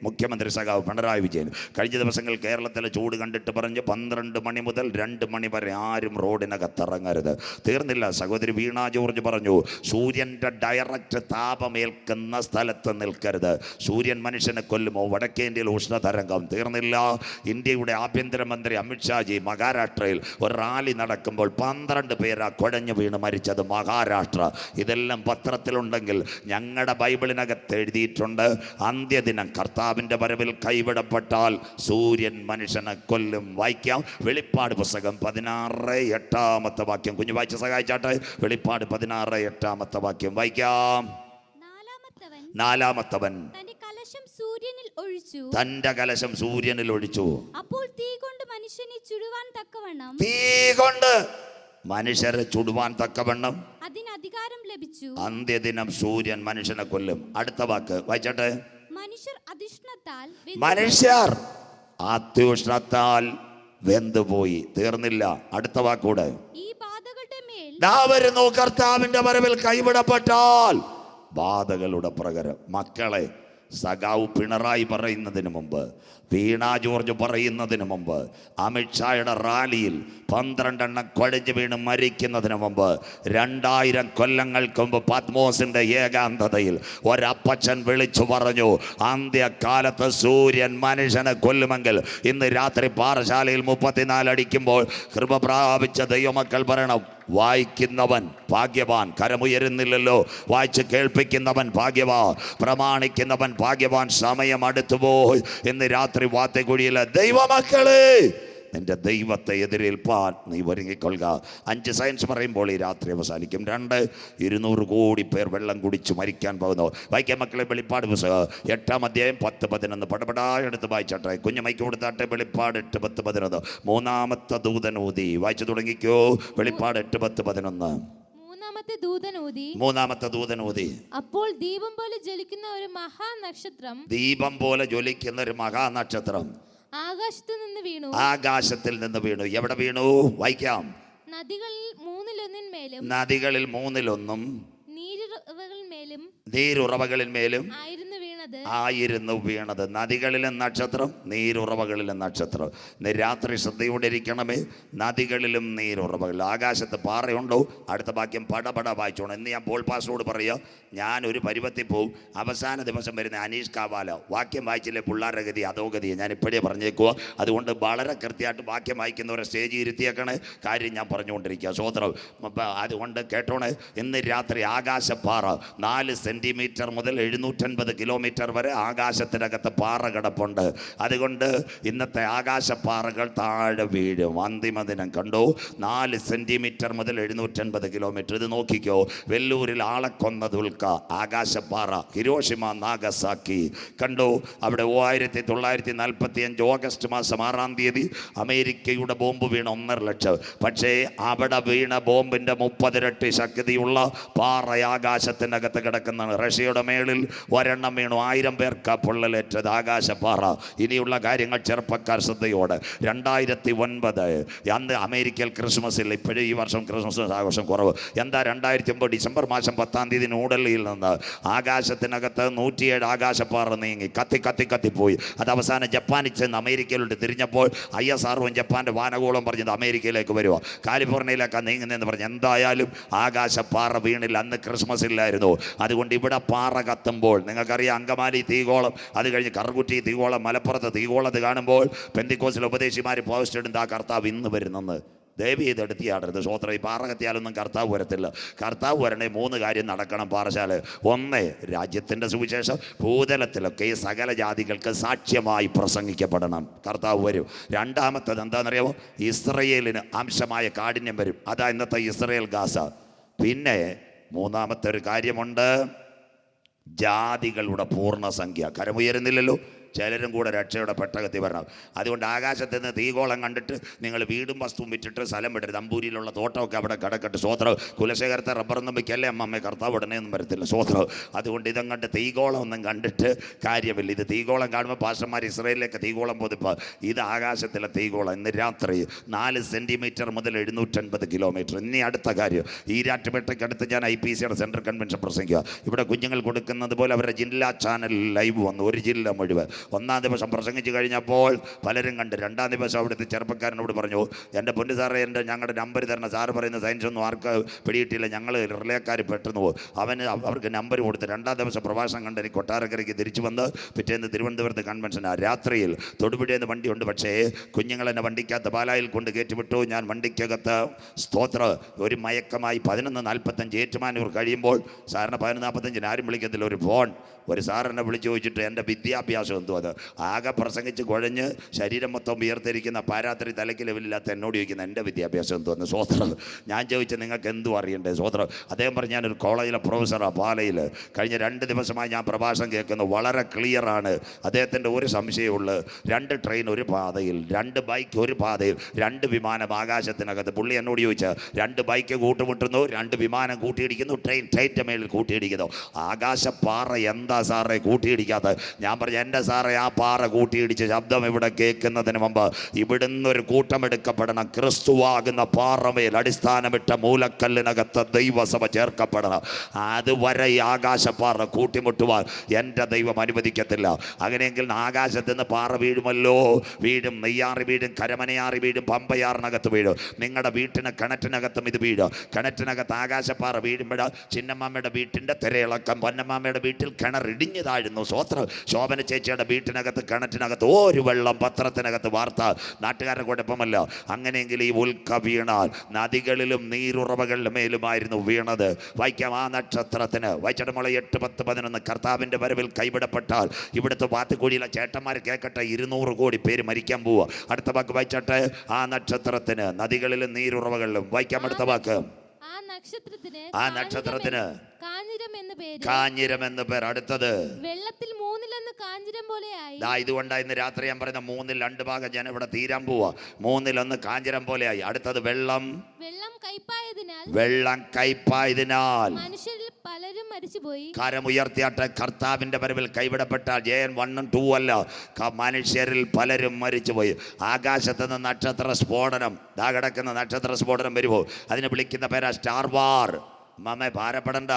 മുഖ്യമന്ത്രി സഖാവ് പിണറായി വിജയൻ കഴിഞ്ഞ ദിവസങ്ങൾ കേരളത്തിലെ ചൂട് കണ്ടിട്ട് പറഞ്ഞ് 12 മണി മുതൽ 2 മണി വരെ ആരും റോഡിനകത്തിറങ്ങരുത്. തീർന്നില്ല, സഹോദരി വീണ ജോർജ് പറഞ്ഞു സൂര്യൻ്റെ ഡയറക്റ്റ് താപമേൽക്കുന്ന സ്ഥലത്ത് നിൽക്കരുത്, സൂര്യൻ മനുഷ്യനെ കൊല്ലുമോ. വടക്കേ ഇന്ത്യയിൽ ഉഷ്ണതരംഗം തീർന്നില്ല. ഇന്ത്യയുടെ ആഭ്യന്തരമന്ത്രി അമിത്ഷാജി മഹാരാഷ്ട്രയിൽ ഒരു റാലി നടക്കുമ്പോൾ 12 പേരാ കുഴഞ്ഞു വീണ് മരിച്ചത് മഹാരാഷ്ട്ര. ഇതെല്ലാം പത്രത്തിലുണ്ടെങ്കിൽ ഞങ്ങളുടെ ബൈബിളിനകത്ത് എഴുതിയിട്ടുണ്ട്, അന്ത്യദിനം കർത്താവിൻ്റെ വരവിൽ കൈവിടപ്പെട്ടാൽ സൂര്യൻ മനുഷ്യനെ കൊല്ലും. വായിക്കാം വെളിപ്പാട് പുസ്തകം 16:8 വാക്യം. കുഞ്ഞു വായിച്ച് സഹായിച്ചാട്ടെ. വെളിപ്പാട് 16:8 വാക്യം വായിക്കാം. നാലാമത്തവൻ തന്റെ കലശം സൂര്യനിൽ ഒഴിച്ചു. തന്റെ കലശം സൂര്യനിൽ ഒഴിച്ചു. അപ്പോൾ തീ കൊണ്ട് മനുഷ്യനെ ചുടുവാൻ തക്കവണ്ണം, തീ കൊണ്ട് മനുഷ്യരെ ചുടുവാൻ തക്കവണ്ണം അതിന് അധികാരം ലഭിച്ചു. അന്ത്യദിനം സൂര്യൻ മനുഷ്യനെ കൊല്ലും. അടുത്ത വാക്ക് വായിച്ചാട്ടെ. മനുഷ്യർ അത്യുഷ്ണത്താൽ മനുഷ്യർ അത്യുഷ്ണത്താൽ വെന്തുപോയി. തീർന്നില്ല, അടുത്ത വാക്കൂടെ. ഈ ബാധകളുടെ മേൽ വരുന്നു കർത്താവിന്റെ വരവിൽ കൈവിടപ്പെട്ടാൽ ബാധകളുടെ പ്രകാരം. മക്കളെ, സഖാവ് പിണറായി പറയുന്നതിന് മുമ്പ്, വീണ ജോർജ് പറയുന്നതിന് മുമ്പ്, അമിത്ഷായുടെ റാലിയിൽ 12 എണ്ണം കുഴഞ്ഞു വീണ് മരിക്കുന്നതിന് മുമ്പ്, 2000 കൊല്ലങ്ങൾക്ക് മുമ്പ് പത്മോസിന്റെ ഏകാന്തതയിൽ ഒരപ്പച്ചൻ വിളിച്ചു പറഞ്ഞു, അന്ത്യകാലത്ത് സൂര്യൻ മനുഷ്യനെ കൊല്ലുമെങ്കിൽ ഇന്ന് രാത്രി പാറശാലയിൽ 34 അടിക്കുമ്പോൾ കൃപ പ്രാപിച്ച ദൈവമക്കൾ പറയണം, വായിക്കുന്നവൻ ഭാഗ്യവാൻ. കരമുയരുന്നില്ലല്ലോ. വായിച്ച് കേൾപ്പിക്കുന്നവൻ ഭാഗ്യവാൻ, പ്രമാണിക്കുന്നവൻ ഭാഗ്യവാൻ. സമയം അടുത്തുപോയി. ഇന്ന് രാത്രി വാത്തക്കുഴിയിലെ ദൈവമക്കളെ, നിന്റെ ദൈവത്തെ എതിരേൽപ്പാൻ നീ ഒരുങ്ങിക്കൊള്ളുക. 5 സയൻസ് പറയുമ്പോൾ ഈ രാത്രി അവസാനിക്കും. 200 കോടി പേർ വെള്ളം കുടിച്ച് മരിക്കാൻ പോകുന്നു. വായിക്കാൻ മക്കളെ, വെളിപ്പാട് പുസ്തകം 8-ാം അധ്യായം 10-11 പടപടാ എടുത്ത് വായിച്ചാട്ടെ. കുഞ്ഞുമൈക്ക് കൊടുത്താട്ടെ. വെളിപ്പാട് 8-10-11. മൂന്നാമത്തെ ദൂതൻ ഊതി. വായിച്ചു തുടങ്ങിക്കോ. വെളിപ്പാട് 8-10-11. മൂന്നാമത്തെ ദൂതൻ ഊതി. അപ്പോൾ ദീപം പോലെ ജ്വലിക്കുന്ന ഒരു മഹാനക്ഷത്രം, ദീപം പോലെ ജ്വലിക്കുന്ന ഒരു മഹാനക്ഷത്രം ആകാശത്തിൽ നിന്ന് വീണു. ആകാശത്തിൽ നിന്ന് വീണു. എവിടെ വീണു? വായിക്കാം. നദികളിൽ മൂന്നിലൊന്നിന്മേലും, നദികളിൽ മൂന്നിലൊന്നും നീരുറവകളിന്മേലും ആയിരുന്നു വീണത്. നദികളിലെ നക്ഷത്രം, നീരുറവകളിലെ നക്ഷത്രം. ഇന്ന് രാത്രി ശ്രദ്ധയോടെ ഇരിക്കണമേ. നദികളിലും നീരുറവകൾ. ആകാശത്ത് പാറയുണ്ടോ? അടുത്ത വാക്യം പടപട വായിച്ചോണം. ഇന്ന് ഞാൻ പോൾ പാസ്റ്ററോട് പറയുക, ഞാൻ ഒരു പരുവത്തിൽ പോവും. അവസാന ദിവസം വരുന്ന അനീഷ് കാവാല വാക്യം വായിച്ചില്ലേ പിള്ളേരുടെ ഗതി അധോഗതി. ഞാൻ ഇപ്പോഴേ പറഞ്ഞേക്കുക. അതുകൊണ്ട് വളരെ കൃത്യമായിട്ട് വാക്യം വായിക്കുന്നവരെ സ്റ്റേജ് ഇരുത്തിയേക്കണേ. കാര്യം ഞാൻ പറഞ്ഞുകൊണ്ടിരിക്കുക. സ്വോത്രം. അതുകൊണ്ട് കേട്ടോണേ, ഇന്ന് രാത്രി ആകാശപ്പാറ 4 സെന്റിമീറ്റർ മുതൽ 750 കിലോമീറ്റർ വരെ ആകാശത്തിനകത്ത് പാറ കിടപ്പുണ്ട്. അതുകൊണ്ട് ഇന്നത്തെ ആകാശപ്പാറകൾ താഴെ വീഴും. അന്തിമ ദിനം കണ്ടോ? 4 സെന്റിമീറ്റർ മുതൽ 750 കിലോമീറ്റർ. ഇത് നോക്കിക്കോ. വെല്ലൂരിൽ ആളെ കൊന്ന ദുൽഖ ആകാശപ്പാറ. ഹിരോഷിമ, നാഗസാക്കി കണ്ടോ? അവിടെ 1945 ഓഗസ്റ്റ് മാസം 6-ാം തീയതി അമേരിക്കയുടെ ബോംബ് വീണ 1.5 ലക്ഷം. പക്ഷേ അവിടെ വീണ ബോംബിന്റെ 30 ഇരട്ടി ശക്തിയുള്ള പാറ ആകാശത്തിനകത്ത് കിടക്കുന്നതാണ്. റഷ്യയുടെ മേളിൽ ഒരെണ്ണം വീണു. 1000 പേർക്ക് പൊള്ളലേറ്റത് ആകാശപ്പാറ. ഇനിയുള്ള കാര്യങ്ങൾ ചെറുപ്പക്കാർ ശ്രദ്ധയോടെ. 2009 അന്ന് അമേരിക്കയിൽ ക്രിസ്മസിൽ, ഇപ്പോഴും ഈ വർഷം ക്രിസ്മസ് ആഘോഷം കുറവ്. എന്താ? 2009 ഡിസംബർ മാസം 10-ാം തീയതി ന്യൂഡൽഹിയിൽ നിന്ന് ആകാശത്തിനകത്ത് 107 ആകാശപ്പാറ നീങ്ങി കത്തിപ്പോയി. അത് അവസാനം ജപ്പാനിൽ ചെന്ന് അമേരിക്കയിലോട്ട് തിരിഞ്ഞപ്പോൾ ISRO ജപ്പാന്റെ വാനഗോളം പറഞ്ഞത് അമേരിക്കയിലേക്ക് വരുമോ, കാലിഫോർണിയയിലേക്കാണ് നീങ്ങുന്നതെന്ന് പറഞ്ഞു. എന്തായാലും ആകാശപ്പാറ വീണില്ല. അന്ന് ക്രിസ്മസ് ഇല്ലായിരുന്നു. അതുകൊണ്ട് ഇവിടെ പാറ കത്തുമ്പോൾ നിങ്ങൾക്കറിയാം, അങ്കമാലി തീകോളം, അത് കഴിഞ്ഞ് കറുകുറ്റി തീകോളം, മലപ്പുറത്ത് തീകോളത്ത് കാണുമ്പോൾ പെന്തിക്കോസിലെ ഉപദേശിമാർ പോസ്റ്റ് ഇടുന്ന ആ കർത്താവ് ഇന്ന് വരുന്നെന്ന്. ദേവി ഇതെടുത്തിയാടരുത്. സ്വോത്രം. ഈ പാറ കത്തിയാലൊന്നും കർത്താവ് വരത്തില്ല. കർത്താവ് വരണേ 3 കാര്യം നടക്കണം പാറശാല. 1, രാജ്യത്തിൻ്റെ സുവിശേഷം ഭൂതലത്തിലൊക്കെ ഈ സകല ജാതികൾക്ക് സാക്ഷ്യമായി പ്രസംഗിക്കപ്പെടണം. കർത്താവ് വരും. രണ്ടാമത്തത് എന്താണെന്നറിയാമോ? ഇസ്രയേലിന് അംശമായ കാഠിന്യം വരും. അതാ ഇന്നത്തെ ഇസ്രയേൽ ഗാസ. പിന്നെ മൂന്നാമത്തെ ഒരു കാര്യമുണ്ട്, ജാതികളുടെ പൂർണ്ണസംഖ്യ. കരമുയരുന്നില്ലല്ലോ. ചിലരും കൂടെ രക്ഷയുടെ പെട്ടകത്തിൽ വരണം. അതുകൊണ്ട് ആകാശത്ത് നിന്ന് തീകോളം കണ്ടിട്ട് നിങ്ങൾ വീടും വസ്തുവും വിറ്റിട്ട് സ്ഥലം വിടരുത്. അമ്പൂരിയിലുള്ള തോട്ടമൊക്കെ അവിടെ കിടക്കട്ടെ. സ്വോത്രം. കുലശേഖരത്തെ റബ്ബറൊന്നും വിൽക്കല്ലേ അമ്മമ്മേ, കർത്താവ് ഉടനെ ഒന്നും വരത്തില്ല. സ്വോത്രം. അതുകൊണ്ട് ഇതങ്ങോട്ട് തീകോളം ഒന്നും കണ്ടിട്ട് കാര്യമില്ല. ഇത് തീകോളം കാണുമ്പോൾ പാസ്റ്റർമാർ ഇസ്രായേലിലേക്ക് തീകോളം പോതിപ്പോൾ ഇത് ആകാശത്തിലെ തീകോളം. ഇന്ന് രാത്രി 4 സെൻറ്റിമീറ്റർ മുതൽ 750 കിലോമീറ്റർ. ഇനി അടുത്ത കാര്യം, ഈരാറ്റുപേട്ടയ്ക്കടുത്ത് ഞാൻ IPCയുടെ സെൻട്രൽ കൺവെൻഷൻ പ്രസംഗിക്കുക. ഇവിടെ കുഞ്ഞുങ്ങൾ കൊടുക്കുന്നത് പോലെ അവരുടെ ജില്ലാ ചാനൽ ലൈവ് വന്നു, ഒരു ജില്ല മുഴുവൻ. 1-ാം ദിവസം പ്രസംഗിച്ച് കഴിഞ്ഞപ്പോൾ പലരും കണ്ട്. 2-ാം ദിവസം അവിടുത്തെ ചെറുപ്പക്കാരനോട് പറഞ്ഞു, എൻ്റെ പൊന്നു സാറേ, ഞങ്ങളുടെ നമ്പർ തരണം. സാറ് പറയുന്ന സയൻസ് ഒന്നും ആർക്ക് പിടിയിട്ടില്ല, ഞങ്ങൾ റിലേക്കാർ പെട്ടെന്ന് പോകും. അവർക്ക് നമ്പർ കൊടുത്ത് 2-ാം ദിവസം പ്രഭാഷണം കണ്ട് എനിക്ക് കൊട്ടാരക്കരയ്ക്ക് തിരിച്ചു വന്ന് പിറ്റേന്ന് തിരുവനന്തപുരത്ത് കൺവെൻഷനാണ്. രാത്രിയിൽ തൊടുപുഴയെന്ന് വണ്ടിയുണ്ട്, പക്ഷേ കുഞ്ഞുങ്ങളെന്നെ വണ്ടിക്കകത്ത് പാലായിൽ കൊണ്ട് കയറ്റിവിട്ടു. ഞാൻ വണ്ടിക്കകത്ത് സ്തോത്ര ഒരു മയക്കമായി 11:45 ഏറ്റുമാനൂർ കഴിയുമ്പോൾ സാറിന് 11:45 ആരും വിളിക്കത്തില്ല. ഒരു ഫോൺ, ഒരു സാറിനെ വിളിച്ച് ചോദിച്ചിട്ട് എൻ്റെ വിദ്യാഭ്യാസം എന്തോ അത് ആകെ പ്രസംഗിച്ച് കുഴഞ്ഞ് ശരീരം മൊത്തം ഉയർത്തിരിക്കുന്ന പാരാത്രി തലയ്ക്ക് ലെവലില്ലാത്ത എന്നോട് ചോദിക്കുന്ന എൻ്റെ വിദ്യാഭ്യാസം എന്തോന്ന്. സ്വോത്രം. ഞാൻ ചോദിച്ചു നിങ്ങൾക്ക് എന്തു അറിയണ്ടേ? സ്വോത്രം. അദ്ദേഹം പറഞ്ഞു ഞാനൊരു കോളേജിലെ പ്രൊഫസറാണ് പാലയിൽ. കഴിഞ്ഞ 2 ദിവസമായി ഞാൻ പ്രഭാഷണം കേൾക്കുന്നു. വളരെ ക്ലിയറാണ്. അദ്ദേഹത്തിൻ്റെ ഒരു സംശയമുള്ളൂ, 2 ട്രെയിൻ ഒരു പാതയിൽ, 2 ബൈക്ക് ഒരു പാതയിൽ, 2 വിമാനം ആകാശത്തിനകത്ത്. പുള്ളി എന്നോട് ചോദിച്ചാൽ 2 ബൈക്ക് കൂട്ടുമുട്ടുന്നു, 2 വിമാനം കൂട്ടിയിടിക്കുന്നു, ട്രെയിൻ്റെ മേളിൽ കൂട്ടിയിടിക്കുന്നു. ആകാശപ്പാറ എന്താ സാറേ കൂട്ടിയിടിക്കാത്ത? ഞാൻ പറഞ്ഞു എൻ്റെ സാറേ, ആ പാറ കൂട്ടിയിടിച്ച് ശബ്ദം ഇവിടെ കേൾക്കുന്നതിന് മുമ്പ് ഇവിടുന്ന് ഒരു കൂട്ടമെടുക്കപ്പെടണം. ക്രിസ്തുവാകുന്ന പാറമേൽ അടിസ്ഥാനമിട്ട മൂലക്കല്ലിനകത്ത് ദൈവസഭ ചേർക്കപ്പെടണം. അതുവരെ ഈ ആകാശപ്പാറ കൂട്ടിമുട്ടുവാൻ എൻ്റെ ദൈവം അനുവദിക്കത്തില്ല. അങ്ങനെയെങ്കിൽ ആകാശത്ത് നിന്ന് പാറ വീഴുമല്ലോ, വീഴും. നെയ്യാറി വീഴും, കരമനയാറി വീഴും, പമ്പയാറിനകത്ത് വീഴും. നിങ്ങളുടെ വീട്ടിന് കിണറ്റിനകത്തും ഇത് വീഴും. കിണറ്റിനകത്ത് ആകാശപ്പാറ വീഴുമ്പോൾ ചിന്നമ്മയുടെ വീട്ടിൻ്റെ തിരയിളക്കം, പൊന്നമ്മയുടെ വീട്ടിൽ കിണർ ഇടിഞ്ഞു താഴുന്നു. സ്വോത്രം. ശോഭന ചേച്ചിയുടെ വീട്ടിനകത്ത് കിണറ്റിനകത്ത് ഒരു വെള്ളം പത്രത്തിനകത്ത് വാർത്ത. നാട്ടുകാരുടെ കുഴപ്പമല്ല. അങ്ങനെയെങ്കിൽ ഈ ഉൽക്ക വീണാൽ നദികളിലും നീരുറവകളിലും മേലുമായിരുന്നു വീണത്. വായിക്കാം ആ നക്ഷത്രത്തിന്. വായിച്ചിടമുള്ള 8, 10, 11 കർത്താവിൻ്റെ വരവിൽ കൈവിടപ്പെട്ടാൽ ഇവിടുത്തെ വാത്തുകുഴിയിലെ ചേട്ടന്മാർ കേൾക്കട്ടെ, 200 കോടി പേര് മരിക്കാൻ പോവുക. അടുത്ത വാക്ക് വായിച്ചട്ടെ. ആ നക്ഷത്രത്തിന് നദികളിലും നീരുറവകളിലും. വായിക്കാം അടുത്ത വാക്ക്. ആ നക്ഷത്രത്തിന് കാഞ്ഞിരം എന്ന് പേര്. അടുത്തത് വെള്ളത്തിൽ 1/3 കാഞ്ഞിരം പോലെയായി. ഇതുകൊണ്ടാണ് ഇന്ന് രാത്രി ഞാൻ പറയുന്ന 2/3 ഭാഗം ഞാൻ ഇവിടെ തീരാൻ പോവാ. 1/3 കാഞ്ഞിരം പോലെയായി. അടുത്തത് വെള്ളം കയ്പായതിനാൽ മനുഷ്യരിൽ പലരും മരിച്ചുപോയി. കരമുയർത്തിയാട്ടെ. കർത്താവിന്റെ വരവിൽ കൈവിടപ്പെട്ടാൽ JN 1 ഉം 2 അല്ല, മനുഷ്യരിൽ പലരും മരിച്ചുപോയി. ആകാശത്ത് നിന്ന് നക്ഷത്ര സ്ഫോടനം, കിടക്കുന്ന നക്ഷത്ര സ്ഫോടനം വരുമോ? അതിനെ വിളിക്കുന്ന പേരാ സ്റ്റാർ വാർ. മാമേ ഭാരപ്പെടണ്ട.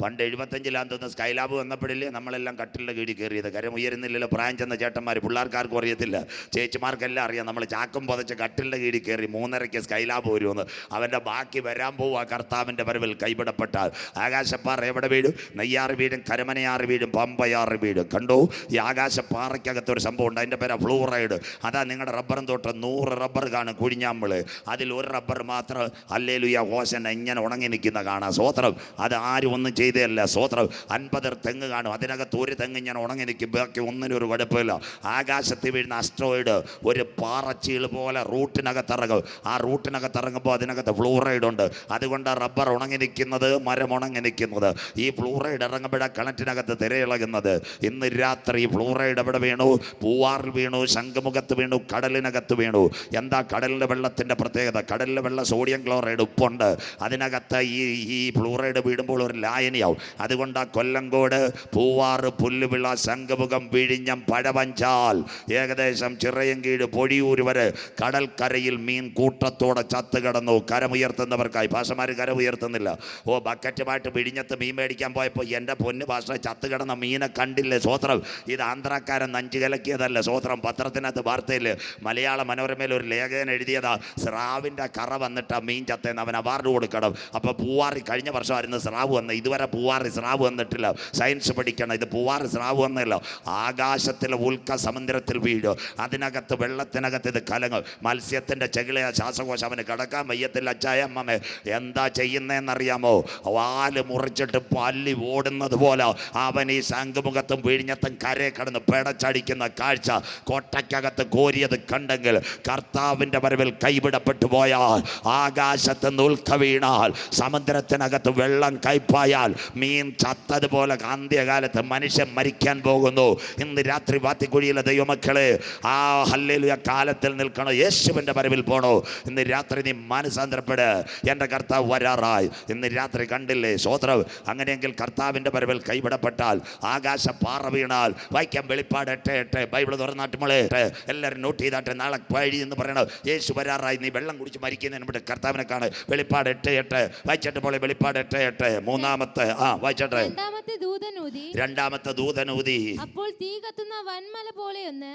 പണ്ട് 75-ലാന്ന് തോന്നുന്ന സ്കൈലാബ് വന്നപ്പോഴില്ലേ നമ്മളെല്ലാം കട്ടിലിൻ്റെ കീഴിൽ കയറിയത്. കരം ഉയരുന്നില്ലല്ലോ. പ്രായം ചെന്ന ചേട്ടന്മാർ, പിള്ളേർക്കാർക്കും അറിയത്തില്ല, ചേച്ചിമാർക്കെല്ലാം അറിയാം. നമ്മൾ ചാക്കും പുതച്ച് കട്ടിലിൻ്റെ കീഴിൽ കയറി 3:30 സ്കൈലാബ് വരുമെന്ന്. അവൻ്റെ ബാക്കി വരാൻ പോവുക കർത്താവിൻ്റെ വരവിൽ കൈവിടപ്പെട്ടാൽ. ആകാശപ്പാറ എവിടെ വീഴും? നെയ്യാറ് വീഴും, കരമനയാറ് വീഴും, പമ്പയാറ് വീഴും. കണ്ടോ? ഈ ആകാശപ്പാറയ്ക്കകത്തൊരു സംഭവം ഉണ്ട്, അതിൻ്റെ പേരാ ഫ്ലൂറൈഡ്. അതാ നിങ്ങളുടെ റബ്ബറും തോട്ടം 100 റബ്ബർ കാണും കുഴിഞ്ഞാമ്പൾ. അതിൽ ഒരു റബ്ബർ മാത്രം ഹല്ലേലൂയ ഹോസന്ന ഇങ്ങനെ ഉണങ്ങി നിൽക്കുന്ന കാണാം. സ്വോത്രം. അത് ആരും ഒന്നും ചെയ്തല്ല. സ്വോത്രം. 50 തെങ്ങ് കാണും, അതിനകത്ത് ഒരു തെങ്ങ് ഇങ്ങനെ ഉണങ്ങി നിൽക്കും, ബാക്കി ഒന്നിനും ഒരു കുഴപ്പമില്ല. ആകാശത്ത് വീഴുന്ന അസ്ട്രോയിഡ് ഒരു പാറച്ചീൾ പോലെ റൂട്ടിനകത്തിറങ്ങും. ആ റൂട്ടിനകത്തിറങ്ങുമ്പോൾ അതിനകത്ത് ഫ്ലൂറൈഡ് ഉണ്ട്. അതുകൊണ്ട് റബ്ബർ ഉണങ്ങി നിൽക്കുന്നത്, മരം ഉണങ്ങി നിൽക്കുന്നത്. ഈ ഫ്ലൂറൈഡ് ഇറങ്ങുമ്പോഴാണ് കിണറ്റിനകത്ത് തിരയിളകുന്നത്. ഇന്ന് രാത്രി ഫ്ലൂറൈഡ് എവിടെ വീണു? പൂവാറിൽ വീണു, ശംഖുമുഖത്ത് വീണു, കടലിനകത്ത് വീണു. എന്താ കടലിലെ വെള്ളത്തിൻ്റെ പ്രത്യേകത? കടലിലെ വെള്ളം സോഡിയം ക്ലോറൈഡ് ഉപ്പുണ്ട്. അതിനകത്ത് ഈ ഫ്ലൂറൈഡ് വീടുമ്പോൾ ഒരു ലായനിയാവും. അതുകൊണ്ട് കൊല്ലങ്കോട്, പൂവാറ്, പുല്ലുവിള, ശംഖുമുഖം, വിഴിഞ്ഞം, പഴവഞ്ചാൽ, ഏകദേശം ചിറയൻകീഴ്, പൊഴിയൂർ വരെ കടൽക്കരയിൽ മീൻ കൂട്ടത്തോടെ ചത്ത് കിടന്നു. കരമുയർത്തുന്നവർക്കായി. ഭാഷമാർ കരമുയർത്തുന്നില്ല. ബക്കറ്റുമായിട്ട് വിഴിഞ്ഞത്ത് മീൻ മേടിക്കാൻ പോയപ്പോൾ എൻ്റെ പൊന്ന് ഭാഷ ചത്ത് കിടന്ന മീനെ കണ്ടില്ലേ? സ്വോത്രം. ഇത് ആന്ധ്രാക്കാരൻ നഞ്ചു കലക്കിയതല്ല. സ്വോത്രം. പത്രത്തിനകത്ത് വാർത്തയിൽ മലയാള മനോരമയിൽ ഒരു ലേഖകൻ എഴുതിയതാ, സ്രാവിൻ്റെ കറ വന്നിട്ട് മീൻ ചത്തേന്ന് അവൻ അവാർഡ് കൊടുക്കണം. അപ്പോൾ പൂവാറി കഴിഞ്ഞ വർഷമായിരുന്നു സ്രാവ് വന്നത്. ഇതുവരെ പൂവാറി സ്രാവ് വന്നിട്ടില്ല. സയൻസ് പഠിക്കണം. ഇത് പൂവാറി സ്രാവ് വന്നില്ല. ആകാശത്തിലെ ഉൽക്ക സമുദ്രത്തിൽ വീഴും. അതിനകത്ത് വെള്ളത്തിനകത്ത് ഇത് കലങ്ങും. മത്സ്യത്തിൻ്റെ ചെകിളയ ശ്വാസകോശം അവന് കിടക്കാൻ വയ്യത്തില്ല. അച്ചായ അമ്മമ്മേ എന്താ ചെയ്യുന്നതെന്നറിയാമോ? വാല് മുറിച്ചിട്ട് പല്ലി ഓടുന്നത് പോലെ അവൻ ഈ ശംഖുമുഖത്തും വിഴിഞ്ഞത്തും കരയെ കടന്ന് പിടച്ചടിക്കുന്ന കാഴ്ച കോട്ടയ്ക്കകത്ത് കോരിയത് കണ്ടെങ്കിൽ കർത്താവിൻ്റെ വരവിൽ കൈവിടപ്പെട്ടു പോയാൽ, ആകാശത്ത് നിന്ന് ഉൽക്ക വീണാൽ, സമുദ്രത്തിനകത്ത് വെള്ളം കയ്പായാൽ, മീൻ ചത്തതുപോലെ അന്ത്യകാലത്ത് മനുഷ്യൻ മരിക്കാൻ പോകുന്നു. ഇന്ന് രാത്രി വാത്തിക്കുഴിയിലെ ദൈവമക്കളെ, ആ ഹല്ലേലൂയ കാലത്തിൽ നിൽക്കണോ? യേശുവിൻ്റെ വരവിൽ പോണോ? ഇന്ന് രാത്രി നീ മാനസാന്തരപ്പെട്. എൻ്റെ കർത്താവ് വരാറായി. ഇന്ന് രാത്രി കണ്ടില്ലേ? സ്വോത്രം. അങ്ങനെയെങ്കിൽ കർത്താവിൻ്റെ വരവിൽ കൈവിടപ്പെട്ടാൽ, ആകാശ പാറ വീണാൽ, വായിക്കാം വെളിപ്പാട് 8:8. ബൈബിൾ തുറന്നാട്ടുമോളെ എല്ലാവരും നോട്ട് ചെയ്താട്ടെ. നാളെ വഴി എന്ന് പറയണത് യേശു വരാറായി. നീ വെള്ളം കുടിച്ച് മരിക്കുന്നതിന് മുമ്പ് കർത്താവിനെ കാണ്. വെളിപ്പാട് 8:8 വായിച്ചിട്ട് പോലെ. വെളിപ്പാട് 8:8 മൂന്നാമത്തെ വായിച്ചട്ടെ. രണ്ടാമത്തെ ദൂതനൂതി. അപ്പോൾ തീ കത്തുന്ന വൻമല പോലെയൊന്ന്,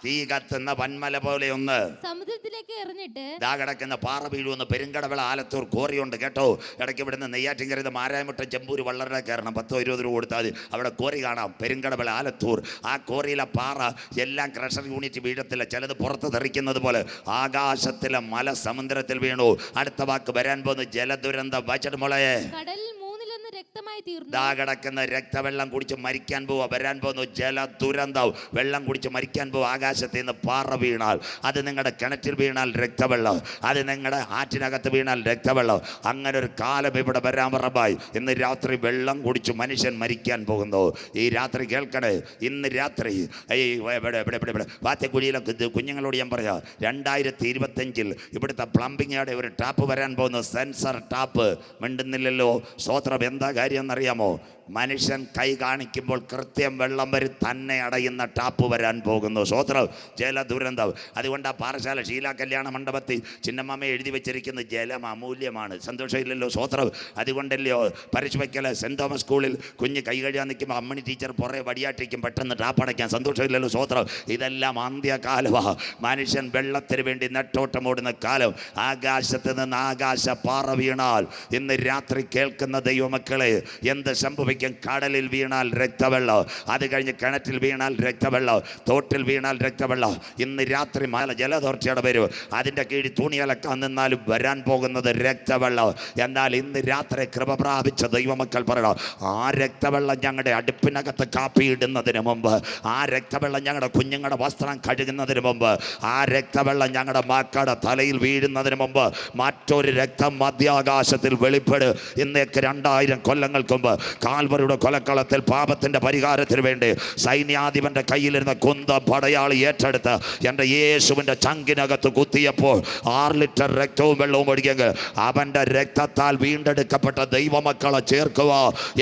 തീ കത്തുന്ന വൻമല പോലെയൊന്ന് സമുദ്രത്തിലേക്ക് എറിഞ്ഞിട്ട് ദാ കിടക്കുന്ന പാറ വീഴുമെന്ന്. പെരുങ്കടവിള ആലത്തൂർ കോറിയുണ്ട് കേട്ടോ. ഇടയ്ക്ക് ഇവിടുന്ന് നെയ്യാറ്റിൻകര മാരായമുട്ടം ചെമ്പൂര് വള്ളരുടെ കയറണം. 10-20 രൂപ കൊടുത്താൽ അവിടെ കോറി കാണാം. പെരുങ്കടവിള ആലത്തൂർ. ആ കോറിയിലെ പാറ എല്ലാം ക്രഷർ യൂണിറ്റ് വീഴത്തില്ല. ചിലത് പുറത്ത് തെറിക്കുന്നത് പോലെ ആകാശത്തിലെ മല സമുദ്രത്തിൽ വീണു. അടുത്ത വാക്ക് വരാൻ പോകുന്ന ജലദുരന്തം. വായിച്ചിട്ട് മോളെ. കടലിൽ 1/3 രക്തമായി തീർന്നു. ദാ കിടക്കുന്ന രക്തവെള്ളം കുടിച്ച് മരിക്കാൻ പോവാ. വരാൻ പോകുന്നു ജലദുരന്തം. വെള്ളം കുടിച്ച് മരിക്കാൻ പോവുക. ആകാശത്തിൽ നിന്ന് പാറ വീണാൽ, അത് നിങ്ങളുടെ കിണറ്റിൽ വീണാൽ രക്തവെള്ളം, അത് നിങ്ങളുടെ ആറ്റിനകത്ത് വീണാൽ രക്തവെള്ളം. അങ്ങനെ ഒരു കാലം ഇവിടെ വരാൻ പറമ്പായി. ഇന്ന് രാത്രി വെള്ളം കുടിച്ച് മനുഷ്യൻ മരിക്കാൻ പോകുന്നു. ഈ രാത്രി കേൾക്കണേ. ഇന്ന് രാത്രി വാത്തിക്കുഴിയിലെ കുഞ്ഞുങ്ങളോട് ഞാൻ പറയാം, 2025 ഇവിടുത്തെ പ്ലംബിങ്ങയുടെ ഒരു ടാപ്പ് വരാൻ പോകുന്നു. Sensor tap. മിണ്ടുന്നില്ലല്ലോ. സ്തോത്രം. എന്താ കാര്യം എന്നറിയാമോ? മനുഷ്യൻ കൈ കാണിക്കുമ്പോൾ കൃത്യം വെള്ളം വരി തന്നെ അടയുന്ന ടാപ്പ് വരാൻ പോകുന്നു. സ്വോത്രം. ജലദുരന്തം. അതുകൊണ്ട് ആ പാറശാല ശീല കല്യാണ മണ്ഡപത്തിൽ ചിന്നമ്മ എഴുതി വെച്ചിരിക്കുന്ന ജലം അമൂല്യമാണ്. സന്തോഷമില്ലല്ലോ. സ്വോത്രം. അതുകൊണ്ടല്ലോ പരിശുവയ്ക്കൽ സെൻറ് തോമസ് സ്കൂളിൽ കുഞ്ഞ് കൈ കഴിയാൻ നിൽക്കുമ്പോൾ അമ്മണി ടീച്ചർ പുറേ വടിയാട്ടിരിക്കും പെട്ടെന്ന് ടാപ്പ് അടയ്ക്കാൻ. സന്തോഷമില്ലല്ലോ. സ്വോത്രം. ഇതെല്ലാം അന്ത്യകാലമാണ്. മനുഷ്യൻ വെള്ളത്തിന് വേണ്ടി നെട്ടോട്ടമോടുന്ന കാലം. ആകാശത്ത് നിന്ന് ആകാശ പാറ വീണാൽ, ഇന്ന് രാത്രി കേൾക്കുന്ന ദൈവമക്കളെ, എന്ത് സംഭവിക്കും? കടലിൽ വീണാൽ രക്തവെള്ളം, അത് കഴിഞ്ഞ് കിണറ്റിൽ വീണാൽ രക്തവെള്ളം, തോട്ടിൽ വീണാൽ രക്തവെള്ളം. ഇന്ന് രാത്രി മല ജലതോർച്ചയുടെ വരും. അതിൻ്റെ കീഴിൽ തുണി അലക്കാൻ നിന്നാലും വരാൻ പോകുന്നത് രക്തവെള്ളം. എന്നാൽ ഇന്ന് രാത്രി കൃപ പ്രാപിച്ച ദൈവമക്കൾ പറയണം, ആ രക്തവെള്ളം ഞങ്ങളുടെ അടുപ്പിനകത്ത് കാപ്പിയിടുന്നതിന് മുമ്പ്, ആ രക്തവെള്ളം ഞങ്ങളുടെ കുഞ്ഞുങ്ങളുടെ വസ്ത്രം കഴുകുന്നതിന് മുമ്പ്, ആ രക്തവെള്ളം ഞങ്ങളുടെ മക്കളുടെ തലയിൽ വീഴുന്നതിന് മുമ്പ് മറ്റൊരു രക്തം മധ്യാകാശത്തിൽ വെളിപ്പെടും. ഇന്നേക്ക് 2000 കൊല്ലങ്ങൾക്ക് മുമ്പ് കാൽവരിയുടെ കൊലക്കളത്തിൽ പാപത്തിന്റെ പരിഹാരത്തിന് വേണ്ടി സൈന്യാധിപന്റെ കയ്യിലിരുന്ന കുന്തം പടയാളി ഏറ്റെടുത്ത് എൻ്റെ യേശുവിൻ്റെ ചങ്കിനകത്ത് കുത്തിയപ്പോൾ 6 ലിറ്റർ രക്തവും വെള്ളവും ഒഴുകിയെങ്കിൽ അവൻ്റെ രക്തത്താൽ വീണ്ടെടുക്കപ്പെട്ട ദൈവമക്കളെ ചേർക്കുക.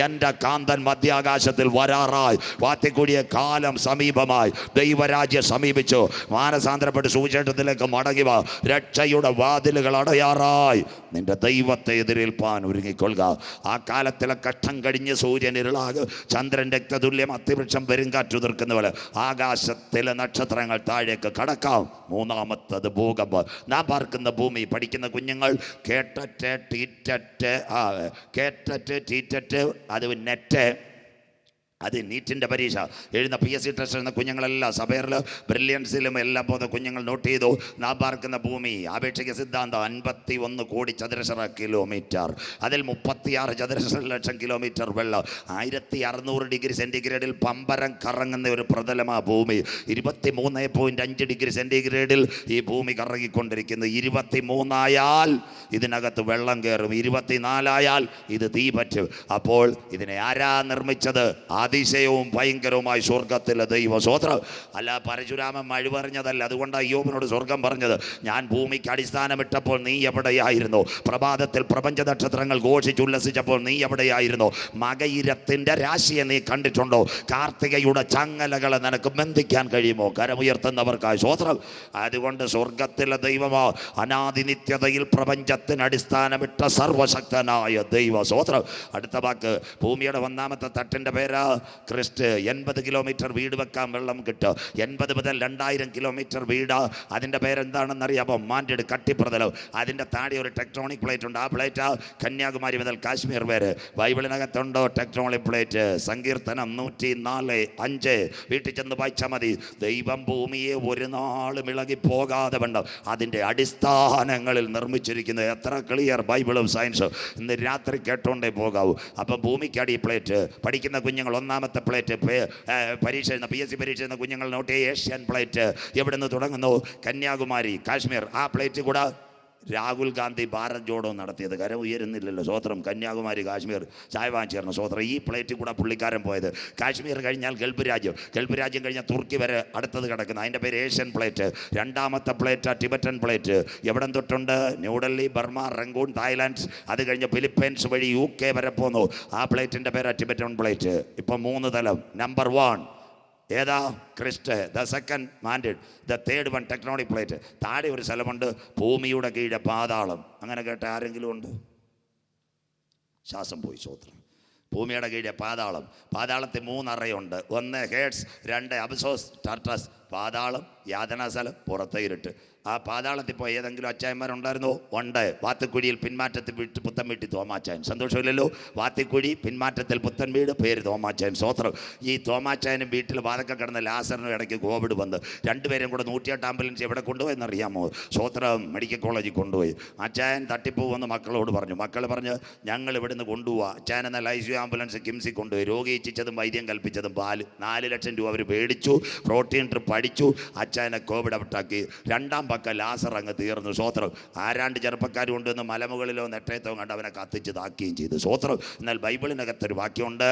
എൻ്റെ കാന്തൻ മധ്യാകാശത്തിൽ വരാറായി. വാത്തിക്കൂടിയ കാലം സമീപമായി. ദൈവരാജ്യം സമീപിച്ചു. മാനസാന്തരപ്പെട്ട് സുവിശേഷത്തിലേക്ക് മടങ്ങുക. രക്ഷയുടെ വാതിലുകൾ അടയാറായി. നിന്റെ ദൈവത്തെ എതിരേൽപ്പാൻ ഒരുങ്ങിക്കൊള്ളുക. ആ കാലത്തിലെ കഷ്ടം കഴിഞ്ഞ് സൂര്യൻ ഇരുളാകും, ചന്ദ്രൻ രക്തതുല്യം, അത്തിവൃക്ഷം പെരുങ്കാറ്റു തീർക്കുന്ന പോലെ ആകാശത്തിലെ നക്ഷത്രങ്ങൾ താഴേക്ക് കടക്കാം. മൂന്നാമത്തത് ഭൂകമ്പം. നാം പാർക്കുന്ന ഭൂമി. പഠിക്കുന്ന കുഞ്ഞുങ്ങൾ കേട്ടറ്റ് ടീറ്ററ്റ് അത് നെറ്റ്, അത് നീറ്റിൻ്റെ പരീക്ഷ എഴുതുന്ന PSC ടെസ്റ്റ് എഴുതുന്ന കുഞ്ഞുങ്ങളെല്ലാം സഭയറിൽ ബ്രില്യൻസിലും എല്ലാം പോകുന്ന കുഞ്ഞുങ്ങൾ നോട്ട് ചെയ്തു. നാം പാർക്കുന്ന ഭൂമി ആപേക്ഷിക സിദ്ധാന്തം 51 കോടി ചതുരശ്ര കിലോമീറ്റർ. അതിൽ 36 ചതുരശ്ര ലക്ഷം കിലോമീറ്റർ വെള്ളം. 1600 ഡിഗ്രി സെൻറ്റിഗ്രേഡിൽ പമ്പരം കറങ്ങുന്ന ഒരു പ്രതലമാ ഭൂമി. 23.5 ഡിഗ്രി സെൻറ്റിഗ്രേഡിൽ ഈ ഭൂമി കറങ്ങിക്കൊണ്ടിരിക്കുന്നു. 23 ആയാൽ ഇതിനകത്ത് വെള്ളം കയറും. 24 ആയാൽ ഇത് തീ പറ്റും. അപ്പോൾ ഇതിനെ ആരാ നിർമ്മിച്ചത്? അതിശയവും ഭയങ്കരവുമായി സ്വർഗത്തിലെ ദൈവം. സ്വോത്രം. അല്ല, പരശുരാമൻ മഴ പറഞ്ഞതല്ല. അതുകൊണ്ട് അയ്യോബിനോട് സ്വർഗം പറഞ്ഞത്, ഞാൻ ഭൂമിക്ക് അടിസ്ഥാനമിട്ടപ്പോൾ നീ എവിടെയായിരുന്നു? പ്രഭാതത്തിൽ പ്രപഞ്ച നക്ഷത്രങ്ങൾ ഘോഷിച്ചുല്ലസിച്ചപ്പോൾ നീ എവിടെയായിരുന്നു? മകയിരത്തിൻ്റെ രാശിയെ നീ കണ്ടിട്ടുണ്ടോ? കാർത്തികയുടെ ചങ്ങലകളെ നിനക്ക് ബന്ധിക്കാൻ കഴിയുമോ? കരമുയർത്തുന്നവർക്കായി സ്വോത്രം. അതുകൊണ്ട് സ്വർഗത്തിലെ ദൈവമോ, അനാദിനിത്യതയിൽ പ്രപഞ്ചത്തിന് അടിസ്ഥാനമിട്ട സർവശക്തനായ ദൈവ. സ്വോത്രം. അടുത്ത വാക്ക്. ഭൂമിയുടെ 1ാമത്തെ തട്ടിൻ്റെ പേര് ക്രിസ്റ്റ്. 80 കിലോമീറ്റർ വീട് വെക്കാൻ വെള്ളം കിട്ടും. 80 മുതൽ 2000 കിലോമീറ്റർ വീട്. അതിൻ്റെ പേരെന്താണെന്നറിയാമോ? മാൻഡഡ് കട്ടിപ്രതലം. അതിൻ്റെ താഴെ ഒരു ടെക്ട്രോണിക് പ്ലേറ്റ് ഉണ്ട്. ആ പ്ലേറ്റ് കന്യാകുമാരി മുതൽ കാശ്മീർ വരെ. ബൈബിളിനകത്തുണ്ടോ ടെക്ട്രോണിക് പ്ലേറ്റ്? സങ്കീർത്തനം 104:5 വീട്ടിൽ ചെന്ന് വായിച്ചാൽ മതി. ദൈവം ഭൂമിയെ ഒരു നാളും ഇളകിപ്പോകാതെ വേണം അതിൻ്റെ അടിസ്ഥാനങ്ങളിൽ നിർമ്മിച്ചിരിക്കുന്നത്. എത്ര ക്ലിയർ ബൈബിളും സയൻസും. ഇന്ന് രാത്രി കേട്ടോണ്ടേ പോകാവൂ. അപ്പം ഭൂമിക്കടി പ്ലേറ്റ്. പഠിക്കുന്ന കുഞ്ഞുങ്ങൾ 1ാമത്തെ പ്ലേറ്റ്. പരീക്ഷ എഴുതുന്ന PSC പരീക്ഷ എഴുതുന്ന കുഞ്ഞുങ്ങൾ നോട്ട്. Asian plate. എവിടെ നിന്ന് തുടങ്ങുന്നു? കന്യാകുമാരി, കാശ്മീർ. ആ പ്ലേറ്റ് കൂടെ രാഹുൽ ഗാന്ധി ഭാരത് ജോഡോ നടത്തിയത്. കരം ഉയരുന്നില്ലല്ലോ. സ്വോത്രം. കന്യാകുമാരി കാശ്മീർ ചായ വാങ്ങിച്ചേർന്നു. സ്വോത്രം. ഈ പ്ലേറ്റിൽ കൂടെ പുള്ളിക്കാരൻ പോയത്. കാശ്മീർ കഴിഞ്ഞാൽ ഗൾഫ് രാജ്യം കഴിഞ്ഞാൽ തുർക്കി വരെ അടുത്തത് കിടക്കുന്നത്. അതിൻ്റെ പേര് ഏഷ്യൻ പ്ലേറ്റ്. രണ്ടാമത്തെ പ്ലേറ്റ് ടിബറ്റൻ പ്ലേറ്റ്. എവിടം തൊട്ടുണ്ട്? New Delhi, Burma, Rangoon, Thailand. അത് കഴിഞ്ഞ് ഫിലിപ്പൈൻസ് വഴി UK വരെ പോന്നു. ആ പ്ലേറ്റിൻ്റെ പേര് ടിബറ്റൻ പ്ലേറ്റ്. ഇപ്പം 3 തലം. നമ്പർ 1 ഏതാ? Christ. The second mandate. The third one tectonic plate. താഴെ ഒരു സ്ഥലമുണ്ട്, ഭൂമിയുടെ കീഴെ പാതാളം. അങ്ങനെ കേട്ട ആരെങ്കിലും ഉണ്ട്? ശ്വാസം പോയി. സ്വോത്രം. ഭൂമിയുടെ കീഴെ പാതാളം. പാതാളത്തിൽ 3 അറയുണ്ട്. 1 ഹേഡ്സ്, 2 അബസോസ്, ടർട്ടസ്. പാതാളം, യാതനാസ്ഥലം, പുറത്തെ ഇരുട്ട്. ആ പാതാളത്തിൽ പോയി ഏതെങ്കിലും അച്ചായന്മാരുണ്ടായിരുന്നോ? ഉണ്ട്. വാത്തിക്കുഴിയിൽ പിന്മാറ്റത്തിൽ പുത്തൻ വീട്ടിൽ തോമാച്ചായൻ. സന്തോഷമില്ലല്ലോ. വാത്തിക്കുഴി പിന്മാറ്റത്തിൽ പുത്തൻ വീട്, പേര് തോമാച്ചായൻ. സ്വോത്രം. ഈ തോമാച്ചായനും വീട്ടിൽ വാതൊക്കെ കിടന്ന ലാസറിനും ഇടയ്ക്ക് കോവിഡ് വന്ന് 2 പേരും കൂടെ 108 ആംബുലൻസ് എവിടെ കൊണ്ടുപോയെന്നറിയാമോ? സ്വോത്രം. മെഡിക്കൽ കോളേജിൽ കൊണ്ടുപോയി. അച്ചായൻ തട്ടിപ്പോവെന്ന് മക്കളോട് പറഞ്ഞു. മക്കൾ പറഞ്ഞ് ഞങ്ങൾ ഇവിടുന്ന് കൊണ്ടുപോവാ. അച്ചായൻ എന്നാൽ ICU ആംബുലൻസ് കിംസിൽ കൊണ്ടുപോയി. രോഗി ഇച്ഛിച്ചതും വൈദ്യം കൽപ്പിച്ചതും പാല്. 4 ലക്ഷം രൂപ അവർ മേടിച്ചു. പ്രോട്ടീൻ ട്രിപ്പ് അടിച്ചു. അച്ചായനെ കോവിഡ് ഔട്ടാക്കി. 2ാം പക്കം ലാസർ അങ്ങ് തീർന്നു. സ്വോത്രം. ആരാണ്ട് ചെറുപ്പക്കാർ കൊണ്ടുവന്ന് മലമുകളിലോ നെട്ടയത്തോ കണ്ട് അവനെ കത്തിച്ച് താക്കുകയും ചെയ്തു. സ്വോത്രം. എന്നാൽ ബൈബിളിനകത്തൊരു വാക്യമുണ്ട്,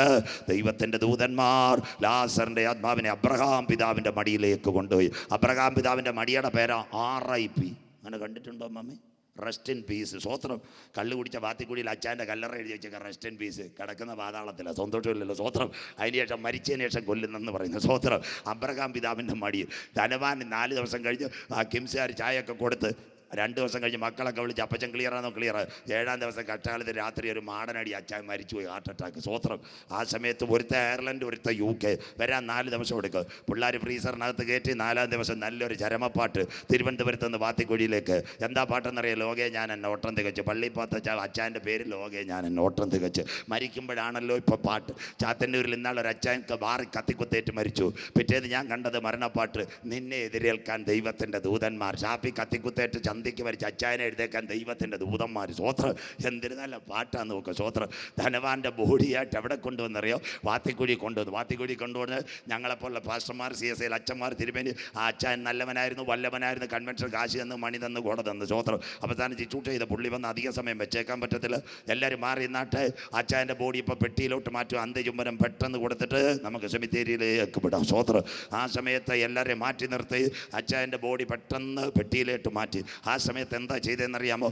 ദൈവത്തിൻ്റെ ദൂതന്മാർ ലാസറിൻ്റെ ആത്മാവിനെ അബ്രഹാം പിതാവിൻ്റെ മടിയിലേക്ക് കൊണ്ടുപോയി. അബ്രഹാം പിതാവിൻ്റെ മടിയുടെ പേരാ RIP. അങ്ങനെ കണ്ടിട്ടുണ്ടോ മമ്മി? Rest in peace. സ്വോത്രം. കള്ളു കുടിച്ച വാത്തിക്കുടിയിൽ അച്ചാൻ്റെ കല്ലറ എഴുതി വെച്ചേക്കാം റെസ്റ്റ് ഇൻ പീസ്. കിടക്കുന്ന പാതാളത്തില്ല. സന്തോഷമില്ലല്ലോ. സ്വോത്രം. അതിന് ശേഷം മരിച്ചതിന് ശേഷം കൊല്ലുന്നെന്ന് പറയുന്നത്. സ്വോത്രം. അബ്രഹാം പിതാവിൻ്റെ മടിയിൽ. ധനവാൻ 4 ദിവസം കഴിഞ്ഞ് ആ കിംസുകാർ ചായയൊക്കെ കൊടുത്ത് 2 ദിവസം കഴിഞ്ഞ് മക്കളൊക്കെ വിളിച്ച് അപ്പച്ചൻ ക്ലിയറാണോ? ക്ലിയർ. 7ാം ദിവസം കഷ്ടാലത്ത് രാത്രി ഒരു മാടനടി അച്ചാൻ മരിച്ചുപോയി. Heart attack. സ്വോത്രം. ആ സമയത്ത് ഒരുത്ത അയർലൻഡ്, ഒരുത്ത UK. വരാൻ 4 ദിവസം എടുക്കും. പിള്ളേർ ഫ്രീസറിനകത്ത് കയറ്റി 4ാം ദിവസം നല്ലൊരു ചരമപ്പാട്ട് തിരുവനന്തപുരത്ത് നിന്ന് വാത്തിക്കുഴിയിലേക്ക്. എന്താ പാട്ടെന്നറിയാം? ലോകെ ഞാൻ എന്നെ ഓട്ടം തികച്ച്. പള്ളിപ്പാത്ത അച്ചാൻ്റെ പേര് ലോകെ ഞാൻ എന്നെ ഓട്ടം തികച്ച്. മരിക്കുമ്പോഴാണല്ലോ ഇപ്പോൾ പാട്ട്. ചാത്തന്നൂരിൽ ഇന്നാളൊരു അച്ചാൻ ബാറി കത്തിക്കുത്തേറ്റ് മരിച്ചു. പിറ്റേന്ന് ഞാൻ കണ്ടത് മരണപ്പാട്ട്. നിന്നെ എതിരേൽക്കാൻ ദൈവത്തിൻ്റെ ദൂതന്മാർ. ഷാപ്പി കത്തിക്കുത്തേറ്റ് ക്ക് മരിച്ച അച്ചായനെ എഴുതേക്കാൻ ദൈവത്തിൻ്റെ ദൂതന്മാർ. സ്വോത്രം. എന്തൊരു നല്ല പാട്ടാന്ന് നോക്കുക. സ്വോത്രം. ധനവാന്റെ ബോഡിയായിട്ട് എവിടെ കൊണ്ടുവന്നറിയോ? വാത്തിക്കുഴി കൊണ്ടുവന്നു. വാത്തിക്കുഴി കൊണ്ടുവന്ന് ഞങ്ങളെപ്പോലുള്ള പാസ്റ്റർമാർ, CSL അച്ഛന്മാർ, തിരുമേനി. ആ അച്ചായൻ നല്ലവനായിരുന്നു, വല്ലവനായിരുന്നു. കൺവെൻഷൻ കാശ് തന്നു, മണി തന്നു, കൂടെ തന്നു. സ്വോത്രം. അപ്പോൾ താൻ ചിച്ചൂട്ട് ചെയ്ത പുള്ളി വന്ന് അധിക സമയം വെച്ചേക്കാൻ പറ്റത്തില്ല. എല്ലാവരും മാറി നിന്നാട്ട് അച്ചായൻ്റെ ബോഡി ഇപ്പോൾ പെട്ടിയിലോട്ട് മാറ്റും. അന്ത്യചുംബനം പെട്ടെന്ന് കൊടുത്തിട്ട് നമുക്ക് സെമിത്തേരിയിലേക്ക് വിടാം. സ്വോത്രം. ആ സമയത്ത് എല്ലാവരെയും മാറ്റി നിർത്തി അച്ചായൻ്റെ ബോഡി പെട്ടെന്ന് പെട്ടിയിലേക്ക് മാറ്റി. ആ സമയത്ത് എന്താ ചെയ്തതെന്നറിയാമോ?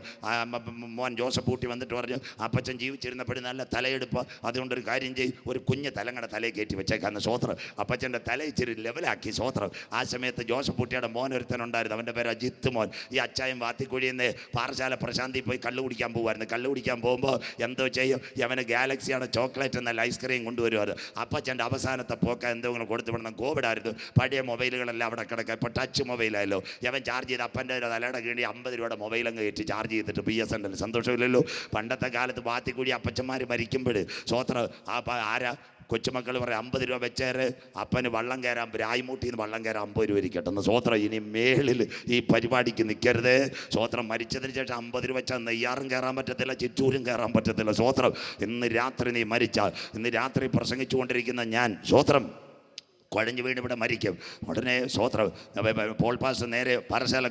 മോൻ ജോസഫ് പൂട്ടി വന്നിട്ട് പറഞ്ഞു, അപ്പച്ചൻ ജീവിച്ചിരുന്നപ്പോഴും നല്ല തലയെടുപ്പ്, അതുകൊണ്ടൊരു കാര്യം ചെയ്യും, ഒരു കുഞ്ഞ് തലങ്ങളുടെ തലയിൽ കയറ്റി വെച്ചേക്കാന്ന്. സ്വോത്രം. അപ്പച്ചൻ്റെ തല ഇച്ചിരി ലെവലാക്കി. സ്വോത്രം. ആ സമയത്ത് ജോസഫ് പൂട്ടിയുടെ മോൻ ഒരുത്തനുണ്ടായിരുന്നു. അവൻ്റെ പേര് അജിത്ത് മോൻ. ഈ അച്ചായം വാത്തിക്കുഴിയിൽ നിന്ന് പാറശാല പ്രശാന്തി പോയി കള്ളു കുടിക്കാൻ പോകുമായിരുന്നു. കള്ളു കുടിക്കാൻ പോകുമ്പോൾ എന്തോ ചെയ്യും, അവന് ഗാലക്സിയാണ് ചോക്ലേറ്റ് എന്നല്ല ഐസ്ക്രീം കൊണ്ടുവരുമായിരുന്നു. അപ്പച്ചൻ്റെ അവസാനത്തെ പോക്ക എന്തെങ്കിലും കൊടുത്തു വിടണം. കോവിഡായിരുന്നു. പഴയ മൊബൈലുകളെല്ലാം അവിടെ കിടക്കുക. ഇപ്പോൾ ടച്ച് മൊബൈലായല്ലോ. അവൻ ചാർജ് ചെയ്ത് അപ്പൻ്റെ തലയുടെ കീഴി 50 രൂപയുടെ മൊബൈൽ അങ്ങ് കയറ്റി ചാർജ് ചെയ്തിട്ട് BSNL. സന്തോഷമില്ലല്ലോ. പണ്ടത്തെ കാലത്ത് വാത്തിക്കുഴി അപ്പച്ചന്മാർ മരിക്കുമ്പോൾ സ്വോത്രം. ആരാ കൊച്ചുമക്കൾ പറയും 50 രൂപ വെച്ചേര് അപ്പന് വള്ളം കയറാൻ, രായ്മൂട്ടിൽ നിന്ന് വള്ളം കയറാൻ 50 രൂപ ഇരിക്കട്ടെന്ന്. സ്വോത്രം. ഇനി മേളിൽ ഈ പരിപാടിക്ക് നിൽക്കരുത്. സ്വോത്രം. മരിച്ചതിന് ശേഷം 50 രൂപ വെച്ചാൽ നെയ്യാറും കയറാൻ പറ്റത്തില്ല, ചിറ്റൂരും കയറാൻ പറ്റത്തില്ല. സ്വോത്രം. ഇന്ന് രാത്രി നീ മരിച്ചാൽ, ഇന്ന് രാത്രി പ്രസംഗിച്ചു കൊണ്ടിരിക്കുന്ന ഞാൻ സ്വോത്രം കുഴഞ്ഞു വീണ് ഇവിടെ മരിക്കും. ഉടനെ സ്വോത്രം. പോൾ പാസ് നേരെ പാറശാല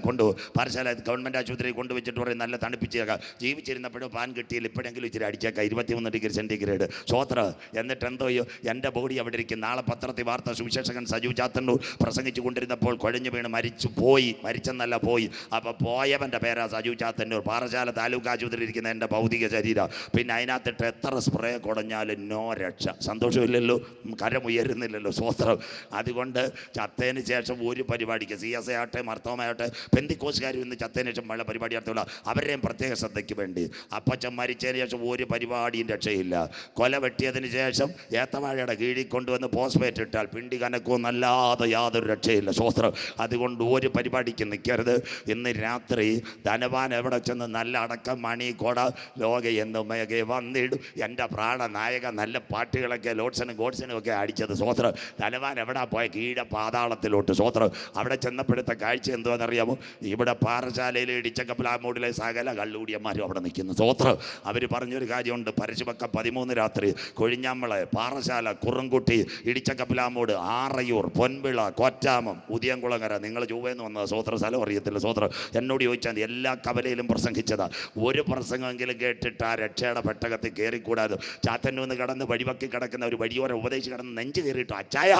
പാറശാല ഗവൺമെൻറ് ആശുപത്രിയിൽ കൊണ്ടുവച്ചിട്ട് പറയും നല്ല തണുപ്പിച്ചേക്കാം. ജീവിച്ചിരുന്നപ്പോഴും പാൻ കിട്ടിയില്ല, ഇപ്പോഴെങ്കിലും ഇച്ചിരി അടിച്ചേക്കാം. 23 ഡിഗ്രി സെൻറ്റിഗ്രേഡ്. സ്വോത്രം. എന്നിട്ട് എന്തോ എൻ്റെ ബോഡി അവിടെ ഇരിക്കും. നാളെ പത്രത്തിൽ വാർത്ത. സുവിശേഷകൻ സജു ചാത്തന്നൂർ പ്രസംഗിച്ചു കൊണ്ടിരുന്നപ്പോൾ കുഴഞ്ഞു വീണ് മരിച്ചു പോയി. മരിച്ചെന്നല്ല, പോയി. അപ്പോൾ പോയവൻ്റെ പേരാ സജു ചാത്തന്നൂർ. പാറശാല താലൂക്ക് ആശുപത്രി ഇരിക്കുന്ന എൻ്റെ ഭൗതിക ശരീരം. പിന്നെ അതിനകത്തിട്ട് എത്ര സ്പ്രേ കുടഞ്ഞാലും നോ രക്ഷ. സന്തോഷമില്ലല്ലോ. കരമുയരുന്നില്ലല്ലോ. സ്വോത്രം. അതുകൊണ്ട് ചത്തതിന് ശേഷം ഒരു പരിപാടിക്ക് CSA ആട്ടെ, മർത്തോമായാട്ടെ, പെന്തിക്കോസുകാരും ഇന്ന് ചത്തതിന് ശേഷം മഴ പരിപാടി നടത്തില്ല. അവരുടെയും പ്രത്യേക ശ്രദ്ധയ്ക്ക് വേണ്ടി. അപ്പച്ചൻ മരിച്ചതിന് ശേഷം ഒരു പരിപാടിയും രക്ഷയില്ല. കൊല വെട്ടിയതിന് ശേഷം ഏത്തവാഴയുടെ കീഴിൽ കൊണ്ടുവന്ന് പോസ്പേറ്റ് ഇട്ടാൽ പിണ്ടി കനക്കുമെന്നല്ലാതെ യാതൊരു രക്ഷയില്ല. സ്വോത്രം. അതുകൊണ്ട് ഒരു പരിപാടിക്ക് നിൽക്കരുത്. ഇന്ന് രാത്രി ധനവാൻ എവിടെ ചെന്ന് നല്ല അടക്കം മണി കൊട ലോക എന്ന് മേഘെ വന്നിടും. എൻ്റെ പ്രാണനായക നല്ല പാട്ടുകളൊക്കെ ലോഡ്സനും ഗോഡ്സനും ഒക്കെ അടിച്ചത്. സ്വോത്രം. ധനവാൻ എവിടാ പോയ? കീഴ പാതാളത്തിലോട്ട്. സ്വോത്രം. അവിടെ ചെന്നപ്പോഴത്തെ കാഴ്ച എന്തുവാണെന്നറിയാമോ? ഇവിടെ പാറശാലയിലെ ഇടിച്ചക്കപ്പലാമൂടിലെ സകല കള്ളൂടിയന്മാരും അവിടെ നിൽക്കുന്നു. സ്വോത്രം. അവർ പറഞ്ഞൊരു കാര്യമുണ്ട്. പരശുവക്കം 13 രാത്രി കൊഴിഞ്ഞാമ്പള്, പാറശാല, കുറുംകുട്ടി, ഇടിച്ചക്കപ്പലാമൂട്, ആറയൂർ, പൊൻപിള, കൊറ്റാമം, ഉദിയംകുളങ്ങര. നിങ്ങൾ ചൊവ്വേന്ന് വന്നത്. സ്വോത്ര. സ്ഥലം അറിയത്തില്ല. സ്വോത്രം. എന്നോട് ചോദിച്ചാൽ എല്ലാ കവലയിലും പ്രസംഗിച്ചതാ. ഒരു പ്രസംഗമെങ്കിലും കേട്ടിട്ട് ആ രക്ഷയുടെ പെട്ടകത്തിൽ കയറിക്കൂടാതെ ചാത്തന്നൂന്ന് കടന്ന് വഴിവക്കി കിടക്കുന്ന ഒരു വഴിയോര ഉപദേശിച്ച് കിടന്ന് നെഞ്ച് കയറിയിട്ടു. അച്ചായ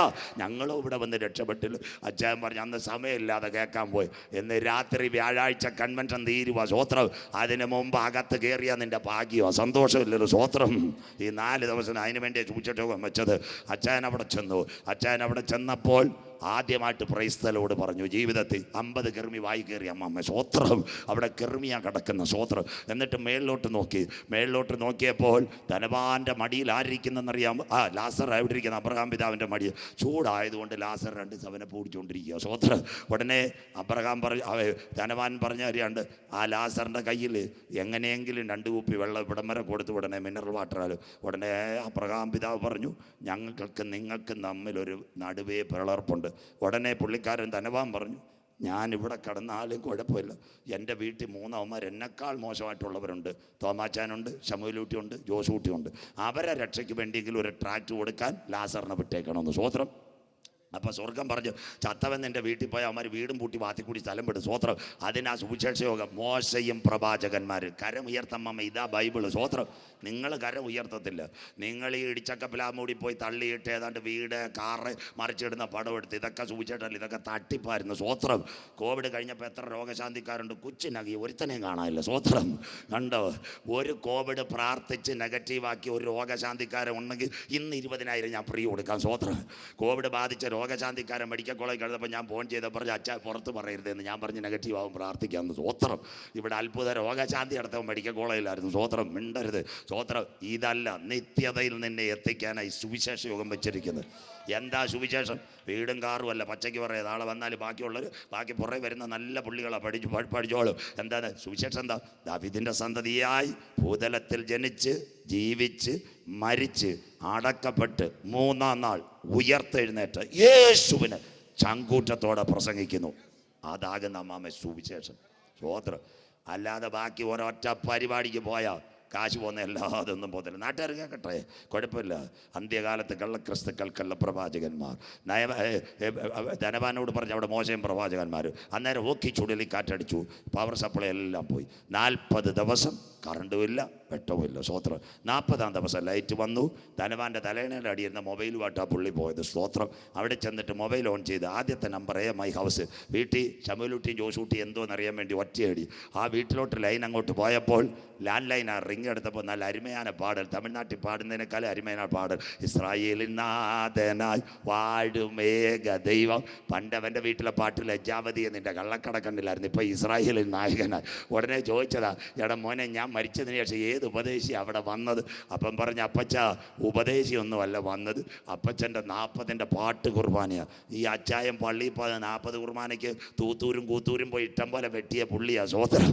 ഞങ്ങളും ഇവിടെ വന്ന് രക്ഷപ്പെട്ടില്ല. അച്ചായൻ പറഞ്ഞു അന്ന് സമയമില്ലാതെ കേൾക്കാൻ പോയി. എന്ന് രാത്രി വ്യാഴാഴ്ച കൺവെൻഷൻ തീരുവ. സ്വോത്രം. അതിന് മുമ്പ് അകത്ത് കയറിയാൽ നിന്റെ ഭാഗ്യമോ? സന്തോഷമില്ലല്ലോ. സ്വോത്രം. ഈ 4 ദിവസം അതിന് വേണ്ടി സൂചിച്ചോകം വെച്ചത്. അച്ചായൻ അവിടെ ചെന്നു. അച്ചായൻ അവിടെ ചെന്നപ്പോൾ ആദ്യമായിട്ട് പ്രൈസ്തലോട് പറഞ്ഞു ജീവിതത്തിൽ 50 കെർമി വായി കയറി അമ്മമ്മ. സ്വോത്രം. അവിടെ കെർമിയാ കിടക്കുന്ന. സ്വോത്രം. എന്നിട്ട് മേളിലോട്ട് നോക്കി. മേളിലോട്ട് നോക്കിയപ്പോൾ ധനവാന്റെ മടിയിൽ ആരിയ്ക്കുന്നതെന്നറിയാമോ? ലാസർ എവിടെ ഇരിക്കുന്ന? അബ്രഹാം പിതാവിൻ്റെ മടിയിൽ. ചൂടായതുകൊണ്ട് ലാസർ 2 സവനെ പൂടിച്ചുകൊണ്ടിരിക്കുക. സ്വോത്രം. ഉടനെ അബ്രഹാം ധനവാൻ പറഞ്ഞ അറിയാണ്ട് ആ ലാസറിൻ്റെ കയ്യിൽ എങ്ങനെയെങ്കിലും 2 കുപ്പി വെള്ളം ഇവിടം വരെ കൊടുത്ത് ഉടനെ മിനറൽ വാട്ടറാലും. ഉടനെ അബ്രഹാം പിതാവ് പറഞ്ഞു ഞങ്ങൾക്ക് നിങ്ങൾക്കും തമ്മിലൊരു നടുവേ പിളർപ്പുണ്ട്. ഉടനെ പുള്ളിക്കാരൻ ധനവാൻ പറഞ്ഞു ഞാനിവിടെ കിടന്നാലും കുഴപ്പമില്ല. എൻ്റെ വീട്ടിൽ 3 അവന്മാർ എന്നെക്കാൾ മോശമായിട്ടുള്ളവരുണ്ട്. തോമാച്ചാനുണ്ട്, ശമൂലൂട്ടിയുണ്ട്, ജോസൂട്ടിയുണ്ട്. അവരെ രക്ഷയ്ക്ക് വേണ്ടിയെങ്കിലും ഒരു ട്രാക്ട് കൊടുക്കാൻ ലാസറിനെ വിട്ടേക്കണമെന്ന്. സ്വോത്രം. അപ്പോൾ സ്വർഗം പറഞ്ഞു ചത്തവൻ എൻ്റെ വീട്ടിൽ പോയി അവന്മാർ വീടും പൂട്ടി വാത്തിക്കൂടി സ്ഥലം വിടും. സ്വോത്രം. അതിനാ സുവിശേഷ യോഗം. മോശയും പ്രവാചകന്മാർ കരം ഉയർത്തമ്മ. ഇതാ ബൈബിള്. സ്വോത്രം. നിങ്ങൾ കരം ഉയർത്തത്തില്ല. നിങ്ങൾ ഈ ഇടിച്ചക്കപ്പലാമൂടി പോയി തള്ളിയിട്ട് ഏതാണ്ട് വീട്, കാറ് മറിച്ചിടുന്ന പടം എടുത്ത് ഇതൊക്കെ സുവിശേഷമല്ല, ഇതൊക്കെ തട്ടിപ്പായിരുന്നു. സ്വോത്രം. കോവിഡ് കഴിഞ്ഞപ്പോൾ എത്ര രോഗശാന്തിക്കാരുണ്ട്? കൊച്ചിനകി ഒരുത്തനെയും കാണാനില്ല. സ്വോത്രം. കണ്ടോ? ഒരു കോവിഡ് പ്രാർത്ഥിച്ച് നെഗറ്റീവാക്കി ഒരു രോഗശാന്തിക്കാരൻ ഉണ്ടെങ്കിൽ ഇന്ന് 20,000 ഞാൻ ഫ്രീ കൊടുക്കാം. സ്വോത്രം. കോവിഡ് ബാധിച്ച രോഗശാന്തിക്കാരൻ മെഡിക്കൽ കോളേജ് കഴിഞ്ഞപ്പോൾ ഞാൻ ഫോൺ ചെയ്തപ്പോൾ പറഞ്ഞ് അച്ഛാ പുറത്ത് പറയരുതെന്ന്. ഞാൻ പറഞ്ഞ് നെഗറ്റീവ് ആവും പ്രാർത്ഥിക്കാമെന്ന്. സ്വോത്രം. ഇവിടെ അത്ഭുത രോഗശാന്തി നടത്തപ്പോൾ മെഡിക്കൽ കോളേജിലായിരുന്നു. സ്വോത്രം. മിണ്ടരുത്. സ്വോത്രം. ഇതല്ല നിത്യതയിൽ നിന്നെ എത്തിക്കാനായി സുവിശേഷ യോഗം വെച്ചിരിക്കുന്നത്. എന്താ സുവിശേഷം? വീടും കാറും അല്ല. പച്ചയ്ക്ക് പറയുക നാളെ വന്നാൽ ബാക്കി പുറകെ വരുന്ന നല്ല പുള്ളികളാണ് പഠിച്ചോളും. എന്താണ് സുവിശേഷം? എന്താ? ദാവീദിൻ്റെ സന്തതിയായി ഭൂതലത്തിൽ ജനിച്ച് ജീവിച്ച് മരിച്ച് അടക്കപ്പെട്ട് 3-ാം നാൾ ഉയർത്തെഴുന്നേറ്റ് യേശുവിന് ചങ്കൂറ്റത്തോടെ പ്രസംഗിക്കുന്നു. അതാകുന്ന അമ്മാമ സുവിശേഷം. സ്വോത്രം. അല്ലാതെ ബാക്കി ഒരൊറ്റ പരിപാടിക്ക് പോയാൽ കാശ് പോകുന്ന എല്ലാതൊന്നും പോകത്തില്ല. നാട്ടുകാർ കേൾക്കട്ടെ, കുഴപ്പമില്ല. അന്ത്യകാലത്ത് കള്ളക്രിസ്തുക്കൾ, കള്ളപ്രവാചകന്മാർ. ധനവാനോട് പറഞ്ഞ് അവിടെ മോശം പ്രവാചകന്മാർ. അന്നേരം ഓക്കി ചുഴലിക്കാറ്റടിച്ചു, പവർ സപ്ലൈ എല്ലാം പോയി. 40 ദിവസം കറണ്ടുമില്ല, വെട്ടവുമില്ല. സ്വോത്രം. 40-ാം ദിവസം ലൈറ്റ് വന്നു. ധനവാൻ്റെ തലേണയുടെ അടിയിരുന്ന മൊബൈലുമായിട്ടാ പുള്ളി പോയത്. സ്തോത്രം. അവിടെ ചെന്നിട്ട് മൊബൈൽ ഓൺ ചെയ്ത് ആദ്യത്തെ നമ്പർ മൈ ഹൗസ്. വീട്ടിൽ ശമൂലൂട്ടിയും ജോസൂട്ടിയും എന്തോന്നറിയാൻ വേണ്ടി ഒറ്റയടി ആ വീട്ടിലോട്ട് ലൈൻ അങ്ങോട്ട് പോയപ്പോൾ ലാൻഡ് ലൈൻ റിങ് എടുത്തപ്പോൾ നല്ല അരുമயான പാടൽ. തമിഴ്നാട്ടിൽ പാടുന്നതിനേക്കാളും അരുമயான പാടൽ. ഇസ്രായേലിൻ നാഥനായി വാഴുമേക ദൈവം. പണ്ടവൻ്റെ വീട്ടിലെ പാട്ട് ലജ്ജാവതി നിൻ്റെ കള്ളക്കട കണ്ടില്ലായിരുന്നു. ഇപ്പോൾ ഇസ്രായേലിൻ നായകനായി. ഉടനെ ചോദിച്ചതാ എടാ മോനെ ഞാൻ മരിച്ചതിന് ശേഷം ഏത് ഉപദേശി അവിടെ വന്നത്? അപ്പം പറഞ്ഞ അപ്പച്ച ഉപദേശിയൊന്നുമല്ല വന്നത്, അപ്പച്ചൻ്റെ 40-ൻ്റെ പാട്ട് കുർബാനയാണ്. ഈ അച്ചായം പള്ളിയിൽ പോയ 40 കുർബാനയ്ക്ക് തൂത്തൂരും കൂത്തൂരും പോയി ഇഷ്ടം പോലെ വെട്ടിയ പുള്ളിയാണ്. സ്വോത്രം.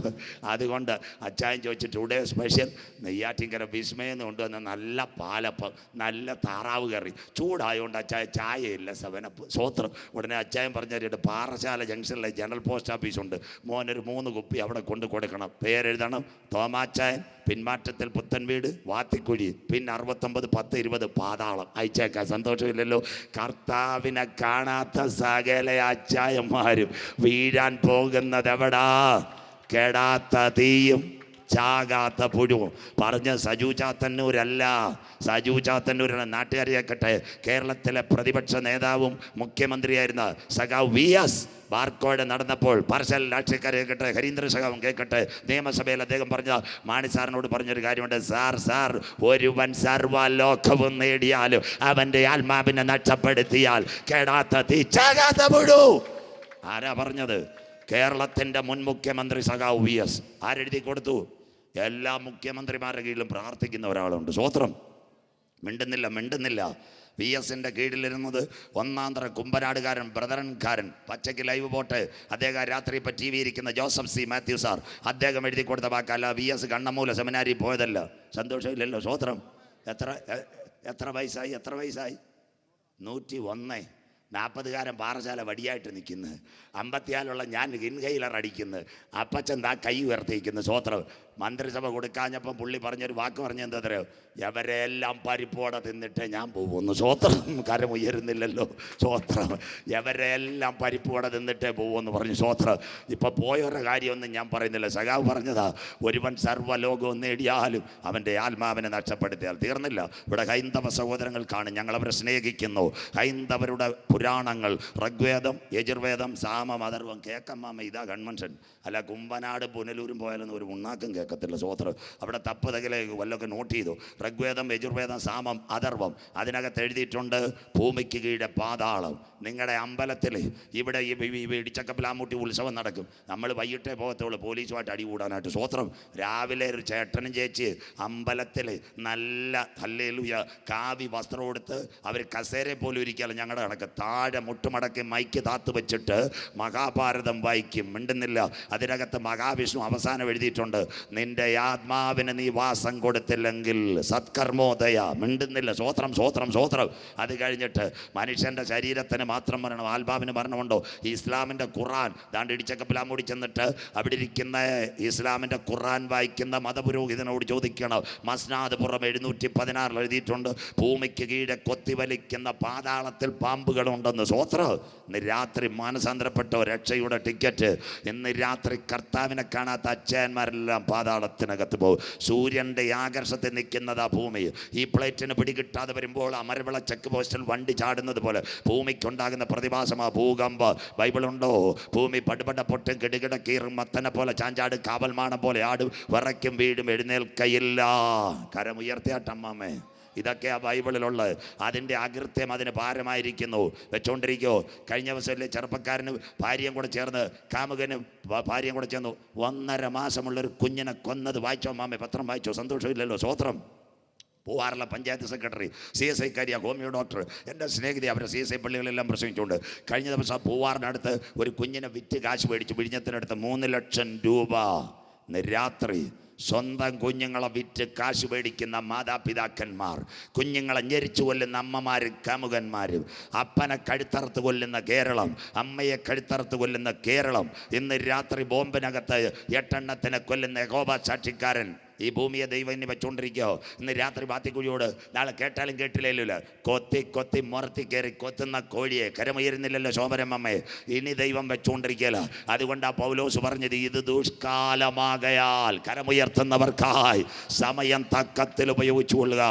അതുകൊണ്ട് അച്ചായം ചോദിച്ചു ടുഡേ സ്പെഷ്യൽ നെയ്യാറ്റിൻകര വിസ്മയെന്ന് കൊണ്ടുവന്ന നല്ല പാലപ്പം, നല്ല താറാവ് കറി. ചൂടായതുകൊണ്ട് ചായയില്ല, 7up. സ്വോത്രം. ഉടനെ അച്ചായം പറഞ്ഞിട്ട് പാറശാല ജംഗ്ഷനിലെ ജനറൽ പോസ്റ്റ് ഓഫീസുണ്ട്, മോനൊരു 3 കുപ്പി അവിടെ കൊണ്ട് കൊടുക്കണം. പേരെഴുതണം തോമാച്ചായൻ, പിന്മാറ്റത്തിൽ പുത്തൻ വീട്, വാത്തിക്കുഴി, പിൻ 69 10 20 പാതാളം. അയച്ചേക്കാം. സന്തോഷമില്ലല്ലോ? കർത്താവിനെ കാണാത്ത സകല അച്ചായന്മാരും വീഴാൻ പോകുന്നതെവിടാ? കെടാത്ത തീയും ചാകാത്ത പുഴുവും. പറഞ്ഞ സജു ചാത്തന്നൂരല്ല, സജു ചാത്തന്നൂരാണ്. നാട്ടുകാരെ കേൾക്കട്ടെ. കേരളത്തിലെ പ്രതിപക്ഷ നേതാവും മുഖ്യമന്ത്രിയായിരുന്ന സഖാവ് VS ബാർക്കോട് നടന്നപ്പോൾ പാർശൽ രാഷ്ട്രീയക്കാരെ കേട്ടെ, ഹരീന്ദ്ര സഖാവും കേൾക്കട്ടെ. നിയമസഭയിൽ അദ്ദേഹം പറഞ്ഞ മാണി സാറിനോട് പറഞ്ഞൊരു കാര്യമുണ്ട്. സാർ ഒരുവൻ സർവ്വലോകവും നേടിയാലും അവൻ്റെ ആത്മാവിനെ നഷ്ടപ്പെടുത്തിയാൽ കേടാത്ത തീ ചാകാത്ത പുഴു. ആരാ പറഞ്ഞത്? കേരളത്തിൻ്റെ മുൻ മുഖ്യമന്ത്രി സഖാവ് VS. ആരെഴുതി കൊടുത്തു? എല്ലാ മുഖ്യമന്ത്രിമാരുടെ കീഴിലും പ്രാർത്ഥിക്കുന്ന ഒരാളുണ്ട്. സ്വോത്രം. മിണ്ടുന്നില്ല. VSൻ്റെ കീഴിലിരുന്നത് 1-ാം തര കുമ്പനാടുകാരൻ, ബ്രദറൻകാരൻ. പച്ചയ്ക്ക് ലൈവ് പോട്ടെ. അദ്ദേഹം രാത്രി ഇപ്പോൾ TV ഇരിക്കുന്ന ജോസഫ് C. മാത്യു സാർ. അദ്ദേഹം എഴുതി കൊടുത്ത വാക്കല്ല. VS കണ്ണമൂല സെമിനാരി പോയതല്ല. സന്തോഷമില്ലല്ലോ? സ്വോത്രം. എത്ര വയസ്സായി? 101. 40കാരൻ പാറശാല വടിയായിട്ട് നിൽക്കുന്നു, 54 ഞാൻ ഇൻഹൈലർ അടിക്കുന്നു, അപ്പച്ചൻ താ കൈ ഉയർത്തിയിരിക്കുന്നു. സ്വോത്രം. മന്ത്രിസഭ കൊടുക്കാഞ്ഞപ്പം പുള്ളി പറഞ്ഞൊരു വാക്ക് പറഞ്ഞെന്താ തരോ, എവരെല്ലാം പരിപ്പോടെ തിന്നിട്ട് ഞാൻ പോകുന്നു. സ്വോത്രം. കരം ഉയരുന്നില്ലല്ലോ. സ്വോത്രം. എവരെല്ലാം പരിപ്പോടെ തിന്നിട്ടേ പോകുമെന്ന് പറഞ്ഞു. സ്വോത്രം. ഇപ്പം പോയൊരു കാര്യമൊന്നും ഞാൻ പറയുന്നില്ല. സഖാവ് പറഞ്ഞതാ, ഒരുവൻ സർവ്വലോകവും നേടിയാലും അവൻ്റെ ആത്മാവിനെ നഷ്ടപ്പെടുത്തിയാൽ തീർന്നില്ല. ഇവിടെ ഹൈന്ദവ സഹോദരങ്ങൾ കാണും, ഞങ്ങളവരെ സ്നേഹിക്കുന്നു. ഹൈന്ദവരുടെ പുരാണങ്ങൾ, ഋഗ്വേദം, യജുർവേദം, സാമം, അഥർവം, കേക്കമ്മാമ, ഇതാ കൺവെൻഷൻ. അല്ല കുമ്പനാട് പുനലൂരും പോയാലൊന്നും ഒരു ഉണ്ണാക്കും കേൾക്കത്തില്ല. സ്വോത്രം. അവിടെ തപ്പുതകിലെ വല്ലതൊക്കെ നോട്ട് ചെയ്തു. ഋഗ്വേദം, യജുർവേദം, സാമം, അഥർവം, അതിനകത്ത് എഴുതിയിട്ടുണ്ട് ഭൂമിക്ക് കീഴെ പാതാളം. നിങ്ങളുടെ അമ്പലത്തിൽ ഇവിടെ ഈ ഇടിച്ചക്കപ്പിലാമൂട്ടി ഉത്സവം നടക്കും. നമ്മൾ വൈകിട്ടേ പോകത്തുള്ളൂ പോലീസുമായിട്ട് അടികൂടാനായിട്ട്. സ്വോത്രം. രാവിലെ ഒരു ചേട്ടനും ചേച്ചി അമ്പലത്തിൽ നല്ല ഹല്ലേലൂയ കാവി വസ്ത്രം കൊടുത്ത് അവർ കസേര പോലും ഇരിക്കാലും ഞങ്ങളുടെ കണക്ക് താഴെ മുട്ടുമടക്കി മൈക്ക് താത്ത് വെച്ചിട്ട് മഹാഭാരതം വായിക്കും. മിണ്ടുന്നില്ല. അതിനകത്ത് മഹാവിഷ്ണു അവസാനം എഴുതിയിട്ടുണ്ട്, നിന്റെ ആത്മാവിന് നീ വാസം കൊടുത്തില്ലെങ്കിൽ സത്കർമ്മോദയ. മിണ്ടുന്നില്ല. സ്വോത്രം, സ്വോത്രം, സ്വോത്രം. അത് കഴിഞ്ഞിട്ട് മനുഷ്യൻ്റെ ശരീരത്തിന് മാത്രം മരണം, ആത്മാവിന് മരണമുണ്ടോ? ഇസ്ലാമിൻ്റെ ഖുർആൻ ദാണ്ട് ഇടിച്ചക്കപ്പിലാമൂടി ചെന്നിട്ട് അവിടെ ഇരിക്കുന്ന ഇസ്ലാമിൻ്റെ ഖുർആൻ വായിക്കുന്ന മതപുരോഹിതനോട് ചോദിക്കണം. മസ്നാദ് പുറം 716 എഴുതിയിട്ടുണ്ട്, ഭൂമിക്ക് കീഴെ കൊത്തിവലിക്കുന്ന പാതാളത്തിൽ പാമ്പുകളുണ്ടെന്ന്. സ്വോത്രം. ഇന്ന് രാത്രി മാനസാന്തരപ്പെട്ടോ രക്ഷയുടെ ടിക്കറ്റ്. ഇന്ന് രാത്രി കർത്താവിനെ കാണാത്ത അച്ഛന്മാരെല്ലാം പാതാളത്തിനകത്ത് പോകും. സൂര്യൻ്റെ ആകർഷത്തിൽ നിൽക്കുന്നതാ ഭൂമി. ഈ പ്ലേറ്റിന് പിടികിട്ടാതെ വരുമ്പോൾ അമരവിള ചെക്ക് പോസ്റ്റിൽ വണ്ടി ചാടുന്നത് പോലെ ഭൂമിക്കുണ്ടാകുന്ന പ്രതിഭാസമാ ഭൂകമ്പ്. ബൈബിളുണ്ടോ? ഭൂമി പടുപട പൊട്ടും കിടുകിട കീറും, മത്തനെ പോലെ ചാഞ്ചാടും, കാവൽമാണം പോലെ ആടും, വിറയ്ക്കും വീടും, എഴുന്നേൽക്കയില്ല. കരമുയർത്തിയാട്ടമ്മേ. ഇതൊക്കെയാണ് ബൈബിളിലുള്ളത്. അതിൻ്റെ അകൃത്യം അതിന് ഭാരമായിരിക്കുന്നു. വെച്ചോണ്ടിരിക്കോ. കഴിഞ്ഞ ദിവസമല്ലേ ചെറുപ്പക്കാരന് ഭാര്യയും കൂടെ ചേർന്ന്, കാമുകനും ഭാര്യയും കൂടെ ചേർന്നു 1.5 മാസമുള്ളൊരു കുഞ്ഞിനെ കൊന്നത്. വായിച്ചോ മാമേ? പത്രം വായിച്ചോ? സന്തോഷമില്ലല്ലോ. സ്വോത്രം. പൂവാറുള്ള പഞ്ചായത്ത് സെക്രട്ടറി, CSI കാരിയ, ഹോമിയോ ഡോക്ടർ, എൻ്റെ സ്നേഹിതി, അവരെ CSI പള്ളികളെല്ലാം പ്രസംഗിച്ചുകൊണ്ട് കഴിഞ്ഞ ദിവസം പൂവാറിനടുത്ത് ഒരു കുഞ്ഞിനെ വിറ്റ് കാശ് മേടിച്ചു. വിഴിഞ്ഞത്തിനടുത്ത് 3 ലക്ഷം രൂപ. രാത്രി സ്വന്തം കുഞ്ഞുങ്ങളെ വിറ്റ് കാശ് മേടിക്കുന്ന മാതാപിതാക്കന്മാർ, കുഞ്ഞുങ്ങളെ ഞെരിച്ചു കൊല്ലുന്ന അമ്മമാരും കാമുകന്മാരും, അപ്പനെ കഴുത്തറുത്ത് കൊല്ലുന്ന കേരളം, അമ്മയെ കഴുത്തറുത്ത് കൊല്ലുന്ന കേരളം. ഇന്ന് രാത്രി ബോംബിനകത്ത് 8 എണ്ണത്തിനെ കൊല്ലുന്ന യഹോവ സാക്ഷിക്കാരൻ. ഈ ഭൂമിയെ ദൈവം ഇനി വെച്ചുകൊണ്ടിരിക്കുകയോ? ഇന്ന് രാത്രി ബാത്തിക്കുഴിയോട് നാളെ കേട്ടാലും കേട്ടില്ലല്ലോ, കൊത്തി കൊത്തി മുറത്തി കയറി കൊത്തുന്ന കോഴിയെ. കരമുയരുന്നില്ലല്ലോ ശോഭരമ്മേ. ഇനി ദൈവം വെച്ചുകൊണ്ടിരിക്കുകയല്ല. അതുകൊണ്ടാ പൗലോസ് പറഞ്ഞത്, ഇത് ദുഷ്കാലമാകയാൽ കരമുയർത്തുന്നവർക്കായി സമയം തക്കത്തിൽ ഉപയോഗിച്ചുകൊള്ളുക.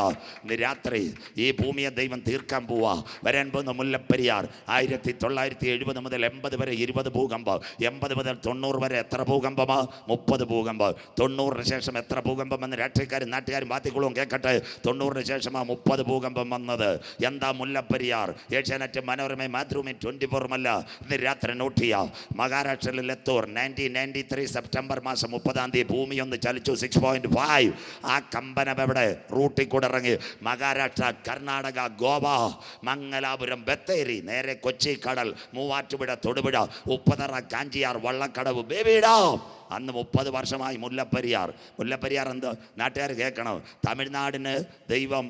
ഇന്ന് രാത്രി ഈ ഭൂമിയെ ദൈവം തീർക്കാൻ പോവാ. വരാൻ പോകുന്ന മുല്ലപ്പെരിയാർ 1970 മുതൽ 80 വരെ 20 ഭൂകമ്പം, 80 മുതൽ 90 വരെ എത്ര ഭൂകമ്പമാ? 30 ഭൂകമ്പം. 90-ന് ശേഷം എത്ര ഭൂകമ്പം വന്ന് രാഷ്ട്രീയക്കാരും നാട്ടുകാരും ബാത്തിക്കുളവും കേൾക്കട്ടെ. 90-ന് ശേഷമാണ് 30 ഭൂകമ്പം വന്നത്. എന്താ മുല്ലപ്പെരിയാർ? ഏഷ്യാനെറ്റ്, മനോരമ, മാതൃഭൂമി, 24 ഇന്ന് രാത്രി നോട്ട് ചെയ്യാം. മഹാരാഷ്ട്രയിൽ എത്തൂർ 1993 സെപ്റ്റംബർ മാസം 30-ാം തീയതി ഭൂമി ഒന്ന് ചലിച്ചു. 6.5. ആ കമ്പനം എവിടെ? റൂട്ടിൽ കൂടെ ഇറങ്ങി മഹാരാഷ്ട്ര, കർണാടക, ഗോവ, മംഗലാപുരം, ബത്തേരി, നേരെ കൊച്ചി കടൽ, മൂവാറ്റുപുഴ, തൊടുപുഴ, ഉപ്പതറ, കാഞ്ചിയാർ, വള്ളക്കടവ്, ബേബിഡാം. അന്ന് 30 വർഷമായി മുല്ലപ്പെരിയാർ. മുല്ലപ്പെരിയാർ എന്ത്? നാട്ടുകാർ കേൾക്കണം. തമിഴ്നാടിന് ദൈവം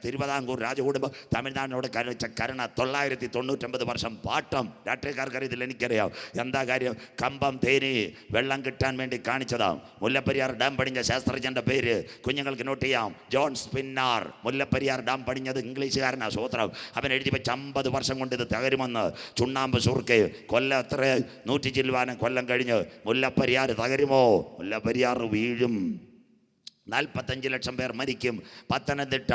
തിരുവിതാംകൂർ രാജകുടുംബം തമിഴ്നാടിനോട് കഴിച്ച കരുണ 999 വർഷം പാട്ടം. രാഷ്ട്രീയക്കാർക്കറിയത്തില്ല, എനിക്കറിയാം. എന്താ കാര്യം? കമ്പം തേനി വെള്ളം കിട്ടാൻ വേണ്ടി കാണിച്ചതാണ്. മുല്ലപ്പെരിയാർ ഡാം പണിഞ്ഞ ശാസ്ത്രജ്ഞൻ്റെ പേര് കുഞ്ഞുങ്ങൾക്ക് നോട്ട് ചെയ്യാം, ജോൺ സ്പിന്നാർ. മുല്ലപ്പെരിയാർ ഡാം പണിഞ്ഞത് ഇംഗ്ലീഷുകാരനാണ്. സ്വോത്രം. അവൻ എഴുതി വെച്ച് 50 വർഷം കൊണ്ട് ഇത് തകരുമെന്ന്. ചുണ്ണാമ്പ് സുർക്കെ കൊല്ലം എത്ര 100 ചില്ലുവാനം കൊല്ലം കഴിഞ്ഞ് മുല്ലപ്പെരിയാർ തകരുമോ? മുല്ലപ്പെരിയാർ വീഴും. 45 ലക്ഷം പേർ മരിക്കും. പത്തനംതിട്ട,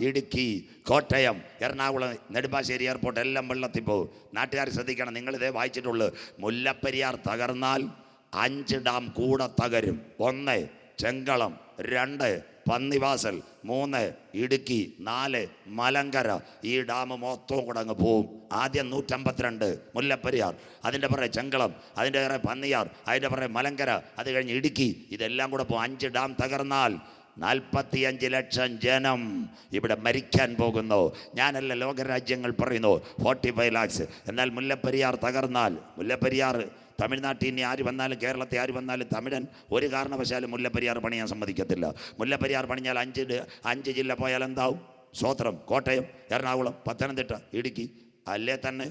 ഇടുക്കി, കോട്ടയം, എറണാകുളം, നെടുമ്പാശ്ശേരി എയർപോർട്ട് എല്ലാം വെള്ളത്തിൽ പോകും. നാട്ടുകാർ ശ്രദ്ധിക്കണം. നിങ്ങളിതേ വായിച്ചിട്ടുള്ളൂ. മുല്ലപ്പെരിയാർ തകർന്നാൽ 5 ഡാം കൂടെ തകരും. 1 ചെങ്കളം, 2 പന്നിവാസൽ, 3 ഇടുക്കി, 4 മലങ്കര. ഈ ഡാം മൊത്തവും കൂടെ അങ്ങ് പോവും. ആദ്യം 152 മുല്ലപ്പെരിയാർ, അതിൻ്റെ പുറകെ ചെങ്കളം, അതിൻ്റെ പുറകെ പന്നിയാർ, അതിൻ്റെ പുറകെ മലങ്കര, അത് കഴിഞ്ഞ് ഇടുക്കി. ഇതെല്ലാം കൂടെ പോകും. 5 ഡാം തകർന്നാൽ 45 ലക്ഷം ജനം ഇവിടെ മരിക്കാൻ പോകുന്നു. ഞാനല്ല, ലോകരാജ്യങ്ങൾ പറയുന്നു 45 lakhs. എന്നാൽ മുല്ലപ്പെരിയാർ തകർന്നാൽ, മുല്ലപ്പെരിയാർ തമിഴ്നാട്ടിൽ ഇനി ആര് വന്നാലും, കേരളത്തിൽ ആര് വന്നാലും തമിഴൻ ഒരു കാരണവശാലും മുല്ലപ്പെരിയാർ പണിയാൻ സമ്മതിക്കത്തില്ല. മുല്ലപ്പെരിയാർ പണിഞ്ഞാൽ 5 ജില്ല പോയാൽ എന്താവും? സ്വോത്രം. കോട്ടയം, എറണാകുളം, പത്തനംതിട്ട, ഇടുക്കി, അല്ലേ തന്നെ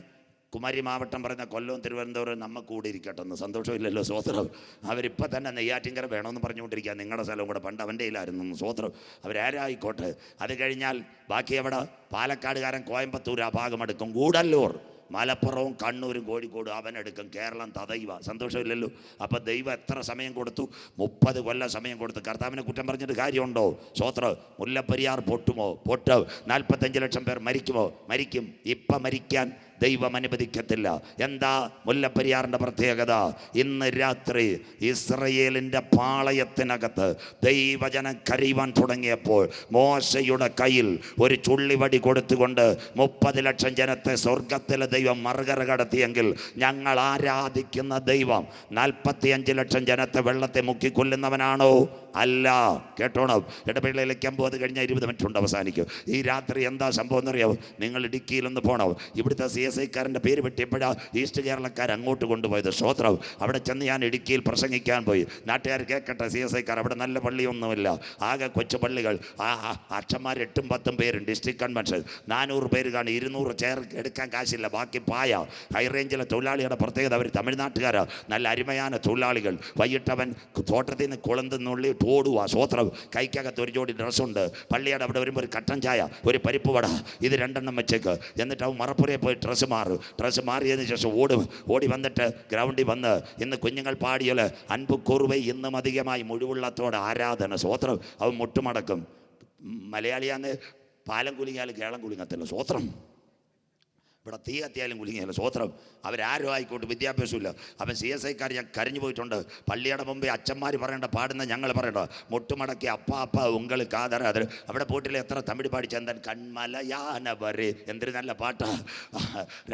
കുമാരി മാവട്ടം പറഞ്ഞ കൊല്ലവും തിരുവനന്തപുരം നമ്മ കൂടി ഇരിക്കട്ടെ എന്ന്. സന്തോഷമില്ലല്ലോ സ്വോത്രം. അവരിപ്പോൾ തന്നെ നെയ്യാറ്റിൻകര വേണമെന്ന് പറഞ്ഞുകൊണ്ടിരിക്കുക. നിങ്ങളുടെ സ്ഥലവും കൂടെ പണ്ട് അവൻ്റെ കയ്യിലായിരുന്നു സ്വോത്രം. അവരാരായിക്കോട്ടെ. അത് കഴിഞ്ഞാൽ ബാക്കി എവിടെ? പാലക്കാടുകാരൻ കോയമ്പത്തൂർ ആ ഭാഗമെടുക്കും, ഗൂഡല്ലൂർ, മലപ്പുറവും കണ്ണൂരും കോഴിക്കോടും അവനെടുക്കും, കേരളം തദൈവ. സന്തോഷമില്ലല്ലോ. അപ്പം ദൈവം എത്ര സമയം കൊടുത്തു? 30 കൊല്ലം സമയം കൊടുത്തു. കർത്താവിനെ കുറ്റം പറഞ്ഞിട്ട് കാര്യമുണ്ടോ? സ്വോത്രം. മുല്ലപ്പെരിയാർ പൊട്ടുമോ? പൊട്ടും. 45 ലക്ഷം പേർ മരിക്കുമോ? മരിക്കും. ഇപ്പം മരിക്കാൻ ദൈവം അനുവദിക്കത്തില്ല. എന്താ മുല്ലപ്പെരിയാറിൻ്റെ പ്രത്യേകത? ഇന്ന് രാത്രി ഇസ്രയേലിൻ്റെ പാളയത്തിനകത്ത് ദൈവജനം കരയുവാൻ തുടങ്ങിയപ്പോൾ മോശയുടെ കയ്യിൽ ഒരു ചുള്ളിവടി കൊടുത്തുകൊണ്ട് 30 ലക്ഷം ജനത്തെ സ്വർഗത്തിലെ ദൈവം മറുകര കടത്തിയെങ്കിൽ ഞങ്ങൾ ആരാധിക്കുന്ന ദൈവം 45 ലക്ഷം ജനത്തെ വെള്ളത്തെ മുക്കിക്കൊല്ലുന്നവനാണോ? അല്ല. കേട്ടോണം. ഇടപെടലിലേക്ക് 50 കഴിഞ്ഞാൽ 20 മിനിറ്റ് ഉണ്ട്, അവസാനിക്കും. ഈ രാത്രി എന്താ സംഭവം എന്നറിയാമോ? നിങ്ങൾ ഇടുക്കിയിലൊന്ന് പോകണം. ഇവിടുത്തെ CSIക്കാരൻ്റെ പേര് വെട്ടിയപ്പോഴാണ് ഈസ്റ്റ് കേരളക്കാർ അങ്ങോട്ട് കൊണ്ടുപോയത്. സ്വോത്രം. അവിടെ ചെന്ന് ഞാൻ ഇടുക്കിയിൽ പ്രസംഗിക്കാൻ പോയി. നാട്ടുകാർ കേൾക്കട്ടെ, CSIക്കാർ അവിടെ നല്ല പള്ളിയൊന്നുമില്ല, ആകെ കൊച്ചു പള്ളികൾ. അച്ഛന്മാർ 8ഉം 10ഉം പേരും. ഡിസ്ട്രിക്ട് കൺവെൻഷൻ 400 പേര് കാണും. 200 ചെയർ എടുക്കാൻ കാശില്ല, ബാക്കി പായ. ഹൈ റേഞ്ചിലെ തൊഴിലാളിയുടെ പ്രത്യേകത അവർ തമിഴ്നാട്ടുകാരാണ്, നല്ല അരുമயான തൊഴിലാളികൾ. വൈകിട്ടവൻ തോട്ടത്തിൽ നിന്ന് കുളന്തുന്നുള്ളി ഓടുക. സ്വോത്രം. കൈക്കകത്ത് ഒരു ജോഡി ഡ്രസ്സുണ്ട്. പള്ളിയുടെ അവിടെ വരുമ്പോൾ ഒരു കട്ടൻ ചായ, ഒരു പരിപ്പ് വട, ഇത് 2 വെച്ചേക്ക്. എന്നിട്ട് അവൻ മറപ്പുരയിൽ പോയി ഡ്രസ്സ് മാറിയതിന് ശേഷം ഓടി വന്നിട്ട് ഗ്രൗണ്ടിൽ വന്ന് ഇന്ന് കുഞ്ഞുങ്ങൾ പാടിയല്ലോ അൻപു കുറുവൈ ഇന്നും അധികമായി മുഴുവുള്ളത്തോടെ ആരാധന. സ്വോത്രം. അവൻ മുട്ടുമടക്കും. മലയാളിയാന്ന് പാലം കുലുങ്ങിയാലും കേളം കുലുങ്ങത്തില്ല. സ്വോത്രം. ഇവിടെ തീ കത്തിയാലും കുലുങ്ങിയല്ല. സ്വോത്രം. അവരാരും ആയിക്കോട്ടെ, വിദ്യാഭ്യാസമില്ല. അവൻ CSIക്കാർ ഞാൻ കരഞ്ഞു പോയിട്ടുണ്ട്. പള്ളിയുടെ മുമ്പേ അച്ഛന്മാർ പറയേണ്ട, പാടുന്ന ഞങ്ങൾ പറയണ്ട, മുട്ടുമടക്കി അപ്പ അപ്പ ഉങ്ങൾ കാതറ. അത് അവിടെ പോയിട്ടില്ല. എത്ര തമിഴ് പാടി ചന്തൻ കൺമലയാന വരെ, എന്തൊരു നല്ല പാട്ടാ.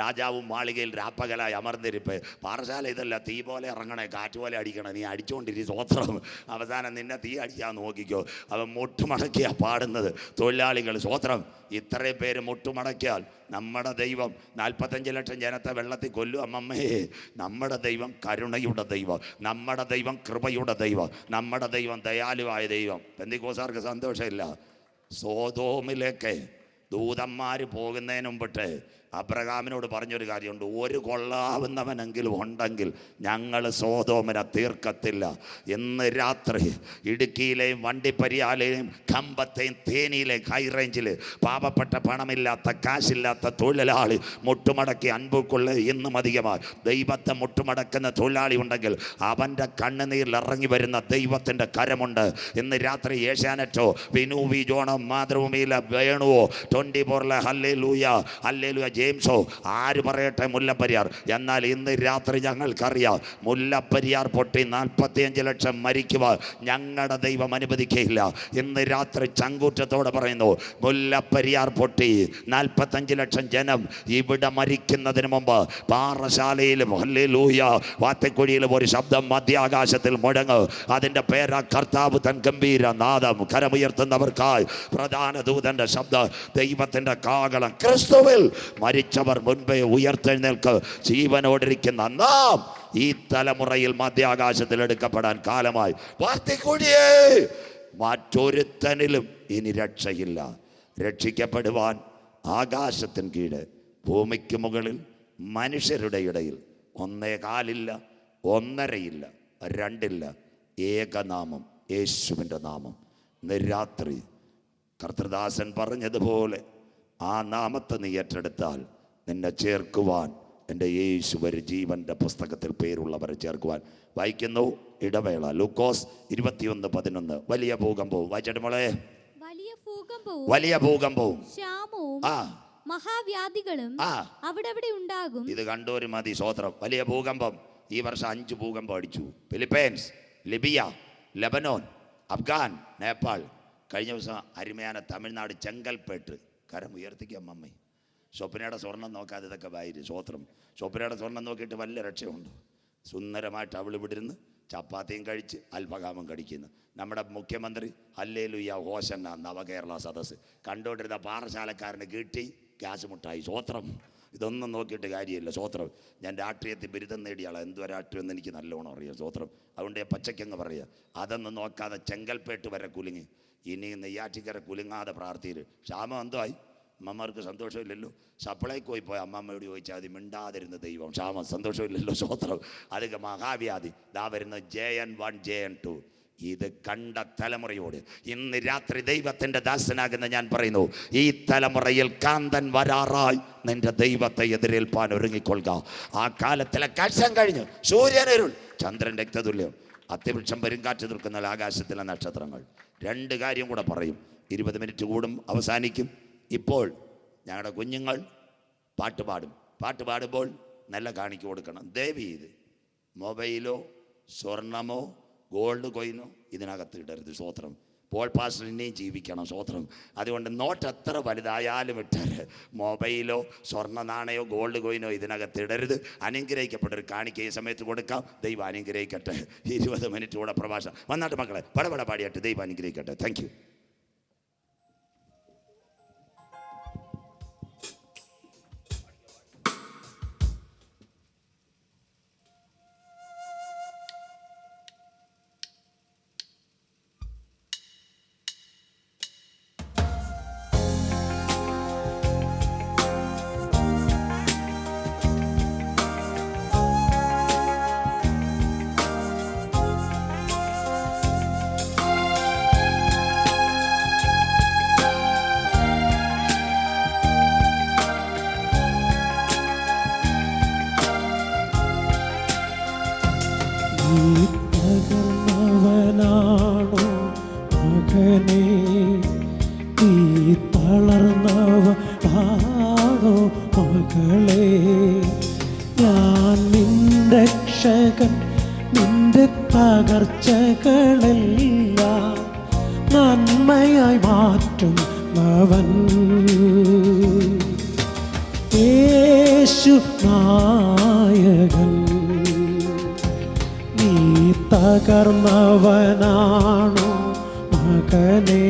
രാജാവും മാളികയിൽ രാപ്പകലായി അമർന്നിരിപ്പ്. പാറശാല ഇതല്ല, തീ പോലെ ഇറങ്ങണേ, കാറ്റ് പോലെ അടിക്കണേ, നീ അടിച്ചുകൊണ്ടിരി. സ്വോത്രം. അവസാനം നിന്നെ തീ അടിക്കാൻ നോക്കിക്കോ. അവൻ മുട്ടുമടക്കിയാ പാടുന്നത്. തൊഴിലാളികൾ. സ്വോത്രം. ഇത്രയും പേര് മുട്ടുമടക്കിയാൽ നമ്മുടെ ദൈവം 45 ലക്ഷം ജനത്തെ വെള്ളത്തിൽ കൊല്ലും. അമ്മമ്മേ, നമ്മുടെ ദൈവം കരുണയുടെ ദൈവം, നമ്മുടെ ദൈവം കൃപയുടെ ദൈവം, നമ്മുടെ ദൈവം ദയാലുവായ ദൈവം. പെന്തിക്കോസാർക്ക് സന്തോഷമില്ല. സോദോമിലേക്ക് ദൂതന്മാർ പോകുന്നതിന് മുമ്പിട്ട് അബ്രഹാമിനോട് പറഞ്ഞൊരു കാര്യമുണ്ട്, ഒരു കൊള്ളാവുന്നവനെങ്കിലും ഉണ്ടെങ്കിൽ ഞങ്ങൾ സോദോമിനെ തീർക്കത്തില്ല. ഇന്ന് രാത്രി ഇടുക്കിയിലെയും വണ്ടിപ്പരിയാലെയും കമ്പത്തെയും തേനിയിലെയും ഹൈ റേഞ്ചിൽ പാവപ്പെട്ട പണമില്ലാത്ത കാശില്ലാത്ത തൊഴിലാളി മുട്ടുമടക്കി അൻപുക്കുള്ള ഇന്നും അധികമായി ദൈവത്തെ മുട്ടുമടക്കുന്ന തൊഴിലാളി ഉണ്ടെങ്കിൽ അവൻ്റെ കണ്ണുനീരിൽ ഇറങ്ങി വരുന്ന ദൈവത്തിൻ്റെ കരമുണ്ട്. ഇന്ന് രാത്രി ഏഷ്യാനെറ്റോ വിനു വി ജോണോ മാതൃഭൂമിയിലെ വേണുവോ 24 ഹല്ലേലൂയ ഹല്ലേലൂയ ജെയിംസോ ആര് പറയട്ടെ മുല്ലപ്പെരിയാർ. എന്നാൽ ഇന്ന് രാത്രി ഞങ്ങൾക്കറിയാം മുല്ലപ്പെരിയാർ പൊട്ടി 45 ലക്ഷം മരിക്കുവാൻ ഞങ്ങളുടെ ദൈവം അനുവദിക്കുകയില്ല. ഇന്ന് രാത്രി ചങ്കൂറ്റത്തോടെ പറയുന്നു, മുല്ലപ്പെരിയാർ പൊട്ടി 45 ലക്ഷം ജനം ഇവിടെ മരിക്കുന്നതിന് മുമ്പ് പാറശാലയിലും ഹല്ലേലൂയ വാത്തക്കുഴിയിലും ഒരു ശബ്ദം മധ്യാകാശത്തിൽ മുഴങ്ങ്. അതിൻ്റെ പേരാ കർത്താവ് തൻ ഗംഭീര നാദം. കരമുയർത്തുന്നവർക്കായി പ്രധാന ദൂതന്റെ ശബ്ദം, ദൈവത്തിൻ്റെ കാഹളം. ക്രിസ്തുവിൽ മരിച്ചവർ മുൻപേ ഉയർത്തെഴുന്നേൽക്ക്. ജീവനോടിരിക്കുന്ന നാം ഈ തലമുറയിൽ മധ്യാകാശത്തിൽ എടുക്കപ്പെടാൻ കാലമായി. വാർത്തിക്കുഴിയേ, മറ്റൊരുത്തനിലും ഇനി രക്ഷയില്ല. രക്ഷിക്കപ്പെടുവാൻ ആകാശത്തിന് കീഴ് ഭൂമിക്ക് മുകളിൽ മനുഷ്യരുടെ ഇടയിൽ 1 കാലില്ല, 1.5 2 ഏകനാമം, യേശുവിൻ്റെ നാമം. ഇന്ന് രാത്രി കർത്തൃദാസൻ പറഞ്ഞതുപോലെ ആ നാമത്തെ നീ ഏറ്റെടുത്താൽ നിന്നെ ചേർക്കുവാൻ എൻ്റെ യേശു ഒരു ജീവൻ്റെ പുസ്തകത്തിൽ പേരുള്ളവരെ ചേർക്കുവാൻ. വായിക്കുന്നു ഇടവേള. ലൂക്കോസ് 21:11. വലിയ ഭൂകമ്പവും. വായിച്ചിട്ട് മോളെ. വലിയ ഭൂകമ്പവും ക്ഷാമവും മഹാവ്യാധികളും അവിടെ ഉണ്ടാകും. ഇത് കണ്ടോര് മതി. സ്വോത്രം. വലിയ ഭൂകമ്പം. ഈ വർഷം 5 ഭൂകമ്പം അടിച്ചു. Philippines, Libya, Lebanon, Afghan, Nepal. കഴിഞ്ഞ ദിവസം അരുമയാന തമിഴ്നാട് ചെങ്കൽപ്പേട്ട്. കരം ഉയർത്തിക്കുക മമ്മി. സ്വപ്നയുടെ സ്വർണം നോക്കാതെ ഇതൊക്കെ വായിര്. സ്വോത്രം. സ്വപ്നയുടെ സ്വർണം നോക്കിയിട്ട് വല്ല രക്ഷയുണ്ട്. സുന്ദരമായിട്ട് അവൾ ഇവിടെ ഇരുന്ന് ചപ്പാത്തിയും കഴിച്ച് അൽഫഹാമും കഴിക്കുന്നു. നമ്മുടെ മുഖ്യമന്ത്രി ഹല്ലേലൂയ ഹോസന്ന നവകേരള സദസ്സ് കണ്ടുകൊണ്ടിരുന്ന പാറശാലക്കാരന് കിട്ടി ഗ്യാസ് മുട്ടായി. സ്വോത്രം. ഇതൊന്നും നോക്കിയിട്ട് കാര്യമില്ല. സ്വോത്രം. ഞാൻ രാഷ്ട്രീയത്തിൽ ബിരുദം നേടിയ ആളാണ്. എന്തുവാ രാഷ്ട്രീയം എന്ന് എനിക്ക് നല്ലോണം അറിയാം. സ്വോത്രം. അതുകൊണ്ട് ഞാൻ പച്ചയ്ക്കങ്ങ് പറയുക, അതൊന്നും നോക്കാതെ ചെങ്കൽപ്പേട്ട് വരെ കുലുങ്ങി. ഇനി നെയ്യാറ്റിക്കര കുലുങ്ങാതെ പ്രാർത്ഥിയിൽ. ക്ഷാമം എന്തോ ആയി? അമ്മമാർക്ക് സന്തോഷമില്ലല്ലോ. സപ്ലൈക്കോയി പോയി അമ്മമ്മയോട് ചോദിച്ചാൽ അത് മിണ്ടാതിരുന്ന ദൈവം ക്ഷാമം സന്തോഷമില്ലല്ലോ. സ്വത്രം. അതൊക്കെ മഹാവ്യാധി. ദാ വരുന്ന JN1 JN2. ഇത് കണ്ട തലമുറയോട് ഇന്ന് രാത്രി ദൈവത്തിൻ്റെ ദാസനാകുന്ന ഞാൻ പറയുന്നു, ഈ തലമുറയിൽ കാന്തൻ വരാറായി നിന്റെ ദൈവത്തെ എതിരേൽപ്പാൻ ഒരുങ്ങിക്കൊള്ളുക. ആ കാലത്തിലെ കഷം കഴിഞ്ഞ് സൂര്യനരുൾ ചന്ദ്രൻ രക്തതുല്യം, അത്യവൃക്ഷം പെരുങ്കാറ്റ് നിൽക്കുന്ന ആകാശത്തിലെ നക്ഷത്രങ്ങൾ. 2 കാര്യം കൂടെ പറയും. 20 മിനിറ്റ് കൂടും അവസാനിക്കും. ഇപ്പോൾ ഞങ്ങളുടെ കുഞ്ഞുങ്ങൾ പാട്ട് പാടും. പാട്ട് പാടുമ്പോൾ നല്ല കാണിക്ക് കൊടുക്കണം. ദയവ് ചെയ്ത് മൊബൈലോ സ്വർണമോ ഗോൾഡ് കോയിനോ ഇതിനകത്ത് ഇടരുത്. സ്വോത്രം. പോൾ പാസ്റ്റർ ഇനിയും ജീവിക്കണം. സ്വോത്രം. അതുകൊണ്ട് നോട്ട് എത്ര വലുതായാലും ഇട്ടാല് മൊബൈലോ സ്വർണ്ണ നാണയോ ഗോൾഡ് കോയിനോ ഇതിനകത്ത് ഇടരുത്. അനുഗ്രഹിക്കപ്പെട്ടൊരു കാണിക്ക ഈ സമയത്ത് കൊടുക്കാം. ദൈവം അനുഗ്രഹിക്കട്ടെ. 20 മിനിറ്റ് കൂടെ പ്രഭാഷണം. വന്നാട്ട് മക്കളെ പടപട പാടിയാട്ട്. ദൈവം അനുഗ്രഹിക്കട്ടെ. Thank you. തകർന്നവനാണോ മകനേ, നീ തളർന്നവനാണോ മകളെ? ഞാൻ നിന്റെ രക്ഷകൻ, നിന്റെ തകർച്ചകളെല്ലാം നന്മയായി മാറ്റും അവൻ. യേശു നായകൻ. നീ തകർന്നവനാണോ മകനേ,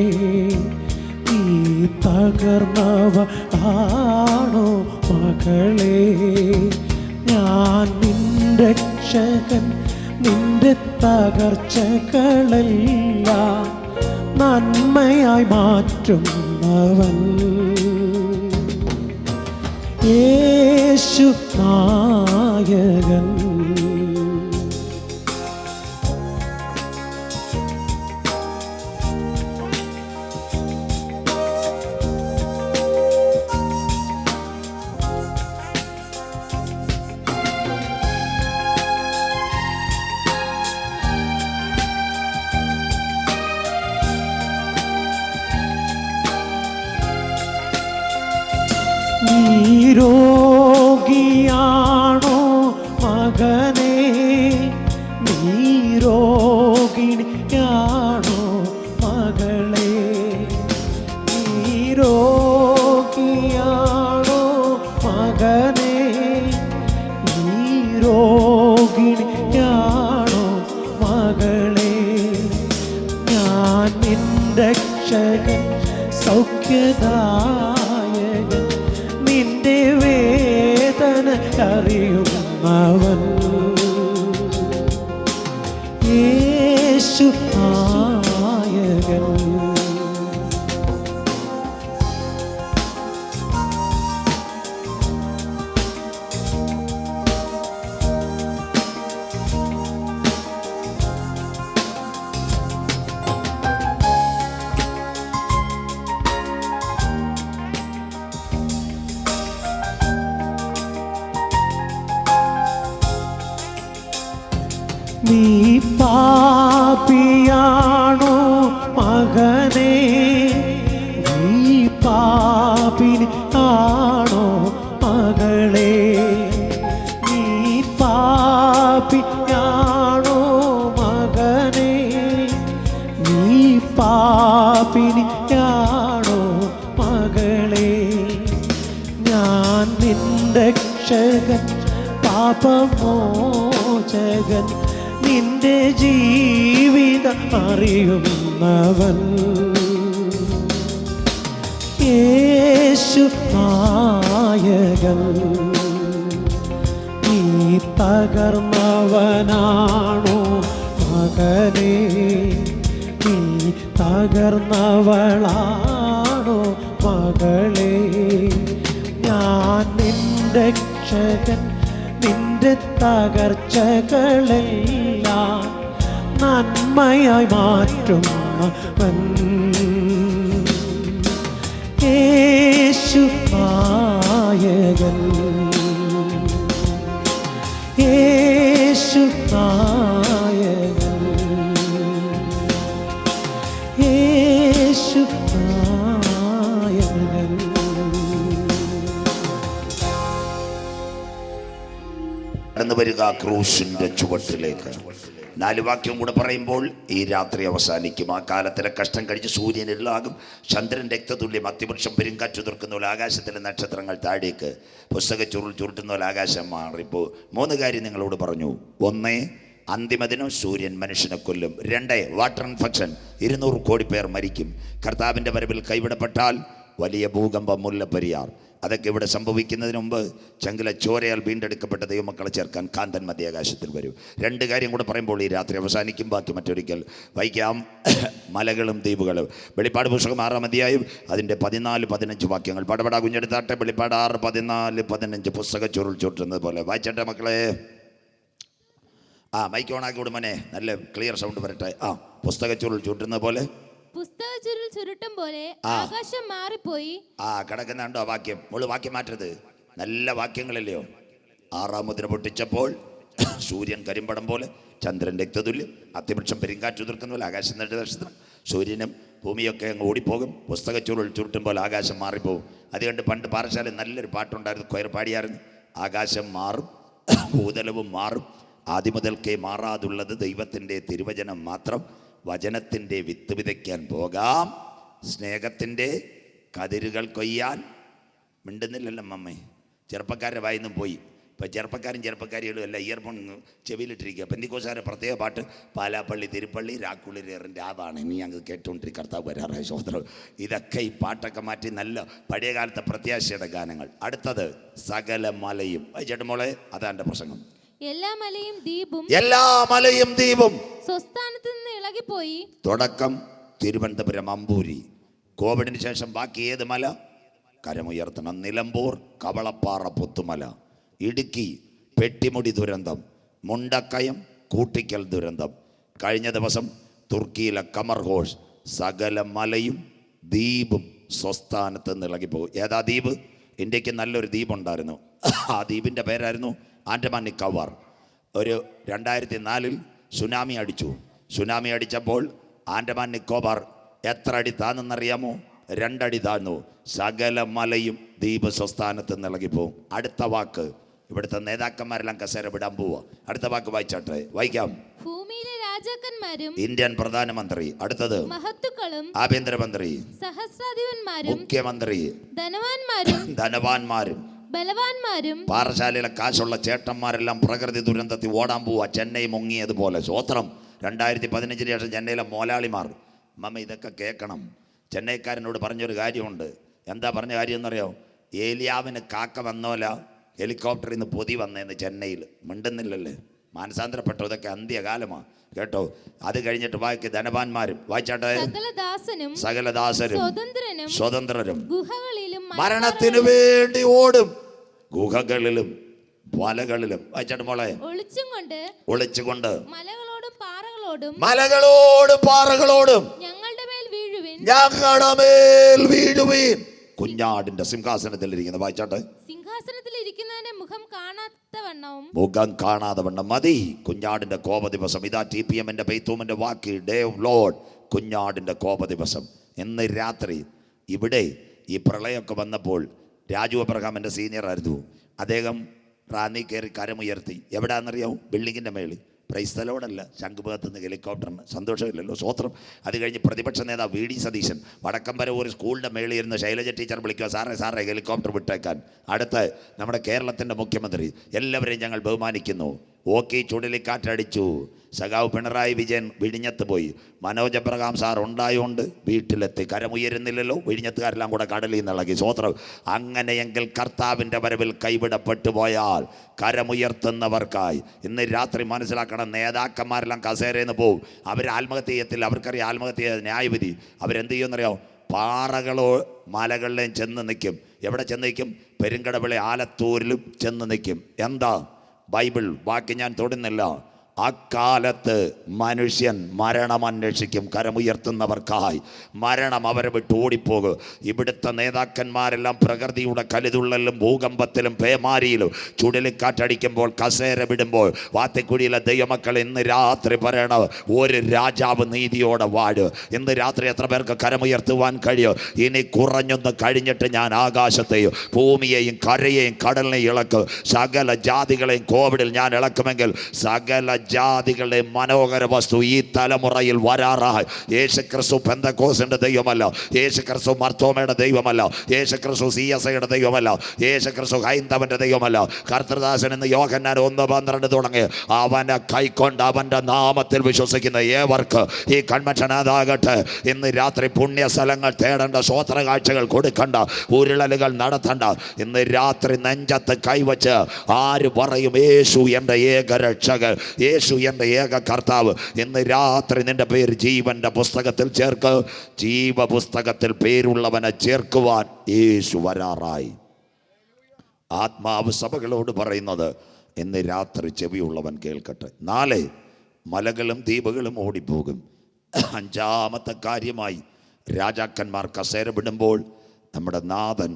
നീ തകർന്നവനാണോ മകളെ? ഞാൻ നിന്റെ രക്ഷകൻ, നിന്റെ തകർച്ചകളെല്ലാം നന്മയായി മാറ്റും അവൻ. യേശു നായകൻ. നീ രോഗിയാണോ മകനേ, നീ രോഗിണിയാണോ മകളെ? നീ രോഗിയാണോ മകനേ, നീ രോഗിണിയാണോ മകളെ? ഞാൻ നിന്റെ രക്ഷകൻ, സൗഖ്യദായകൻ, നിന്റെ വേദന അറിയുന്നവൻ. യേശു നായകൻ. നീ പാപിയാണോ മകനേ, നീ പാപിയാണോ മകളെ? നീ പാപിയാണോ മകനേ, നീ പാപിയാണോ മകളെ? ഞാൻ നിന്റെ രക്ഷകൻ, പാപമോചകൻ, നിന്റെ ജീവിതം അറിയുന്നവൻ. യേശു നായകൻ. നീ തകർന്നവനാണോ മകനേ, നീ തകർന്നവളാണോ മകളെ, ഞാൻ നിന്റെ രക്ഷകൻ, നിന്റെ തകർച്ചകളെല്ലാം നന്മയായി മാറ്റുന്നവൻ. യേശു നായകൻ, യേശു നായകൻ, യേശു നായകൻ. കടന്നു വരിക ക്രൂശിന്റെ ചുവട്ടിലേക്ക്. 4 വാക്യം കൂടെ പറയുമ്പോൾ ഈ രാത്രി അവസാനിക്കും. ആ കാലത്തിലെ കഷ്ടം കഴിച്ച് സൂര്യൻ ഇരുളാകും, ചന്ദ്രൻ രക്തതുല്യം, അത്തിവൃക്ഷം പെരുങ്കാറ്റ് ഉതിർക്കുന്ന പോലെ ആകാശത്തിലെ നക്ഷത്രങ്ങൾ താഴേക്ക്, പുസ്തക ചുരുൾ ചുരുട്ടുന്ന പോലെ ആകാശം മാറിപ്പോൾ 3 കാര്യം നിങ്ങളോട് പറഞ്ഞു. 1, അന്തിമദിനം സൂര്യൻ മനുഷ്യനെ കൊല്ലും. 2, വാട്ടർ ഇൻഫെക്ഷൻ, 200 കോടി പേർ മരിക്കും. കർത്താവിൻ്റെ വരവിൽ കൈവിടപ്പെട്ടാൽ വലിയ ഭൂകമ്പം, മുല്ലപ്പെരിയാർ. അതൊക്കെ ഇവിടെ സംഭവിക്കുന്നതിന് മുമ്പ് ചെങ്കില ചോരയാൽ വീണ്ടെടുക്കപ്പെട്ട ദൈവമക്കളെ ചേർക്കാൻ കാന്തൻ മധ്യാകാശത്തിൽ വരും. 2 കാര്യം കൂടെ പറയുമ്പോൾ ഈ രാത്രി അവസാനിക്കും. ബാക്കി മറ്റൊരിക്കൽ വായിക്കാം. മലകളും ദ്വീപുകളും. വെളിപ്പാട് പുസ്തകം 6-ാം അധ്യായം അതിൻ്റെ 14-15 വാക്യങ്ങൾ. പടപടാ കുഞ്ഞെടുത്താട്ടെ. വെളിപ്പാട് 6:14-15 പുസ്തക ചുരുൾ ചുരുട്ടുന്നത് പോലെ വായിച്ചട്ടെ മക്കളെ. മൈക്ക് ഓണാക്കി വിടുമനെ, നല്ല ക്ലിയർ സൗണ്ട് വരട്ടെ. പുസ്തക ചുരുൾ ചുരുട്ടുന്നത് പോലെ, പുസ്തക ചുരുൾ ചുരുട്ടും പോലെ ആകാശം മാറിപ്പോയി. കിടക്കുന്നുണ്ടോ വാക്യം? മുള് വാക്യം മാറ്റരുത്, നല്ല വാക്യങ്ങളല്ലയോ. 6-ാം മുദ്ര പൊട്ടിച്ചപ്പോൾ സൂര്യൻ കരിമ്പടം പോലെ, ചന്ദ്രൻ രക്തതുല്യം, അത്തിവൃക്ഷം പെരുങ്കാറ്റ് ഉതിർക്കുന്ന പോലെ ആകാശം നക്ഷത്രം, സൂര്യനും ഭൂമിയൊക്കെ അങ്ങ് ഓടിപ്പോകും. പുസ്തക ചുരുൾ ചുരുട്ടും പോലെ ആകാശം മാറിപ്പോകും. അതുകൊണ്ട് പണ്ട് പാറശാലയിൽ നല്ലൊരു പാട്ടുണ്ടായിരുന്നു, കൊയർ പാടിയായിരുന്നു. ആകാശം മാറും, ഭൂതലവും മാറും, ആദ്യമുതൽക്കേ മാറാതുള്ളത് ദൈവത്തിൻ്റെ തിരുവചനം മാത്രം. വചനത്തിൻ്റെ വിത്ത് വിതയ്ക്കാൻ പോകാം, സ്നേഹത്തിൻ്റെ കതിരുകൾ കൊയ്യാൻ. മിണ്ടുന്നില്ലല്ലോ അമ്മേ, ചെറുപ്പക്കാരുടെ വായിന്നും പോയി. ഇപ്പം ചെറുപ്പക്കാരികളും എല്ലാം ഇയർഫോൺ ചെവിയിലിട്ടിരിക്കുക. പെന്തിക്കോസാരെ പ്രത്യേക പാട്ട് പാലാപ്പള്ളി, തിരുപ്പള്ളി, രാക്കുളിരേറിൻ്റെ ആവാണ് ഇനി ഞങ്ങൾ കേട്ടുകൊണ്ടിരിക്കും. കർത്താവ് വരാറായ സഹോദരൻ. ഇതൊക്കെ ഈ പാട്ടൊക്കെ മാറ്റി നല്ല പഴയ കാലത്തെ പ്രത്യാശയുടെ ഗാനങ്ങൾ. അടുത്തത് സകല മലയും. ചേട്ടൻ മോളെ, അതാ എൻ്റെ പ്രസംഗം. എല്ലാ മലയും ദ്വീപും സ്വസ്ഥാനത്ത് നിന്ന് ഇളകിപ്പോയി. തുടക്കം തിരുവനന്തപുരം അമ്പൂരി. കോവിഡിന് ശേഷം ബാക്കി ഏത് മല കരമുയർത്തണം? നിലമ്പൂർ, കവളപ്പാറ, പുത്തുമല, ഇടുക്കി പെട്ടിമുടി ദുരന്തം, മുണ്ടക്കയം കൂട്ടിക്കൽ ദുരന്തം. കഴിഞ്ഞ ദിവസം തുർക്കിയിലെ കമർഹോഷ്. സകല മലയും ദ്വീപും സ്വസ്ഥാനത്ത് നിന്ന് ഇളകിപ്പോകും. ഏതാ ദ്വീപ്? ഇന്ത്യക്ക് നല്ലൊരു ദ്വീപുണ്ടായിരുന്നു, ആ ദ്വീപിൻ്റെ പേരായിരുന്നു ആൻഡമാൻ നിക്കോബാർ. ഒരു 2004 സുനാമി അടിച്ചു. സുനാമി അടിച്ചപ്പോൾ ആൻഡമാൻ നിക്കോബാർ എത്ര അടി താന്നെന്നറിയാമോ? 2 അടി താന്നു. സകല മലയും ദ്വീപ് സ്വസ്ഥാനത്ത് നിന്ന് ഇളകിപ്പോവും. അടുത്ത വാക്ക്, ഇവിടുത്തെ നേതാക്കന്മാരെല്ലാം കസേര വിടാൻ പോവുക. അടുത്ത വാക്ക് വായിച്ചാട്ടെ, വായിക്കാം. ഭൂമിയിലെ രാജാക്കന്മാരും ഇന്ത്യൻ പ്രധാനമന്ത്രി. അടുത്തത് മഹത്തുക്കളും ആഭ്യന്തരമന്ത്രി, സഹസ്രാധിപന്മാരും, മുഖ്യമന്ത്രി, ധനവാന്മാരും ബലവാന്മാരും, പാറശാലയിലെ കാശുള്ള ചേട്ടന്മാരെല്ലാം പ്രകൃതി ദുരന്തത്തിൽ ഓടാൻ പോവുക. ചെന്നൈ മുങ്ങിയതുപോലെ. സ്വോത്രം. 2015 ശേഷം ചെന്നൈയിലെ മോലാളിമാർ. മമ്മ ഇതൊക്കെ കേൾക്കണം. ചെന്നൈക്കാരനോട് പറഞ്ഞൊരു കാര്യമുണ്ട്. എന്താ പറഞ്ഞ കാര്യം എന്നറിയോ? ഏലിയാവിന് കാക്ക വന്നോല ഹെലികോപ്റ്ററിൽ നിന്ന് പൊതി വന്നേന്ന് ചെന്നൈയിൽ. മിണ്ടുന്നില്ലല്ലേ? മാനസാന്തരപ്പെട്ടോ? ഇതൊക്കെ അന്ത്യകാലമാണ് കേട്ടോ. അത് കഴിഞ്ഞിട്ട് ബാക്കി ധനവാന്മാരും. വായിച്ചാട്ടെ. സകലദാസരും സ്വതന്ത്രരും മരണത്തിനു വേണ്ടി ഓടും, ഗുഹകളിലും വലകളിലും. വായിച്ചാട്ട് മോളെ. ഒളിച്ചുകൊണ്ട് മലകളോടും പാറകളോടും ഞങ്ങളുടെ മേൽ വീഴുവീൻ. കുഞ്ഞാടിന്റെ സിംഹാസനത്തിൽ ഇരിക്കുന്ന. വായിച്ചാട്ടെ. മുഖം കാണാതെ വണ്ണം മതി കുഞ്ഞാടിന്റെ കോപ ദിവസം. ഇതാ TPM-ന്റെ ബെയ്ത്തൂമിന്റെ വാക്ക്, ഡേ ഓഫ് ലോർഡ്, കുഞ്ഞാടിന്റെ കോപ ദിവസം. ഇന്ന് രാത്രി ഇവിടെ ഈ പ്രളയമൊക്കെ വന്നപ്പോൾ രാജു അബ്രഹാം എൻ്റെ സീനിയറായിരുന്നു. അദ്ദേഹം റാന്നി കയറി കരമുയർത്തി. എവിടെയാണെന്നറിയാവും? ബിൽഡിങ്ങിൻ്റെ മേളിൽ. പ്രൈസ്തലോടല്ല, ശംഖുമുഖത്തുനിന്ന് ഹെലികോപ്റ്ററിന്. സന്തോഷമില്ലല്ലോ? സ്വോത്രം. അത് കഴിഞ്ഞ് പ്രതിപക്ഷ നേതാവ് VD സതീശൻ വടക്കമ്പര ഒരു സ്കൂളിൻ്റെ മേളിൽ ഇരുന്ന് ശൈലജ ടീച്ചർ വിളിക്കുക, സാറേ ഹെലികോപ്റ്റർ വിട്ടേക്കാൻ. അടുത്ത് നമ്മുടെ കേരളത്തിൻ്റെ മുഖ്യമന്ത്രി. എല്ലാവരെയും ഞങ്ങൾ ബഹുമാനിക്കുന്നു. ഓക്കി ചുഴലിക്കാറ്റടിച്ചു. സഖാവ് പിണറായി വിജയൻ വിഴിഞ്ഞത്ത് പോയി. മനോജ് അബ്രഹാം സാർ ഉണ്ടായോണ്ട് വീട്ടിലെത്തി. കരമുയരുന്നില്ലല്ലോ, വിഴിഞ്ഞത്തുകാരെല്ലാം കൂടെ കടലിൽ നിന്നിളകി. സ്വോത്രം. അങ്ങനെയെങ്കിൽ കർത്താവിൻ്റെ വരവിൽ കൈവിടപ്പെട്ടു പോയാൽ കരമുയർത്തുന്നവർക്കായി ഇന്ന് രാത്രി മനസ്സിലാക്കണം. നേതാക്കന്മാരെല്ലാം കസേരയിൽ നിന്ന് പോവും. അവർ ആത്മഹത്യ ചെയ്യത്തില്ല. അവർക്കറിയാം ആത്മഹത്യ ന്യായവിധി. അവരെന്ത് ചെയ്യുമെന്നറിയാം? പാറകളോ മലകളിലേയും ചെന്ന് നിൽക്കും. എവിടെ ചെന്ന് നിൽക്കും? പെരുങ്കടവിളെ ആലത്തൂരിലും ചെന്ന് നിൽക്കും. എന്താ? ബൈബിൾ വാക്യം ഞാൻ തൊടുന്നില്ല. അക്കാലത്ത് മനുഷ്യൻ മരണം അന്വേഷിക്കും. കരമുയർത്തുന്നവർക്കായി മരണം അവരെ വിട്ട് ഓടിപ്പോകും. ഇവിടുത്തെ നേതാക്കന്മാരെല്ലാം പ്രകൃതിയുടെ കലിതുള്ളലും ഭൂകമ്പത്തിലും പേമാരിയിലും ചുഴലിക്കാറ്റടിക്കുമ്പോൾ കസേര വിടുമ്പോൾ വാത്തിക്കുഴിയിലെ ദൈവമക്കൾ ഇന്ന് രാത്രി പറയണം, ഒരു രാജാവ് നീതിയോടെ വാഴ്. ഇന്ന് രാത്രി എത്ര പേർക്ക് കരമുയർത്തുവാൻ കഴിയും? ഇനി കുറഞ്ഞൊന്ന് കഴിഞ്ഞിട്ട് ഞാൻ ആകാശത്തെയും ഭൂമിയെയും കരയെയും കടലിനെയും ഇളക്കും. സകല ജാതികളെയും കോവിഡിൽ ഞാൻ ഇളക്കുമെങ്കിൽ സകല ജാതികളുടെ മനോഹര വസ്തു ഈ തലമുറയിൽ വരാറായി. യേശുക്രിസ്തു പെന്തക്കോസിന്റെ ദൈവമല്ല, യേശുക്രിസ്തു മർത്തോമയുടെ ദൈവമല്ല, യേശുക്രിസ്തു CSIയുടെ ദൈവമല്ല, യേശുക്രിസ്തു ഹൈന്ദവന്റെ ദൈവമല്ല. കർത്തൃദാസൻ എന്ന് യോഹന്നാൻ 1:12 തുടങ്ങി അവനെ കൈക്കൊണ്ട് അവന്റെ നാമത്തിൽ വിശ്വസിക്കുന്ന ഏവർക്ക് ഈ കൺവെൻഷൻ അതാകട്ടെ. ഇന്ന് രാത്രി പുണ്യ സ്ഥലങ്ങൾ തേടേണ്ട, സ്വോത്ര കാഴ്ചകൾ കൊടുക്കണ്ട, ഉരുളലുകൾ നടത്തണ്ട. ഇന്ന് രാത്രി നെഞ്ചത്ത് കൈവച്ച് ആര് പറയും യേശു എൻ്റെ ഏക രക്ഷകൻ, യേശു എൻ്റെ ഏക കർത്താവ്? ഇന്ന് രാത്രി നിന്റെ പേര് ജീവന്റെ പുസ്തകത്തിൽ ചേർക്ക്. ജീവപുസ്തകത്തിൽ പേരുള്ളവനെ ചേർക്കുവാൻ യേശു വരാറായി. ആത്മാവ് സഭകളോട് പറയുന്നത് ഇന്ന് രാത്രി ചെവിയുള്ളവൻ കേൾക്കട്ടെ. 4 മലകളും ദ്വീപുകളും ഓടിപ്പോകും. 5ാമത്തെ കാര്യമായി രാജാക്കന്മാർ കസേര വിടുമ്പോൾ നമ്മുടെ നാഥൻ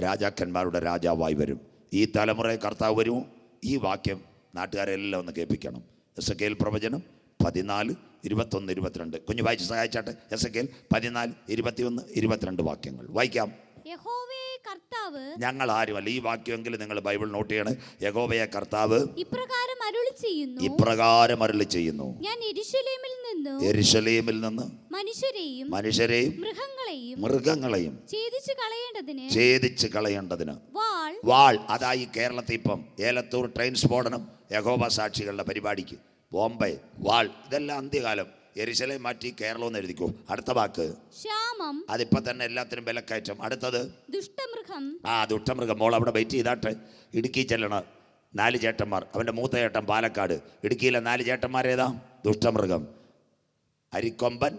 രാജാക്കന്മാരുടെ രാജാവായി വരും. ഈ തലമുറയെ കർത്താവ് വരും. ഈ വാക്യം നാട്ടുകാരെല്ലാം ഒന്ന് കേൾപ്പിക്കണം. എസെക്കേൽ പ്രവചനം 14, 21, 22. കുഞ്ഞു വായിച്ച് സഹായിച്ചാട്ടെ. എസെക്കേൽ 14, 21, 22 വാക്യങ്ങൾ വായിക്കാം. യഹോവയെ കർത്താവ്, ഞങ്ങൾ ആരുമല്ല. ഈ വാക്യമെങ്കിലും നിങ്ങൾ ബൈബിൾ നോട്ട് ചെയ്യണം. യഹോവയെ കർത്താവ് ഇപ്രകാരം അരുളി ചെയ്യുന്നു, ഇപ്രകാരം അരുളി ചെയ്യുന്നു, ഞാൻ യെരൂശലേമിൽ നിന്ന് മനുഷ്യരെയും മൃഗങ്ങളെയും ഛേദിച്ച് കളയേണ്ടതിന് വാൾ. അതായി കേരളത്തിൽ ഇപ്പം ഏലത്തൂർ ട്രെയിൻ സ്ഫോടനം, യഹോവ സാക്ഷികളുടെ പരിപാടിക്ക് ബോംബെ വാൾ. ഇതെല്ലാം അന്ത്യകാലം. യെരൂശലേം മാറ്റി കേരളം എന്ന് എഴുതിക്കോ. അടുത്ത വാക്ക് ക്ഷാമം. അതിപ്പോ തന്നെ എല്ലാത്തിനും വിലക്കയറ്റം. അടുത്തത് ദുഷ്ടമൃഗം. ദുഷ്ടമൃഗം. മോൾ അവിടെ വെയിറ്റ് ചെയ്താട്ടെ. ഇടുക്കി ചെല്ലണം. 4 ചേട്ടന്മാർ. അവൻ്റെ മൂത്ത ചേട്ടൻ പാലക്കാട്. ഇടുക്കിയിലെ 4 ചേട്ടന്മാരേതാ? ദുഷ്ടമൃഗം. അരിക്കൊമ്പൻ,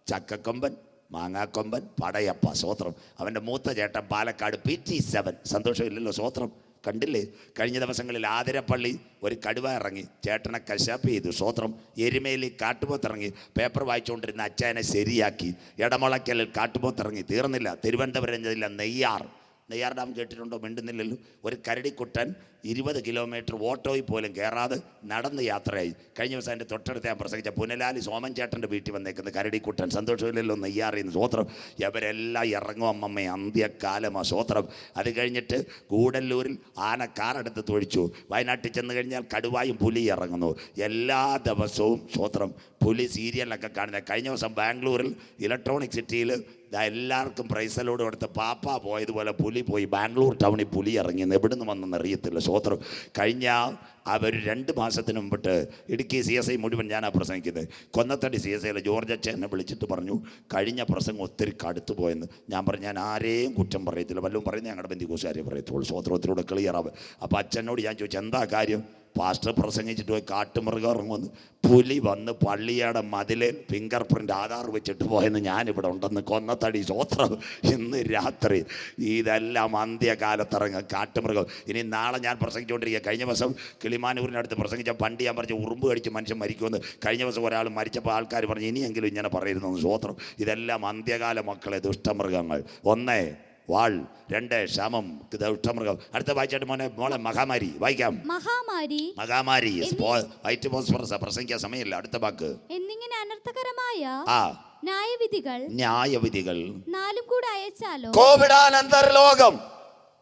ചക്കക്കൊമ്പൻ, മാങ്ങാക്കൊമ്പൻ, പടയപ്പ. സ്വോത്രം. അവൻ്റെ മൂത്ത ചേട്ടൻ പാലക്കാട് PT7. സന്തോഷമില്ലല്ലോ? സ്വോത്രം. കണ്ടില്ലേ? കഴിഞ്ഞ ദിവസങ്ങളിൽ ആതിരപ്പള്ളി ഒരു കടുവ ഇറങ്ങി ചേട്ടനെ കശാപ്പ് ചെയ്തു. സ്വോത്രം. എരുമേലി കാട്ടുപോത്തിറങ്ങി പേപ്പർ വായിച്ചുകൊണ്ടിരുന്ന അച്ചായനെ ശരിയാക്കി. ഇടമുളയ്ക്കലിൽ കാട്ടുപോത്തിറങ്ങി. തീർന്നില്ല. തിരുവനന്തപുരം ജില്ല നെയ്യാർ ഡാം കേട്ടിട്ടുണ്ടോ? മിണ്ടുന്നില്ലല്ലോ. ഒരു കരടിക്കുട്ടൻ 20 കിലോമീറ്റർ ഓട്ടോയിൽ പോലും കയറാതെ നടന്ന് യാത്രയായി. കഴിഞ്ഞ ദിവസം എൻ്റെ തൊട്ടടുത്ത് ഞാൻ പ്രസംഗിച്ച പുനലാലി സോമൻ ചേട്ടൻ്റെ വീട്ടിൽ വന്നേക്കുന്ന കരടിക്കുട്ടൻ. സന്തോഷമില്ലല്ലോ? നെയ്യാറിന്ന്. സ്വോത്രം. ഇവരെല്ലാം ഇറങ്ങും അമ്മമ്മ. അന്ത്യകാലമാണ്. സ്വോത്രം. അത് കഴിഞ്ഞിട്ട് ഗൂഡല്ലൂരിൽ ആന കാറെടുത്ത് തൊഴിച്ചു. വയനാട്ടിൽ ചെന്ന് കഴിഞ്ഞാൽ കടുവായും പുലി ഇറങ്ങുന്നു. എല്ലാ ദിവസവും സ്വോത്രം പുലി സീരിയലൊക്കെ കാണുന്നത്. കഴിഞ്ഞ ദിവസം ബാംഗ്ലൂരിൽ ഇലക്ട്രോണിക് സിറ്റിയിൽ എല്ലാവർക്കും പ്രൈസലോട് കൊടുത്ത് പാപ്പ പോയതുപോലെ പുലി പോയി. ബാംഗ്ലൂർ ടൗണിൽ പുലി ഇറങ്ങിയെന്ന് എവിടുന്ന് വന്നെന്ന് അറിയത്തില്ല. സ്വോത്രം. കഴിഞ്ഞ അവർ 2 മാസത്തിന് മുമ്പിട്ട് ഇടുക്കി CSI മുഴുവൻ ഞാനാണ് പ്രസംഗിക്കുന്നത്. കൊന്നത്തടി CSIയിലെ ജോർജ് അച്ഛൻ എന്നെ വിളിച്ചിട്ട് പറഞ്ഞു, കഴിഞ്ഞ പ്രസംഗം ഒത്തിരി കടുത്തു പോയെന്ന്. ഞാൻ പറഞ്ഞു, ഞാൻ ആരെയും കുറ്റം പറയത്തില്ല, വല്ലതും പറയുന്നത് ഞങ്ങളുടെ ബന്ധുക്കൂസുകാരെ പറയത്തുള്ളൂ. സ്വോത്രത്തിലൂടെ ക്ലിയറാവ്. അപ്പോൾ അച്ഛനോട് ഞാൻ ചോദിച്ചു, എന്താ കാര്യം? പാസ്റ്റർ പ്രസംഗിച്ചിട്ട് പോയി കാട്ടുമൃഗം ഇറങ്ങുമെന്ന്. പുലി വന്ന് പള്ളിയുടെ മതിലേൽ ഫിംഗർ പ്രിൻ്റ് ആധാർ വെച്ചിട്ട് പോയെന്ന് ഞാനിവിടെ ഉണ്ടെന്ന്. കൊന്നത്തടി. സ്വോത്രം. ഇന്ന് രാത്രി ഇതെല്ലാം അന്ത്യകാലത്തിറങ്ങും കാട്ടുമൃഗം. ഇനി നാളെ ഞാൻ പ്രസംഗിച്ചുകൊണ്ടിരിക്കുക. കഴിഞ്ഞ ദിവസം കിളിമാനൂരിനടുത്ത് പ്രസംഗിച്ച പണ്ട് ഞാൻ പറഞ്ഞു ഉറുമ്പ് കടിച്ച് മനുഷ്യൻ മരിക്കുമെന്ന്. കഴിഞ്ഞ ദിവസം ഒരാൾ മരിച്ചപ്പോൾ ആൾക്കാർ പറഞ്ഞു ഇനിയെങ്കിലും ഇങ്ങനെ പറയരുതെന്ന്. സ്വോത്രം. ഇതെല്ലാം അന്ത്യകാല മക്കളെ, ദുഷ്ടമൃഗങ്ങൾ. 1 വാൾ, 2 ക്ഷാമം, ദുഷ്ടമൃഗം. അടുത്ത വായിച്ചാട്ട് മോളെ മഹാമാരി വായിക്കാം. മഹാമാരി വൈറ്റ് ഫോസ്ഫറസ്. പ്രസംഗിക്കാൻ സമയമില്ല. അടുത്ത വാക്ക് എന്നിങ്ങനെ അനർത്ഥകരമായ ന്യായവിധികൾ 4 കൂടെ അയച്ചാലോ? കോവിഡാനന്തരലോകം.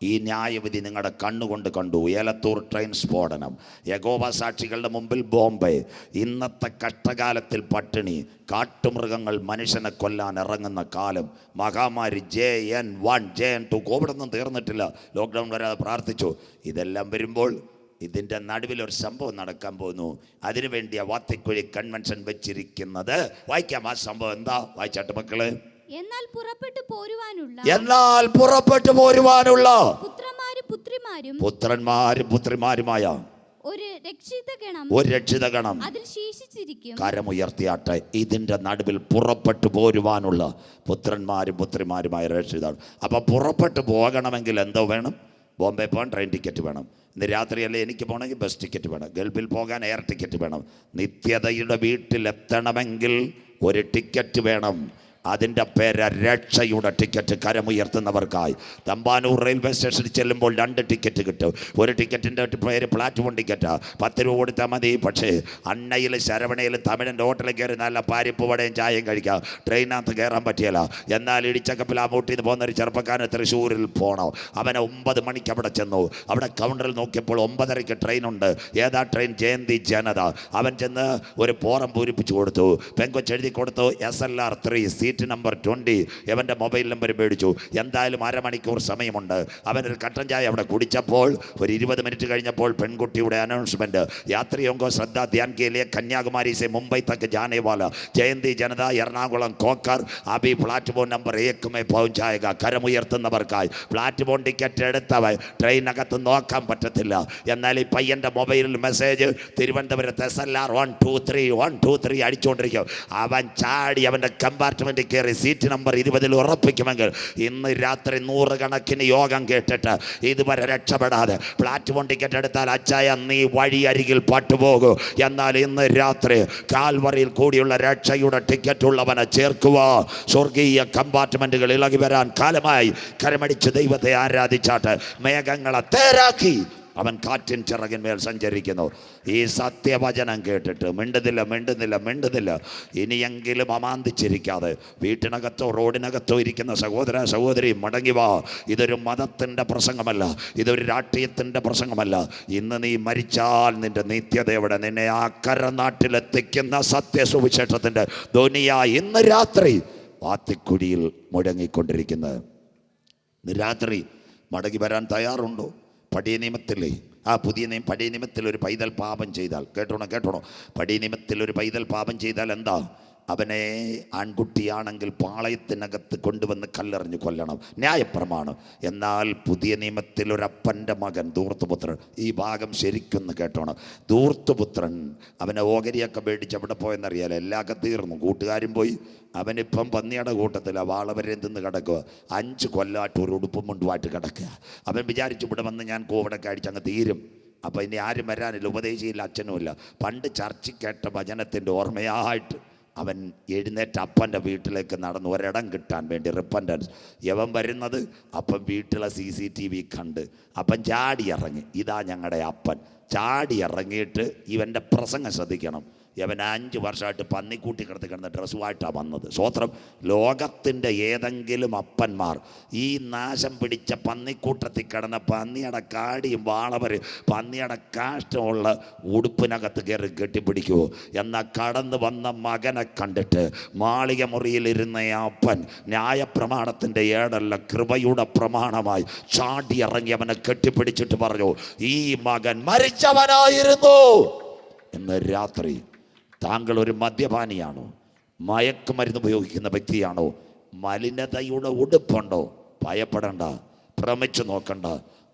ഈ ന്യായവിധി നിങ്ങളുടെ കണ്ണുകൊണ്ട് കണ്ടു. ഏലത്തൂർ ട്രെയിൻ സ്ഫോടനം, യഹോവ സാക്ഷികളുടെ മുമ്പിൽ ബോംബെ, ഇന്നത്തെ കഷ്ടകാലത്തിൽ പട്ടിണി, കാട്ടുമൃഗങ്ങൾ മനുഷ്യനെ കൊല്ലാൻ ഇറങ്ങുന്ന കാലം, മഹാമാരി JN1 JN2. കോവിഡൊന്നും തീർന്നിട്ടില്ല. ലോക്ക്ഡൗൺ വരാതെ പ്രാർത്ഥിച്ചു. ഇതെല്ലാം വരുമ്പോൾ ഇതിൻ്റെ നടുവിലൊരു സംഭവം നടക്കാൻ പോകുന്നു. അതിനുവേണ്ടിയാ വാത്തിക്കുഴി കൺവെൻഷൻ വെച്ചിരിക്കുന്നത്. വായിക്കാം ആ സംഭവം എന്താ? വായിച്ചാട്ട് മക്കള്. എന്നാൽ പുറപ്പെട്ടു പോരുവാനുള്ള പുത്രന്മാരും പുത്രിമാരുമായ ഒരു രക്ഷിതഗണം ഒരു രക്ഷിതഗണം അതിൽ ശേഷിച്ചിരിക്കും. കരമുയർത്തിയാട്ടെ. ഇതിൻ്റെ നടുവിൽ പുറപ്പെട്ടു പോരുവാനുള്ള പുത്രന്മാരും പുത്രിമാരുമായ രക്ഷിതാണ്. അപ്പം പുറപ്പെട്ടു പോകണമെങ്കിൽ എന്തോ വേണം? ബോംബെ പോകാൻ ട്രെയിൻ ടിക്കറ്റ് വേണം. ഇന്ന് രാത്രിയല്ലേ എനിക്ക് പോകണമെങ്കിൽ ബസ് ടിക്കറ്റ് വേണം. ഗൾഫിൽ പോകാൻ എയർ ടിക്കറ്റ് വേണം. നിത്യതയുടെ വീട്ടിലെത്തണമെങ്കിൽ ഒരു ടിക്കറ്റ് വേണം. അതിൻ്റെ പേര് രക്ഷയുടെ ടിക്കറ്റ്. കരമുയർത്തുന്നവർക്കായി തമ്പാനൂർ റെയിൽവേ സ്റ്റേഷനിൽ ചെല്ലുമ്പോൾ 2 ടിക്കറ്റ് കിട്ടും. ഒരു ടിക്കറ്റിൻ്റെ പേര് പ്ലാറ്റ്ഫോം ടിക്കറ്റാണ്. 10 രൂപ കൊടുത്താൽ മതി. പക്ഷേ അണ്ണയിൽ ശരവണയിൽ തമിഴൻ്റെ ഹോട്ടലിൽ കയറി നല്ല പരിപ്പ് വടയും ചായയും കഴിക്കാം. ട്രെയിനകത്ത് കയറാൻ പറ്റിയല്ല. എന്നാൽ ഇടിച്ചക്കപ്പിൽ അങ്ങോട്ട് നിന്ന് പോകുന്നൊരു ചെറുപ്പക്കാരന് തൃശ്ശൂരിൽ പോകണം. അവനെ 9 മണിക്ക് അവിടെ ചെന്നു. അവിടെ കൗണ്ടറിൽ നോക്കിയപ്പോൾ 9:30 ട്രെയിനുണ്ട്. ഏതാ ട്രെയിൻ? ജയന്തി ജനത. അവൻ ചെന്ന് ഒരു ഫോറം പൂരിപ്പിച്ചു കൊടുത്തു. പെങ്കൊച്ചെഴുതി കൊടുത്തു. SLR 3 seat number 20. അവൻ്റെ മൊബൈൽ നമ്പർ മേടിച്ചു. എന്തായാലും അരമണിക്കൂർ സമയമുണ്ട്. അവനൊരു കട്ടൻ ചായ അവിടെ കുടിച്ചപ്പോൾ ഒരു 20 മിനിറ്റ് കഴിഞ്ഞപ്പോൾ പെൺകുട്ടിയുടെ അനൗൺസ്മെൻറ്റ്. യാത്രിയോങ്കോ ശ്രദ്ധ ധ്യാൻ കെ ലിയെ കന്യാകുമാരി സെ മുംബൈ തക്ക് ജാനെ വാല ജയന്തി ജനത എറണാകുളം കോക്കർ അഭി platform number 1 may പहुंचाएगा. കരമുയർത്തുന്നവർക്കായി platform ticket എടുത്തവൻ ട്രെയിനകത്ത് നോക്കാൻ പറ്റത്തില്ല. എന്നാൽ ഈ പയ്യൻ്റെ മൊബൈലിൽ മെസ്സേജ് തിരുവനന്തപുരത്ത് SLR 123 അടിച്ചുകൊണ്ടിരിക്കും. അവൻ ചാടി അവൻ്റെ കമ്പാർട്ട്മെൻറ്റ് കയറി സീറ്റ് നമ്പർ 20 ഉറപ്പിക്കുമെങ്കിൽ ഇന്ന് രാത്രി 100 കണക്കിന് യോഗം കേട്ടിട്ട് ഇതുവരെ രക്ഷപ്പെടാതെ പ്ലാറ്റ്ഫോം ടിക്കറ്റ് എടുത്താൽ അച്ചായ നീ വഴി അരികിൽ പട്ടുപോകൂ. എന്നാൽ ഇന്ന് രാത്രി കാൽവറിയിൽ കൂടിയുള്ള രക്ഷയുടെ ടിക്കറ്റ് ഉള്ളവനെ ചേർക്കുക. സ്വർഗീയ കമ്പാർട്ട്മെന്റുകൾ ഇളകി വരാൻ കാലമായി. കരമടിച്ച് ദൈവത്തെ ആരാധിച്ചാട്ട് മേഘങ്ങളെ തേരാക്കി അവൻ കാറ്റിൻ ചിറകിന്മേൽ സഞ്ചരിക്കുന്നു. ഈ സത്യവചനം കേട്ടിട്ട് മിണ്ടുന്നില്ല. ഇനിയെങ്കിലും അമാന്തിച്ചിരിക്കാതെ വീട്ടിനകത്തോ റോഡിനകത്തോ ഇരിക്കുന്ന സഹോദര സഹോദരി മടങ്ങി വാ. ഇതൊരു മതത്തിൻ്റെ പ്രസംഗമല്ല, ഇതൊരു രാഷ്ട്രീയത്തിൻ്റെ പ്രസംഗമല്ല. ഇന്ന് നീ മരിച്ചാൽ നിന്റെ നിത്യത എവിടെ? നിന്നെ ആ കരനാട്ടിലെത്തിക്കുന്ന സത്യസുവിശേഷത്തിൻ്റെ ധ്വനിയായി ഇന്ന് രാത്രി വാത്തിക്കുഴിയിൽ മുഴങ്ങിക്കൊണ്ടിരിക്കുന്നത്. ഇന്ന് രാത്രി മടങ്ങി വരാൻ തയ്യാറുണ്ടോ? പഴയ നിയമത്തിലെ പുതിയ പഴയ നിയമത്തിൽ ഒരു പൈതൽ പാപം ചെയ്താൽ കേട്ടോണം പഴയ നിയമത്തിൽ ഒരു പൈതൽ പാപം ചെയ്താൽ എന്താ? അവനെ ആൺകുട്ടിയാണെങ്കിൽ പാളയത്തിനകത്ത് കൊണ്ടുവന്ന് കല്ലെറിഞ്ഞ് കൊല്ലണം, ന്യായപ്രമാണം. എന്നാൽ പുതിയ നിയമത്തിൽ ഒരപ്പൻ്റെ മകൻ ധൂർത്തുപുത്രൻ, ഈ ഭാഗം ശരിക്കൊന്ന് കേട്ടോണം. ധൂർത്തുപുത്രൻ അവനെ ഓഹരിയൊക്കെ മേടിച്ച് എവിടെ പോയെന്നറിയാലോ? എല്ലാമൊക്കെ തീർന്നു, കൂട്ടുകാരും പോയി. അവനിപ്പം പന്നിയുടെ കൂട്ടത്തില്ല, വാളവരെ തിന്ന് കിടക്കുക. 5 കൊല്ലമായിട്ട് ഒരു ഉടുപ്പും മുണ്ടുമായിട്ട് കിടക്കുക. അവൻ വിചാരിച്ചു ഇവിടെ വന്ന് ഞാൻ കോവിഡൊക്കെ അടിച്ച് അങ്ങ് തീരും. അപ്പം ഇനി ആരും വരാനില്ല, ഉപദേശിയില്ല, അച്ഛനുമില്ല. പണ്ട് ചർച്ചിൽ കേട്ട ഭജനത്തിൻ്റെ ഓർമ്മയായിട്ട് അവൻ എഴുന്നേറ്റ് അപ്പൻ്റെ വീട്ടിലേക്ക് നടന്നു, ഒരിടം കിട്ടാൻ വേണ്ടി റിപ്പൻറ്റൻസ്. യവൻ വരുന്നത് അപ്പം വീട്ടിലെ CCTV കണ്ട് അപ്പം ചാടി ഇറങ്ങി. ഇതാ ഞങ്ങളുടെ അപ്പൻ. ചാടി ഇറങ്ങിയിട്ട് ഇവൻ്റെ പ്രസംഗം ശ്രദ്ധിക്കണം. അവൻ 5 വർഷമായിട്ട് പന്നിക്കൂട്ടി കിടന്ന ഡ്രസ്സുമായിട്ടാണ് വന്നത്. സ്വോത്രം. ലോകത്തിൻ്റെ ഏതെങ്കിലും അപ്പന്മാർ ഈ നാശം പിടിച്ച പന്നിക്കൂട്ടത്തിൽ കിടന്ന പന്നിയുടെ കാടിയും വാളവര് പന്നിയുടെ കാഷ്ടമുള്ള ഉടുപ്പിനകത്ത് കയറി കെട്ടിപ്പിടിക്കുമോ? എന്നാൽ കടന്നു വന്ന മകനെ കണ്ടിട്ട് മാളിക മുറിയിലിരുന്ന അപ്പൻ ന്യായപ്രമാണത്തിൻ്റെ ഏടല്ല കൃപയുടെ പ്രമാണമായി ചാടി ഇറങ്ങി അവനെ കെട്ടിപ്പിടിച്ചിട്ട് പറഞ്ഞു, ഈ മകൻ മരിച്ചവനായിരുന്നു. ഇന്ന് രാത്രി താങ്കൾ ഒരു മദ്യപാനിയാണോ? മയക്കുമരുന്ന് ഉപയോഗിക്കുന്ന വ്യക്തിയാണോ? മലിനതയുടെ ഉടുപ്പുണ്ടോ? ഭയപ്പെടണ്ട, ഭ്രമിച്ചു നോക്കണ്ട.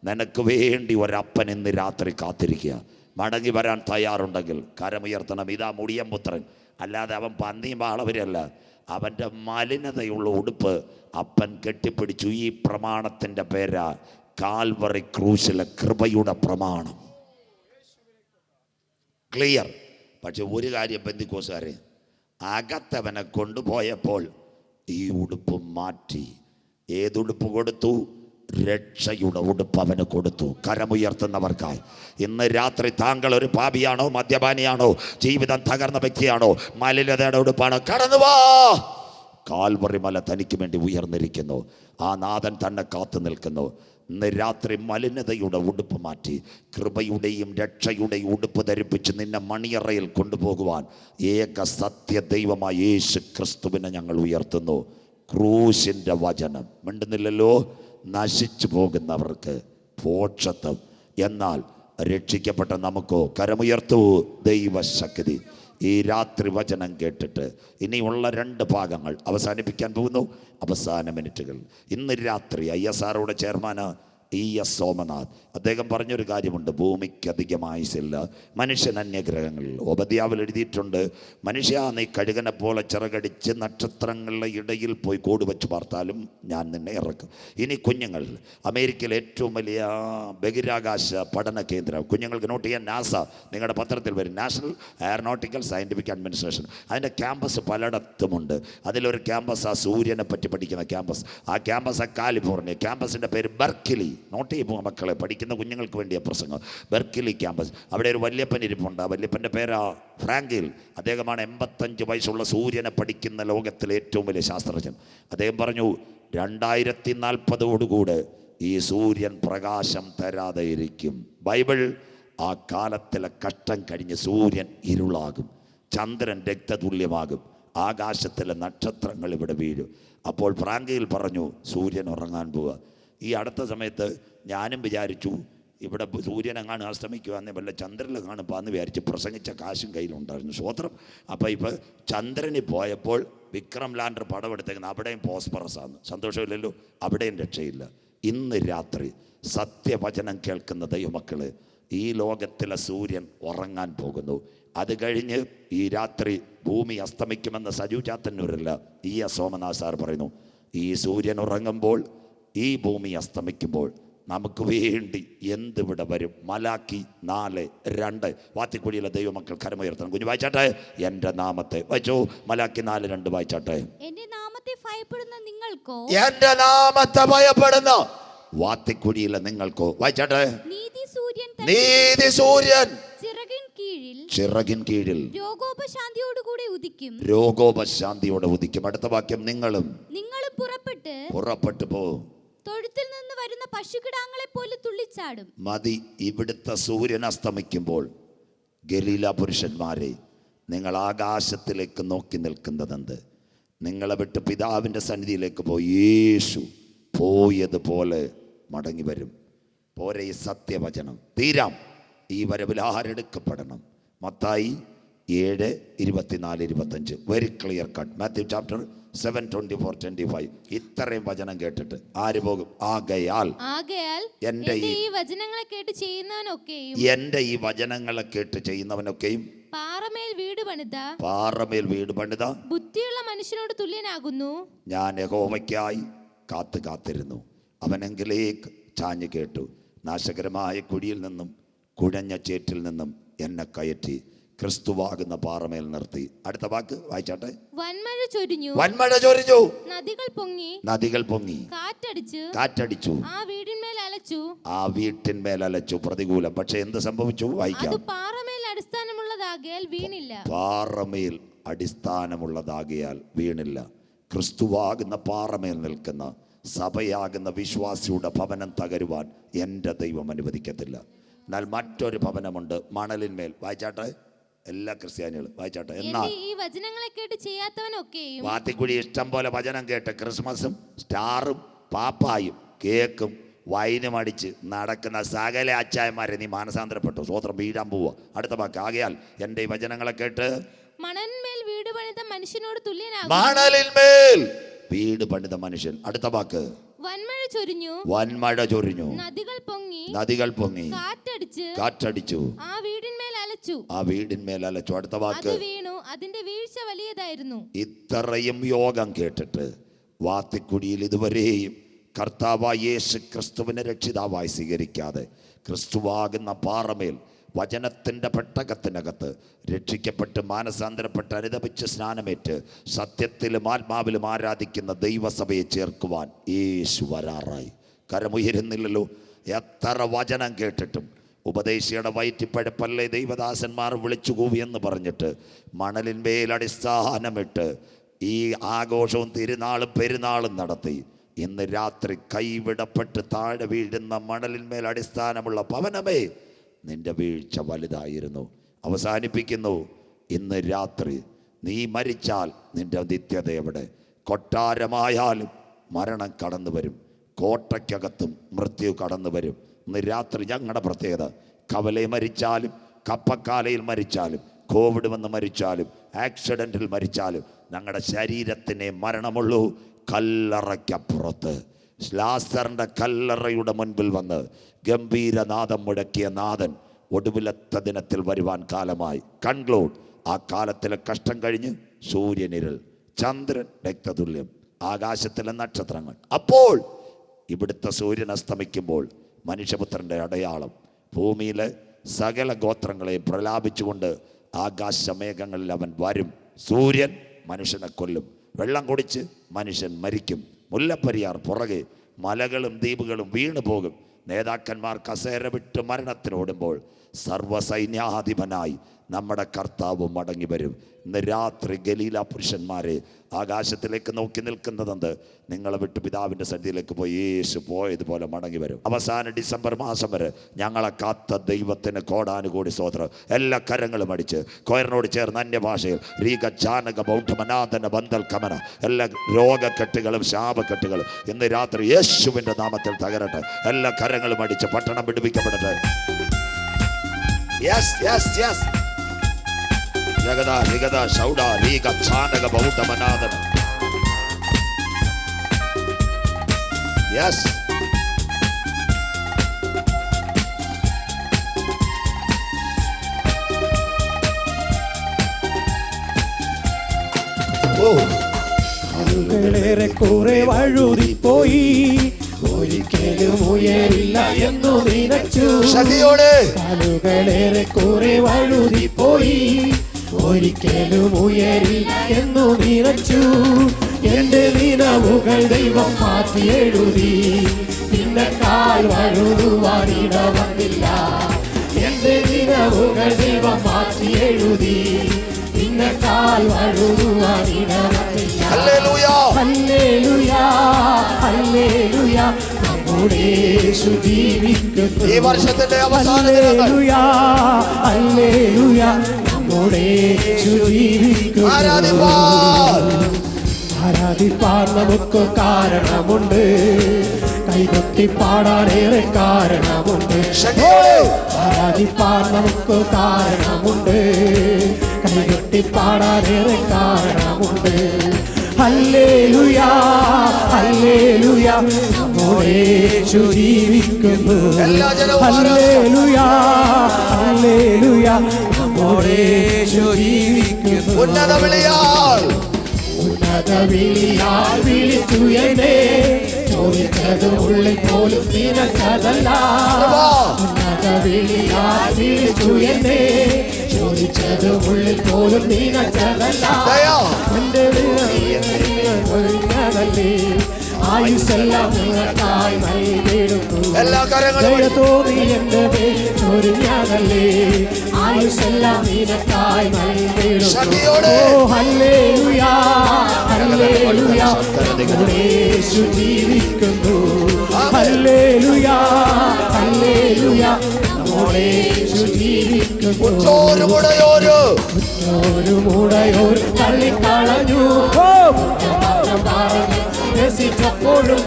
നിനക്ക് വേണ്ടി ഒരപ്പൻ ഇന്ന് രാത്രി കാത്തിരിക്കുക. മടങ്ങി വരാൻ തയ്യാറുണ്ടെങ്കിൽ കരമുയർത്തണം. ഇതാ മുടിയമ്പുത്രൻ, അല്ലാതെ അവൻ പന്നിയും വാളവരല്ല. അവൻ്റെ മലിനതയുള്ള ഉടുപ്പ് അപ്പൻ കെട്ടിപ്പിടിച്ചു. ഈ പ്രമാണത്തിൻ്റെ പേരാ കാൽവറി ക്രൂശിലെ കൃപയുടെ പ്രമാണം. ക്ലിയർ. പക്ഷെ ഒരു കാര്യം, പെന്തിക്കോസുകാരെ, അകത്തവനെ കൊണ്ടുപോയപ്പോൾ ഈ ഉടുപ്പ് മാറ്റി. ഏതുടുപ്പ് കൊടുത്തു? രക്ഷയുടെ ഉടുപ്പ് അവന് കൊടുത്തു. കരമുയർത്തുന്നവർക്കായി ഇന്ന് രാത്രി താങ്കൾ ഒരു പാപിയാണോ? മദ്യപാനിയാണോ? ജീവിതം തകർന്ന വ്യക്തിയാണോ? മലിനതയുടെ ഉടുപ്പാണോ? കടന്നു വാ. കാൽവറി മല തനിക്ക് വേണ്ടി ഉയർന്നിരിക്കുന്നു. ആ നാഥൻ തന്നെ കാത്തു നിൽക്കുന്നു. ഇന്ന് രാത്രി മലിനതയുടെ ഉടുപ്പ് മാറ്റി കൃപയുടെയും രക്ഷയുടെയും ഉടുപ്പ് ധരിപ്പിച്ച് നിന്നെ മണിയറയിൽ കൊണ്ടുപോകുവാൻ ഏക സത്യ ദൈവമായ യേശു ക്രിസ്തുവിനെ ഞങ്ങൾ ഉയർത്തുന്നു. ക്രൂശിൻ്റെ വചനം മിണ്ടുന്നില്ലല്ലോ. നശിച്ചു പോകുന്നവർക്ക് മോക്ഷത്വം, എന്നാൽ രക്ഷിക്കപ്പെട്ട നമുക്കോ കരമുയർത്തൂ ദൈവശക്തി. ഈ രാത്രി വചനം കേട്ടിട്ട് ഇനിയുള്ള 2 ഭാഗങ്ങൾ അവസാനിപ്പിക്കാൻ പോകുന്നു. അവസാന മിനിറ്റുകൾ. ഇന്ന് രാത്രി ISROയുടെ ചെയർമാന് E.S. സോമനാഥ്. അദ്ദേഹം പറഞ്ഞൊരു കാര്യമുണ്ട്, ഭൂമിക്ക് അധികം ആയുസില്ല, മനുഷ്യൻ അന്യഗ്രഹങ്ങളിൽ. ഉപദ്യാവിൽ എഴുതിയിട്ടുണ്ട്, മനുഷ്യ നീ കഴുകനെ പോലെ ചിറകടിച്ച് നക്ഷത്രങ്ങളുടെ ഇടയിൽ പോയി കൂട് വെച്ച് പാർത്താലും ഞാൻ നിന്നെ ഇറക്കും. ഇനി കുഞ്ഞുങ്ങൾ, അമേരിക്കയിലെ ഏറ്റവും വലിയ ബഹിരാകാശ പഠന കേന്ദ്രം, കുഞ്ഞുങ്ങൾക്ക് നോട്ട് ചെയ്യാൻ നാസ, നിങ്ങളുടെ പത്രത്തിൽ വരും, നാഷണൽ എയറോനോട്ടിക്കൽ സയൻറ്റിഫിക് അഡ്മിനിസ്ട്രേഷൻ. അതിൻ്റെ ക്യാമ്പസ് പലയിടത്തുമുണ്ട്. അതിലൊരു ക്യാമ്പസ് ആ സൂര്യനെ പറ്റി പഠിക്കുന്ന ക്യാമ്പസ്. ആ ക്യാമ്പസ് കാലിഫോർണിയ. ക്യാമ്പസിൻ്റെ പേര് ബെർക്കിലി. നോട്ട് ചെയ്യുമ്പോൾ മക്കളെ, പഠിക്കുന്ന കുഞ്ഞുങ്ങൾക്ക് വേണ്ടിയ പ്രസംഗം. Berkeley campus. അവിടെ ഒരു വല്യപ്പൻ ഇരിപ്പുണ്ട്. ആ വല്യപ്പൻ്റെ പേരാ ഫ്രാങ്കിൽ. അദ്ദേഹമാണ് 85 വയസ്സുള്ള സൂര്യനെ പഠിക്കുന്ന ലോകത്തിലെ ഏറ്റവും വലിയ ശാസ്ത്രജ്ഞൻ. അദ്ദേഹം പറഞ്ഞു 2040 ഈ സൂര്യൻ പ്രകാശം തരാതെ ഇരിക്കും. ബൈബിൾ ആ കാലത്തിലെ കഷ്ടം കഴിഞ്ഞ് സൂര്യൻ ഇരുളാകും, ചന്ദ്രൻ രക്തതുല്യമാകും, ആകാശത്തിലെ നക്ഷത്രങ്ങൾ ഇവിടെ വീഴും. അപ്പോൾ ഫ്രാങ്കിൽ പറഞ്ഞു സൂര്യൻ ഉറങ്ങാൻ പോവുക. ഈ അടുത്ത സമയത്ത് ഞാനും വിചാരിച്ചു ഇവിടെ സൂര്യൻ എങ്ങാനും അസ്തമിക്കുവാന്ന്, വല്ല ചന്ദ്രനിൽ കാണുമ്പോൾ വിചാരിച്ച് പ്രസംഗിച്ച കാശും കയ്യിലുണ്ടായിരുന്നു. സ്വോത്രം. അപ്പോൾ ഇപ്പോൾ ചന്ദ്രനിൽ പോയപ്പോൾ വിക്രം ലാൻഡർ പടം എടുത്തേക്കുന്നത് അവിടെയും ഫോസ്ഫറസ് ആണ്. സന്തോഷമില്ലല്ലോ, അവിടെയും രക്ഷയില്ല. ഇന്ന് രാത്രി സത്യവചനം കേൾക്കുന്ന ദൈവമക്കൾ, ഈ ലോകത്തിലെ സൂര്യൻ ഉറങ്ങാൻ പോകുന്നു. അത് കഴിഞ്ഞ് ഈ രാത്രി ഭൂമി അസ്തമിക്കുമെന്ന് സജു ചാത്തന്നൂരല്ല, E.S. സോമനാഥ് സാർ പറയുന്നു. ഈ സൂര്യൻ ഉറങ്ങുമ്പോൾ, ഈ ഭൂമി അസ്തമിക്കുമ്പോൾ നമുക്ക് വേണ്ടി എന്തിവിടെ വരും? മലാക്കി 4:2. വാത്തിക്കുഴിയിലെ ദൈവമക്കൾ കരമുയർത്തണം. കുഞ്ഞു വായിച്ചാട്ടെ. എൻ്റെ നാമത്തെ വായിച്ചോ. മലാക്കി 4:2 വായിച്ചാട്ടെ. എന്റെ നാമത്തെ ഭയപ്പെടുന്ന നിങ്ങൾക്കോ, എൻ്റെ നാമത്തെ ഭയപ്പെടുന്ന വാത്തിക്കുഴിയിലെ നിങ്ങൾക്കോ, വായിച്ചാട്ടെ. നീതി സൂര്യൻ ചിറകിൻ കീഴിൽ രോഗോപശാന്തിയോടെ ഉദിക്കും. അടുത്ത വാക്യം, നിങ്ങളും പുറപ്പെട്ടു പോ, തൊഴുത്തിൽ നിന്ന് വരുന്ന പശുകിടാങ്ങളെ പോലെ തുള്ളിച്ചാടും. മതി. ഇവിടുത്തെ സൂര്യൻ അസ്തമിക്കുമ്പോൾ ഗലീല പുരുഷന്മാരെ, നിങ്ങൾ ആകാശത്തിലേക്ക് നോക്കി നിൽക്കുന്നതെന്ത്? നിങ്ങളെ വിട്ട് പിതാവിൻ്റെ സന്നിധിയിലേക്ക് പോയി യേശു പോയതുപോലെ മടങ്ങി വരും. പോരെ ഈ സത്യവചനം തീരാം. ഈ വരവിൽ ആരെടുക്കപ്പെടണം? Mathai 7:24-25. Very clear cut. Matthew chapter 7:24-25. ഇത്രയും വചനം കേട്ടിട്ട് ആര് പോകും? ആകയാൽ എൻ്റെ ഈ വചനങ്ങളെ കേട്ട് ചെയ്യുന്നവനൊക്കെയും പാറമേൽ വീട് പണിത ബുദ്ധിയുള്ള മനുഷ്യനോട് തുല്യനാകുന്നു. ഞാൻ യഹോവയ്ക്കായി കാത്തിരുന്നു, അവനെങ്കിലേക്ക് ചാഞ്ഞു കേട്ടു. നാശകരമായ കുഴിയിൽ നിന്നും കുഴഞ്ഞ ചേറ്റിൽ നിന്നും എന്നെ കയറ്റി ക്രിസ്തുവാകുന്ന പാറമേൽ നിർത്തി. അടുത്ത വാക്ക് വായിച്ചാട്ടെ. വൻമഴ ചൊരിഞ്ഞു, നദികൾ പൊങ്ങി, കാറ്റടിച്ചു, ആ വീട്ടിന്മേൽ അലച്ചു. പ്രതികൂലം. പക്ഷെ എന്ത് സംഭവിച്ചു? വായിക്കാം. പാറമേൽ അടിസ്ഥാനമുള്ളതാകയാൽ വീണില്ല. പാറമേൽ അടിസ്ഥാനമുള്ളതാകയാൽ വീണില്ല. ക്രിസ്തുവാകുന്ന പാറമേൽ നിൽക്കുന്ന സഭയാകുന്ന വിശ്വാസിയുടെ ഭവനം തകരുവാൻ എൻ്റെ ദൈവം അനുവദിക്കത്തില്ല. എന്നാൽ മറ്റൊരു ഭവനമുണ്ട്, മണലിന്മേൽ. വായിച്ചാട്ടെ. എല്ലാ ക്രിസ്ത്യാനികളും വായിച്ചാട്ടെ. എന്നാൽ ഈ വചനങ്ങളെ കേട്ട് ചെയ്യാത്തവനൊക്കെയും, വാത്തിക്കുഴി ഇഷ്ടം പോലെ വചനം കേട്ട് ക്രിസ്മസും സ്റ്റാറും പാപ്പായും കേക്കും വൈനും അടിച്ച് നടക്കുന്ന സകല അച്ചായന്മാരെ നീ മാനസാന്തരപ്പെട്ടു. സ്വോത്രം. വീഴാൻ പോവുക. അടുത്ത വാക്ക്, ആകയാൽ എൻ്റെ ഈ വചനങ്ങളെ കേട്ട് മണലിന്മേൽ വീട് പണിത മനുഷ്യനോട് തുല്യനാകും. മണലിന്മേൽ വീട് പണിത മനുഷ്യൻ. അടുത്ത വാക്ക്, വൻമഴ ചൊരിഞ്ഞു, നദികൾ പൊങ്ങി, കാറ്റടിച്ചു, ആ വീടിന്മേൽ അലച്ചു. അടുത്ത വാക്ക്, വീണു, അതിന്റെ വീഴ്ച വലിയതായിരുന്നു. ഇത്രയും യോഗം കേട്ടിട്ട് വാത്തിക്കുടിയിൽ ഇതുവരെയും കർത്താവായ യേശു ക്രിസ്തുവിനെ രക്ഷിതാവായി സ്വീകരിക്കാതെ ക്രിസ്തുവാകുന്ന പാറമേൽ വചനത്തിൻ്റെ പെട്ടകത്തിനകത്ത് രക്ഷിക്കപ്പെട്ട് മാനസാന്തരപ്പെട്ട് അനുദപിച്ച് സ്നാനമേറ്റ് സത്യത്തിലും ആത്മാവിലും ആരാധിക്കുന്ന ദൈവസഭയെ ചേർക്കുവാൻ യേശു വരാറായി. കരമുയരുന്നില്ലല്ലോ. എത്ര വചനം കേട്ടിട്ടും ഉപദേശിയുടെ വയറ്റിപ്പഴപ്പല്ലേ ദൈവദാസന്മാർ വിളിച്ചുകൂവി എന്ന് പറഞ്ഞിട്ട് മണലിന്മേൽ അടിസ്ഥാനമിട്ട് ഈ ആഘോഷവും തിരുനാളും പെരുന്നാളും നടത്തി ഇന്ന് രാത്രി കൈവിടപ്പെട്ട് താഴെ വീഴുന്ന മണലിന്മേൽ അടിസ്ഥാനമുള്ള ഭവനമേ, നിന്റെ വീഴ്ച വലുതായിരുന്നു. അവസാനിപ്പിക്കുന്നു. ഇന്ന് രാത്രി നീ മരിച്ചാൽ നിന്റെ നിത്യത എവിടെ? കൊട്ടാരമായാലും മരണം കടന്നു വരും, കോട്ടയ്ക്കകത്തും മൃത്യു കടന്നു വരും. ഇന്ന് രാത്രി ഞങ്ങളുടെ പ്രത്യേകത, കവലയിൽ മരിച്ചാലും കപ്പക്കാലയിൽ മരിച്ചാലും കോവിഡ് വന്ന് മരിച്ചാലും ആക്സിഡൻറ്റിൽ മരിച്ചാലും ഞങ്ങളുടെ ശരീരത്തിനെ മരണമുള്ളൂ. കല്ലറയ്ക്കപ്പുറത്ത് ലാസറിന്റെ കല്ലറയുടെ മുൻപിൽ വന്ന് ഗംഭീരനാദം മുഴക്കിയ നാഥൻ ഒടുവിലത്തെ ദിനത്തിൽ വരുവാൻ കാലമായി. കൺക്ലൂഡ്. ആ കാലത്തിലെ കഷ്ടം കഴിഞ്ഞ് സൂര്യനിരൽ, ചന്ദ്രൻ രക്തതുല്യം, ആകാശത്തിലെ നക്ഷത്രങ്ങൾ. അപ്പോൾ ഇവിടുത്തെ സൂര്യൻ അസ്തമിക്കുമ്പോൾ മനുഷ്യപുത്രൻ്റെ അടയാളം. ഭൂമിയിലെ സകല ഗോത്രങ്ങളെയും പ്രലാപിച്ചുകൊണ്ട് ആകാശമേഘങ്ങളിൽ അവൻ വരും. സൂര്യൻ മനുഷ്യനെ കൊല്ലും, വെള്ളം കുടിച്ച് മനുഷ്യൻ മരിക്കും, മുല്ലപ്പെരിയാർ പുറകെ, മലകളും ദ്വീപുകളും വീണു പോകും. നേതാക്കന്മാർ കസേര വിട്ട് മരണത്തിനോടുമ്പോൾ സർവ്വസൈന്യാധിപനായി നമ്മുടെ കർത്താവ് മടങ്ങി വരും. ഇന്ന് രാത്രി ഗലീല പുരുഷന്മാരെ ആകാശത്തിലേക്ക് നോക്കി നിൽക്കുന്നതെന്ത്? നിങ്ങളെ വിട്ട് പിതാവിൻ്റെ സന്നിധിയിലേക്ക് പോയി യേശു പോയതുപോലെ മടങ്ങി വരും. അവസാന ഡിസംബർ മാസം വരെ ഞങ്ങളെ കാത്ത ദൈവത്തിന് കോടാനുകൂടി സ്തോത്രം. എല്ലാ കരങ്ങളും അടിച്ച് കൊയറിനോട് ചേർന്ന് അന്യഭാഷയിൽ രീക ജാനക ബൗദ്ധമനാഥന ബന്ധൽ കമന, എല്ലാ രോഗക്കെട്ടുകളും ശാപക്കെട്ടുകളും ഇന്ന് രാത്രി യേശുവിൻ്റെ നാമത്തിൽ തകരട്ടെ. എല്ലാ കരങ്ങളും അടിച്ച് പട്ടണം വിടുവിക്കപ്പെടട്ടെ. Yes yes yes. ജഗദ രിഗദ ശൗഡ രീക ചാനക ബൗദ്ധമനാഥന. യെസ്. കാലുകളേറെ കുറെ വഴുതിപ്പോയി, ഒരിക്കലും ഉയരില്ല എന്നു നിനച്ചു. കാലുകളേറെ കുറെ വഴുതിപ്പോയി, ഒരിക്കലും ഉയരില്ല എന്നു നിനച്ചു. എന്റെ നിലവുകൾ ദൈവം മാറ്റി എഴുതി, പിന്നെ കാൽ വഴുതുവാനിട വന്നില്ല. എന്റെ നിലവുകൾ ദൈവം മാറ്റി എഴുതി, പിന്നെ കാൽ വഴുതുവാനിട വന്നില്ല. ഹല്ലേലൂയ ഹല്ലേലൂയ, നമ്മുടെ യേശു ജീവിക്കുന്നു. ഈ വർഷത്തിന്റെ ഹല്ലേലൂയ ഹല്ലേലൂയ, നമ്മുടെ യേശു ജീവിക്കുന്നു. ആരാധിപ്പാൻ നമുക്ക് കാരണമുണ്ട്, കൈകൊട്ടി പാടാനേറെ കാരണമുണ്ട്. ആരാധിപ്പാൻ നമുക്ക് കാരണമുണ്ട്, കൈകൊട്ടി പാടാനേറെ കാരണമുണ്ട്. ഹല്ലേലൂയ ഹല്ലേലൂയ, നമ്മുടെ യേശു ജീവിക്കുന്നു. ഹല്ലേലൂയ ഹല്ലേലൂയ, നമ്മുടെ യേശു ജീവിക്കുന്നു. ഉന്നത വിളിയാൽ വിളിച്ചു എന്നെ, ചോദിച്ചത് ഉള്ളിൽ പോലും നിനക്കതല്ല. ഉന്നത വിളിയാൽ വിളിച്ചു എന്നെ, ചോദിച്ചത് ഉള്ളിൽ പോലും നിനക്കതല്ല. എന്റെ വിളിയല്ലേ, ആയുസെല്ലാം നിങ്ങൾക്കായി നൽകിയിടുന്നു. തോന്നി എന്റെ ചൊരിഞ്ഞതല്ലേ, ആയുസെല്ലാം നിനക്കായി നൽകിയിടുന്നു. ഓ ഹല്ലേലൂയ ഹല്ലേലൂയ, യേശു ജീവിക്കുന്നു. ഹല്ലേലൂയ ഹല്ലേലൂയ, യേശു ജീവിക്കുന്നു. ഒരു മുടയോർ തള്ളിക്കളഞ്ഞു, രസിച്ചപ്പോഴും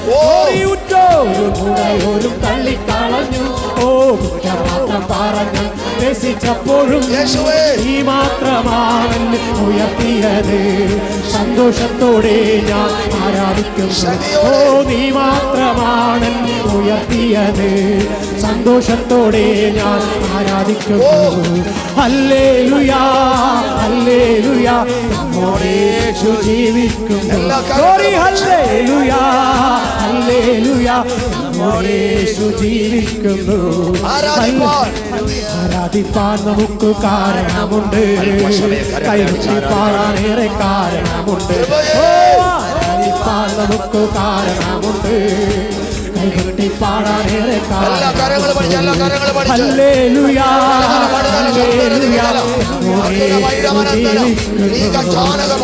ഒരു തള്ളിക്കളഞ്ഞു. ഓ കുറ്റമാത്രം പറഞ്ഞു രസിച്ചപ്പോഴും ഈ മാത്രമാണ് ഉയർത്തിയത്. സന്തോഷത്തോടെ ഞാൻ ആരാധിക്കും. ഓ നീ മാത്രമാണ് ഉയർത്തിയത്, സന്തോഷത്തോടെ ഞാൻ ആരാധിക്കുന്നു. ഹല്ലേലൂയ ഹല്ലേലൂയ, നമ്മുടെ യേശു ജീവിക്കുന്നു. ഹല്ലേലൂയ ഹല്ലേലൂയ, നമ്മുടെ യേശു ജീവിക്കുന്നു. ആരാധിപ്പാൻ നമുക്ക് കാരണമുണ്ട്, കൈകൊട്ടി പാടാനേറെ കാരണമുണ്ട്. ആരാധിപ്പാൻ നമുക്ക് കാരണമുണ്ട്, കൈകൊട്ടി പാടാനേറെ കാരണമുണ്ട്. ഹല്ലേലൂയ ഹല്ലേലൂയ,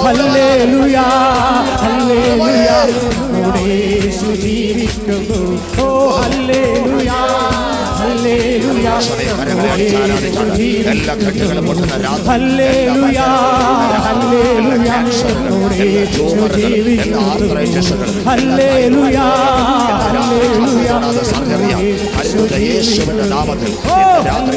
ഹല്ലേലൂയ ഹല്ലേലൂയ, നമ്മുടെ യേശു ജീവിക്കുന്നു. ഓ ഹല്ലേലൂയ ഹല്ലേലൂയ, എല്ലാ കെട്ടുകളും ഹല്ലേലൂയ ഹല്ലേലൂയ, നമ്മുടെ യേശു ജീവിക്കുന്നു. ഹല്ലേലൂയ ഹല്ലേലൂയ, യേശുവിന്റെ നാമത്തിൽ രാത്രി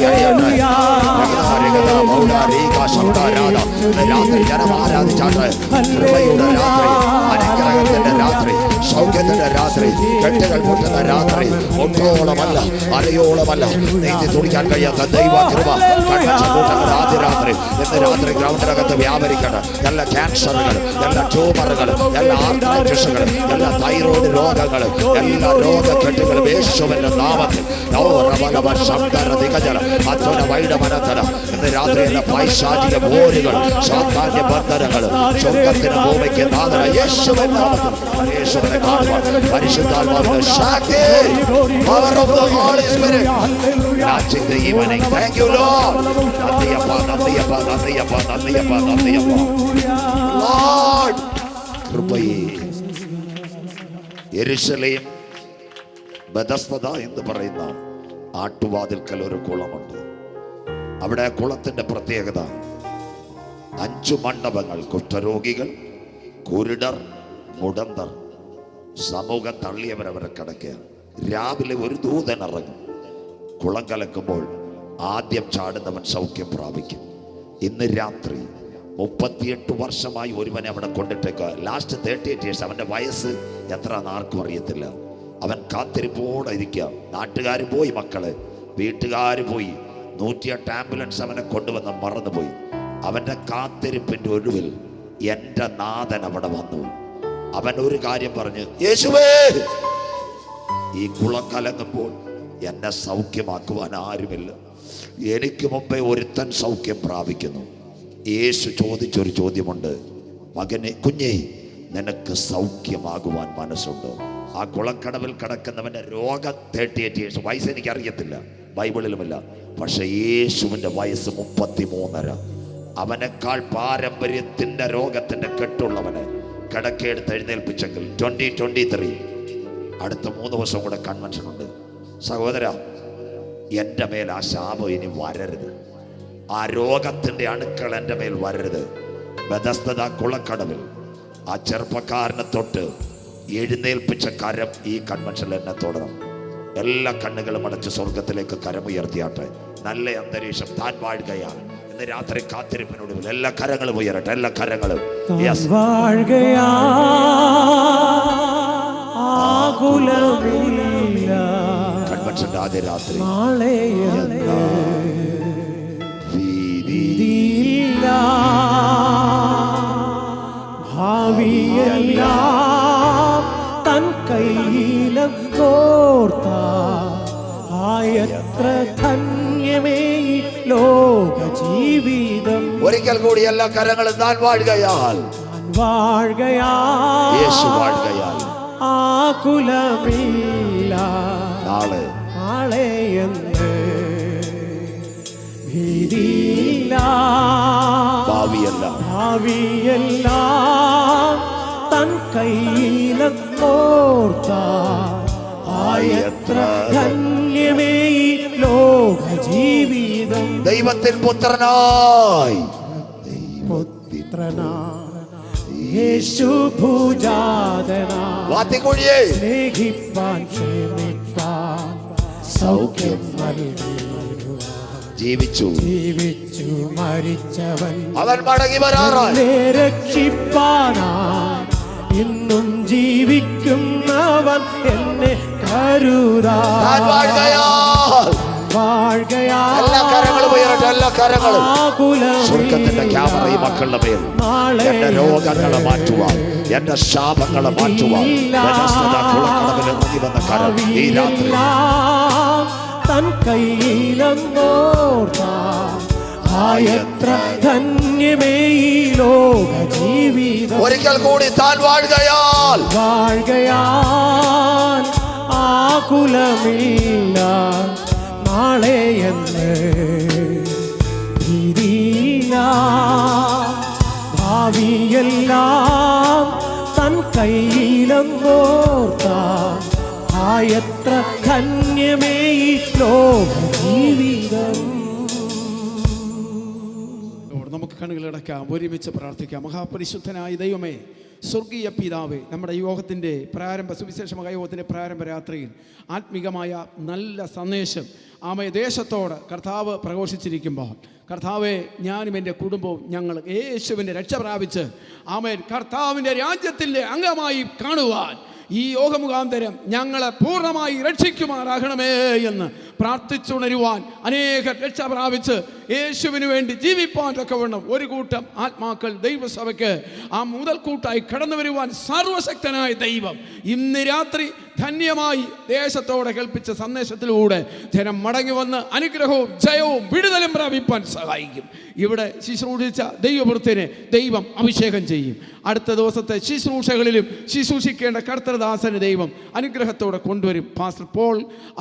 ജനം ആരാധിച്ചാട്ട് കൃപയുടെ രാത്രി, അനുഗ്രഹത്തിന്റെ രാത്രി, സൗഖ്യത്തിന്റെ രാത്രി, കെട്ടുകൾ പൊട്ടുന്ന രാത്രി ഒട്ടോളമല്ല അരയോളമല്ല നീതി തുടിക്കാൻ കഴിയാത്ത ദൈവകൃപ കൺവെൻഷൻ ആദ്യ രാത്രി ഇന്ന് രാത്രി ഗ്രൗണ്ടിനകത്ത് വ്യാപരിക്കണം. എല്ലാ ക്യാൻസറുകൾ, എല്ലാ ട്യൂമറുകൾ, എല്ലാ ആർത്രൈറ്റിസുകൾ, എല്ലാ തൈറോയ്ഡ് രോഗങ്ങൾ, എല്ലാ രോഗക്കെട്ടുകളും യേശുവിന്റെ നാമത്തിൽ ഇന്ന് രാത്രി എല്ലാ പൈശാചിക പോരുകൾ, സാത്താന്യ ബന്ധനങ്ങൾ, സ്വർഗ്ഗത്തിന് ഭൂമിക്ക് നാഥന യേശുവിന്റെ നാമത്തിൽ യേശുവിനെ കാണുവാൻ പരിശുദ്ധാത്മാവിന്റെ ശക്തി, power of the Holy Spirit touching the evening. Thank you Lord. നന്ദിയപ്പ Lord. കൃപയേ. യെരൂശലേം ബെഥസ്ദ എന്ന് പറയുന്ന ആട്ടുവാതിൽക്കൽ ഒരു കുളമുണ്ട്. അവിടെ ആ കുളത്തിന്റെ പ്രത്യേകത 5 മണ്ഡപങ്ങൾ. കുഷ്ഠരോഗികൾ, കുരുടർ, മുടന്തർ, സമൂഹം തള്ളിയവരവരെ കിടക്കുക. രാവിലെ ഒരു ദൂതൻ ഇറങ്ങും. കുളം കലക്കുമ്പോൾ ആദ്യം ചാടുന്നവൻ സൗഖ്യം പ്രാപിക്കും. ഇന്ന് രാത്രി 38 വർഷമായി ഒരുവനെ അവിടെ കൊണ്ടിട്ടേക്കുക. Last 38 years. അവൻ്റെ വയസ്സ് എത്ര ആർക്കും അറിയത്തില്ല. അവൻ കാത്തിരിപ്പോടെ ഇരിക്കുക. നാട്ടുകാർ പോയി, മക്കള് വീട്ടുകാർ പോയി, 108 ആംബുലൻസ് അവനെ കൊണ്ടുവന്ന് മറന്നുപോയി. അവൻ്റെ കാത്തിരിപ്പിൻ്റെ ഒടുവിൽ എൻ്റെ നാഥൻ അവിടെ വന്നു. അവൻ ഒരു കാര്യം പറഞ്ഞു, യേശുവേ, ഈ കുളം കലങ്ങുമ്പോൾ എന്നെ സൗഖ്യമാക്കുവാൻ ആരുമില്ല. എനിക്ക് മുമ്പേ ഒരുത്തൻ സൗഖ്യം പ്രാപിക്കുന്നു. യേശു ചോദിച്ചൊരു ചോദ്യമുണ്ട്, മകനെ, കുഞ്ഞേ, നിനക്ക് സൗഖ്യമാകുവാൻ മനസ്സുണ്ടോ? ആ കുളക്കടവിൽ കിടക്കുന്നവൻ്റെ രോഗം 38 years. വയസ്സ് എനിക്കറിയത്തില്ല, ബൈബിളിലുമില്ല. പക്ഷെ യേശുവിൻ്റെ വയസ്സ് 33.5. അവനേക്കാൾ പാരമ്പര്യത്തിൻ്റെ രോഗത്തിൻ്റെ കെട്ടുള്ളവനെ കിടക്കെടുത്ത് എഴുന്നേൽപ്പിച്ചെങ്കിൽ 2023 അടുത്ത 3 ദിവസം കൂടെ കൺവെൻഷൻ ഉണ്ട്. സഹോദര, എൻ്റെ മേൽ ആ ശാപം ഇനി വരരുത്. ആ രോഗത്തിൻ്റെ അണുക്കൾ എൻ്റെ മേൽ വരരുത്. ബെഥസ്ദ കുളക്കടവിൽ ആ ചെറുപ്പക്കാരനെ തൊട്ട് എഴുന്നേൽപ്പിച്ച കരം ഈ കൺവെൻഷനിൽ എന്നെ തൊടണം. എല്ലാ കണ്ണുകളും അടച്ച് സ്വർഗത്തിലേക്ക് കരമുയർത്തിയാട്ടെ. നല്ല അന്തരീക്ഷം. താൻ വാഴുകയാണ്. ഇന്ന് രാത്രി കാത്തിരിപ്പിനൊടുവിൽ എല്ലാ കരങ്ങളും ഉയരട്ടെ. എല്ലാ കരങ്ങളും കൺവെൻഷന്റെ ആദ്യ രാത്രി ഭാവിയെല്ലാം തൻ കയ്യിലും കോർത്ത ആയത്ര ധന്യമേ ലോക ജീവിതം. ഒരിക്കൽ കൂടി എല്ലാ കരങ്ങളും താൻ വാഴുകയാൽ, യേശു വാഴുകയാൽ ആകുലമില്ല നാളെ എന്ന് ഭീതിയില്ല. ഭാവിയെല്ലാം തൻ കയ്യിലും കോർത്ത ആയത്ര ധന്യമേ ലോക ജീവിതം. ദൈവത്തിൻ പുത്രനായി യേശു ഭുജാതനായി സ്നേഹിപ്പാൻ ക്ഷമിപ്പാൻ സൗഖ്യം ജീവിച്ചു മരിച്ചവൻ അവൻ മടങ്ങി വരാറായി രക്ഷിപ്പാനായി ഇന്നും ജീവിക്കുന്നവൻ എന്നെ കരുതാൻ എല്ലാ കരങ്ങളും ഉയരട്ടെ. എല്ലാ കരങ്ങളും സ്വർഗ്ഗത്തിന്റെ ക്യാമറ ഈ മക്കളുടെ മേൽ എന്റെ രോഗങ്ങളെ മാറ്റുവാൻ, എന്റെ ശാപങ്ങളെ മാറ്റുവാൻ കുളക്കടവിൽ ഇറങ്ങി വന്ന കരം ഈ രാത്രി തൻ കയ്യിലെത്ര ധന്യമേ ലോക ജീവിതം. ഒരിക്കൽ കൂടി താൻ വാഴുകയാൽ ആകുലമില്ല നാളെ എന്ന് ഭീതിയില്ല. ഭാവിയെല്ലാം തൻ കയ്യിലെന്നോർത്ത ആയത്ര ധന്യമേ ലോക ജീവിതം. നമുക്ക് കണ്ണുകളടക്കാം, ഒരുമിച്ച് പ്രാർത്ഥിക്കാം. മഹാപരിശുദ്ധനായ ദൈവമേ, സ്വർഗീയ പിതാവേ, നമ്മുടെ യോഗത്തിൻ്റെ സുവിശേഷമായ യോഗത്തിൻ്റെ പ്രാരംഭ രാത്രിയിൽ ആത്മീകമായ നല്ല സന്ദേശം ദേശത്തോട് കർത്താവ് പ്രഘോഷിച്ചിരിക്കുമ്പോൾ, കർത്താവെ, ഞാനും എൻ്റെ കുടുംബവും ഞങ്ങൾ യേശുവിൻ്റെ രക്ഷ പ്രാപിച്ച് കർത്താവിൻ്റെ രാജ്യത്തിൻ്റെ അംഗമായി കാണുവാൻ ഈ യോഗമുഖാന്തരം ഞങ്ങളെ പൂർണ്ണമായി രക്ഷിക്കുമാറാകണമേ എന്ന് പ്രാർത്ഥിച്ചുണരുവാൻ, അനേക രക്ഷ പ്രാപിച്ച് യേശുവിന് വേണ്ടി ജീവിപ്പാൻ തക്കവണ്ണം ഒരു കൂട്ടം ആത്മാക്കൾ ദൈവസഭയ്ക്ക് ആ മുതൽക്കൂട്ടായി കടന്നു വരുവാൻ സർവശക്തനായ ദൈവം ഇന്ന് രാത്രി ധന്യമായി ദേശത്തോടെ കേൾപ്പിച്ച സന്ദേശത്തിലൂടെ ജനം മടങ്ങി വന്ന് അനുഗ്രഹവും ജയവും വിടുതലും പ്രാപിപ്പാൻ സഹായിക്കും. ഇവിടെ ശുശ്രൂഷിച്ച ദൈവവൃത്തിനെ ദൈവം അഭിഷേകം ചെയ്യും. അടുത്ത ദിവസത്തെ ശുശ്രൂഷകളിലും ശുശ്രൂഷിക്കേണ്ട കർത്തൃദാസന് ദൈവം അനുഗ്രഹത്തോടെ കൊണ്ടുവരും. പാസ്റ്റർ പോൾ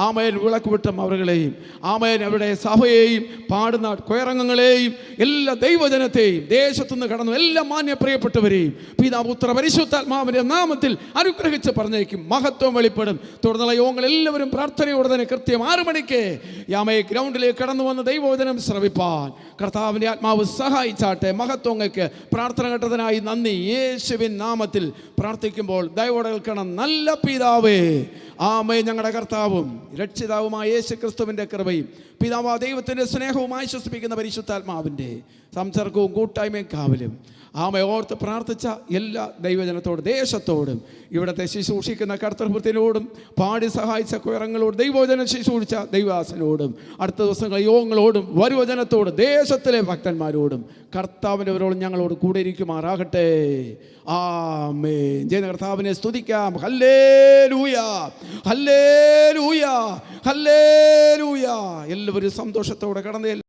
ആമേൻ വിളക്കുവിട്ടം അവരുടെയും ആമേൻ അവരുടെ സഭയെയും പാടുന്ന കൊയറംഗങ്ങളെയും എല്ലാ ദൈവജനത്തെയും ദേശത്തുനിന്ന് കടന്നു എല്ലാ മാന്യ പ്രിയപ്പെട്ടവരെയും പിതാപുത്ര പരിശുദ്ധാത്മാവിന്റെ നാമത്തിൽ അനുഗ്രഹിച്ച് പറഞ്ഞേക്കും. മഹത്വം വെളിപ്പെടും. തുടർന്നുള്ള യോഗങ്ങൾ എല്ലാവരും പ്രാർത്ഥനയോടെ തന്നെ കൃത്യം 6 മണിക്ക് യാമേ ഗ്രൗണ്ടിലേക്ക് കടന്നു വന്ന് ദൈവവചനം ശ്രവിപ്പാൻ കർത്താവിൻ്റെ ആത്മാവ് സഹായിച്ചാട്ടെ. മഹത്വങ്ങൾക്ക് പ്രാർത്ഥന ഘട്ടത്തിനായി നന്ദി. യേശുവിൻ നാമത്തിൽ പ്രാർത്ഥിക്കുമ്പോൾ ദയവോടെ കേൾക്കണം. നല്ല പിതാവേ, ആമേ, ഞങ്ങളുടെ കർത്താവും രക്ഷിതാവുമായ യേശു ക്രിസ്തുവിൻ്റെ കൃപയും പിതാവാ ദൈവത്തിൻ്റെ സ്നേഹവും ആശ്വസിപ്പിക്കുന്ന പരിശുദ്ധാത്മാവിൻ്റെ സംസർഗവും കൂട്ടായ്മയും കാവലും ആമേ ഓർത്ത് പ്രാർത്ഥിച്ച എല്ലാ ദൈവജനത്തോടും ദേശത്തോടും ഇവിടുത്തെ ശുശ്രൂഷിക്കുന്ന കർത്തൃഭൃത്തിനോടും പാടി സഹായിച്ച കുയറങ്ങളോടും ദൈവജനം ശുശ്രൂഷിച്ച ദൈവദാസനോടും അടുത്ത ദിവസങ്ങളെ യോഗങ്ങളോടും വരുവചനത്തോടും ദേശത്തിലെ ഭക്തന്മാരോടും കർത്താവിൻ്റെവരോടും ഞങ്ങളോട് കൂടെ ഇരിക്കുമാറാകട്ടെ. ആമേൻ. ചെയ്യുന്ന കർത്താവിനെ സ്തുതിക്കാം. Hallelujah, hallelujah, hallelujah. എല്ലാവരും സന്തോഷത്തോടെ കടന്നു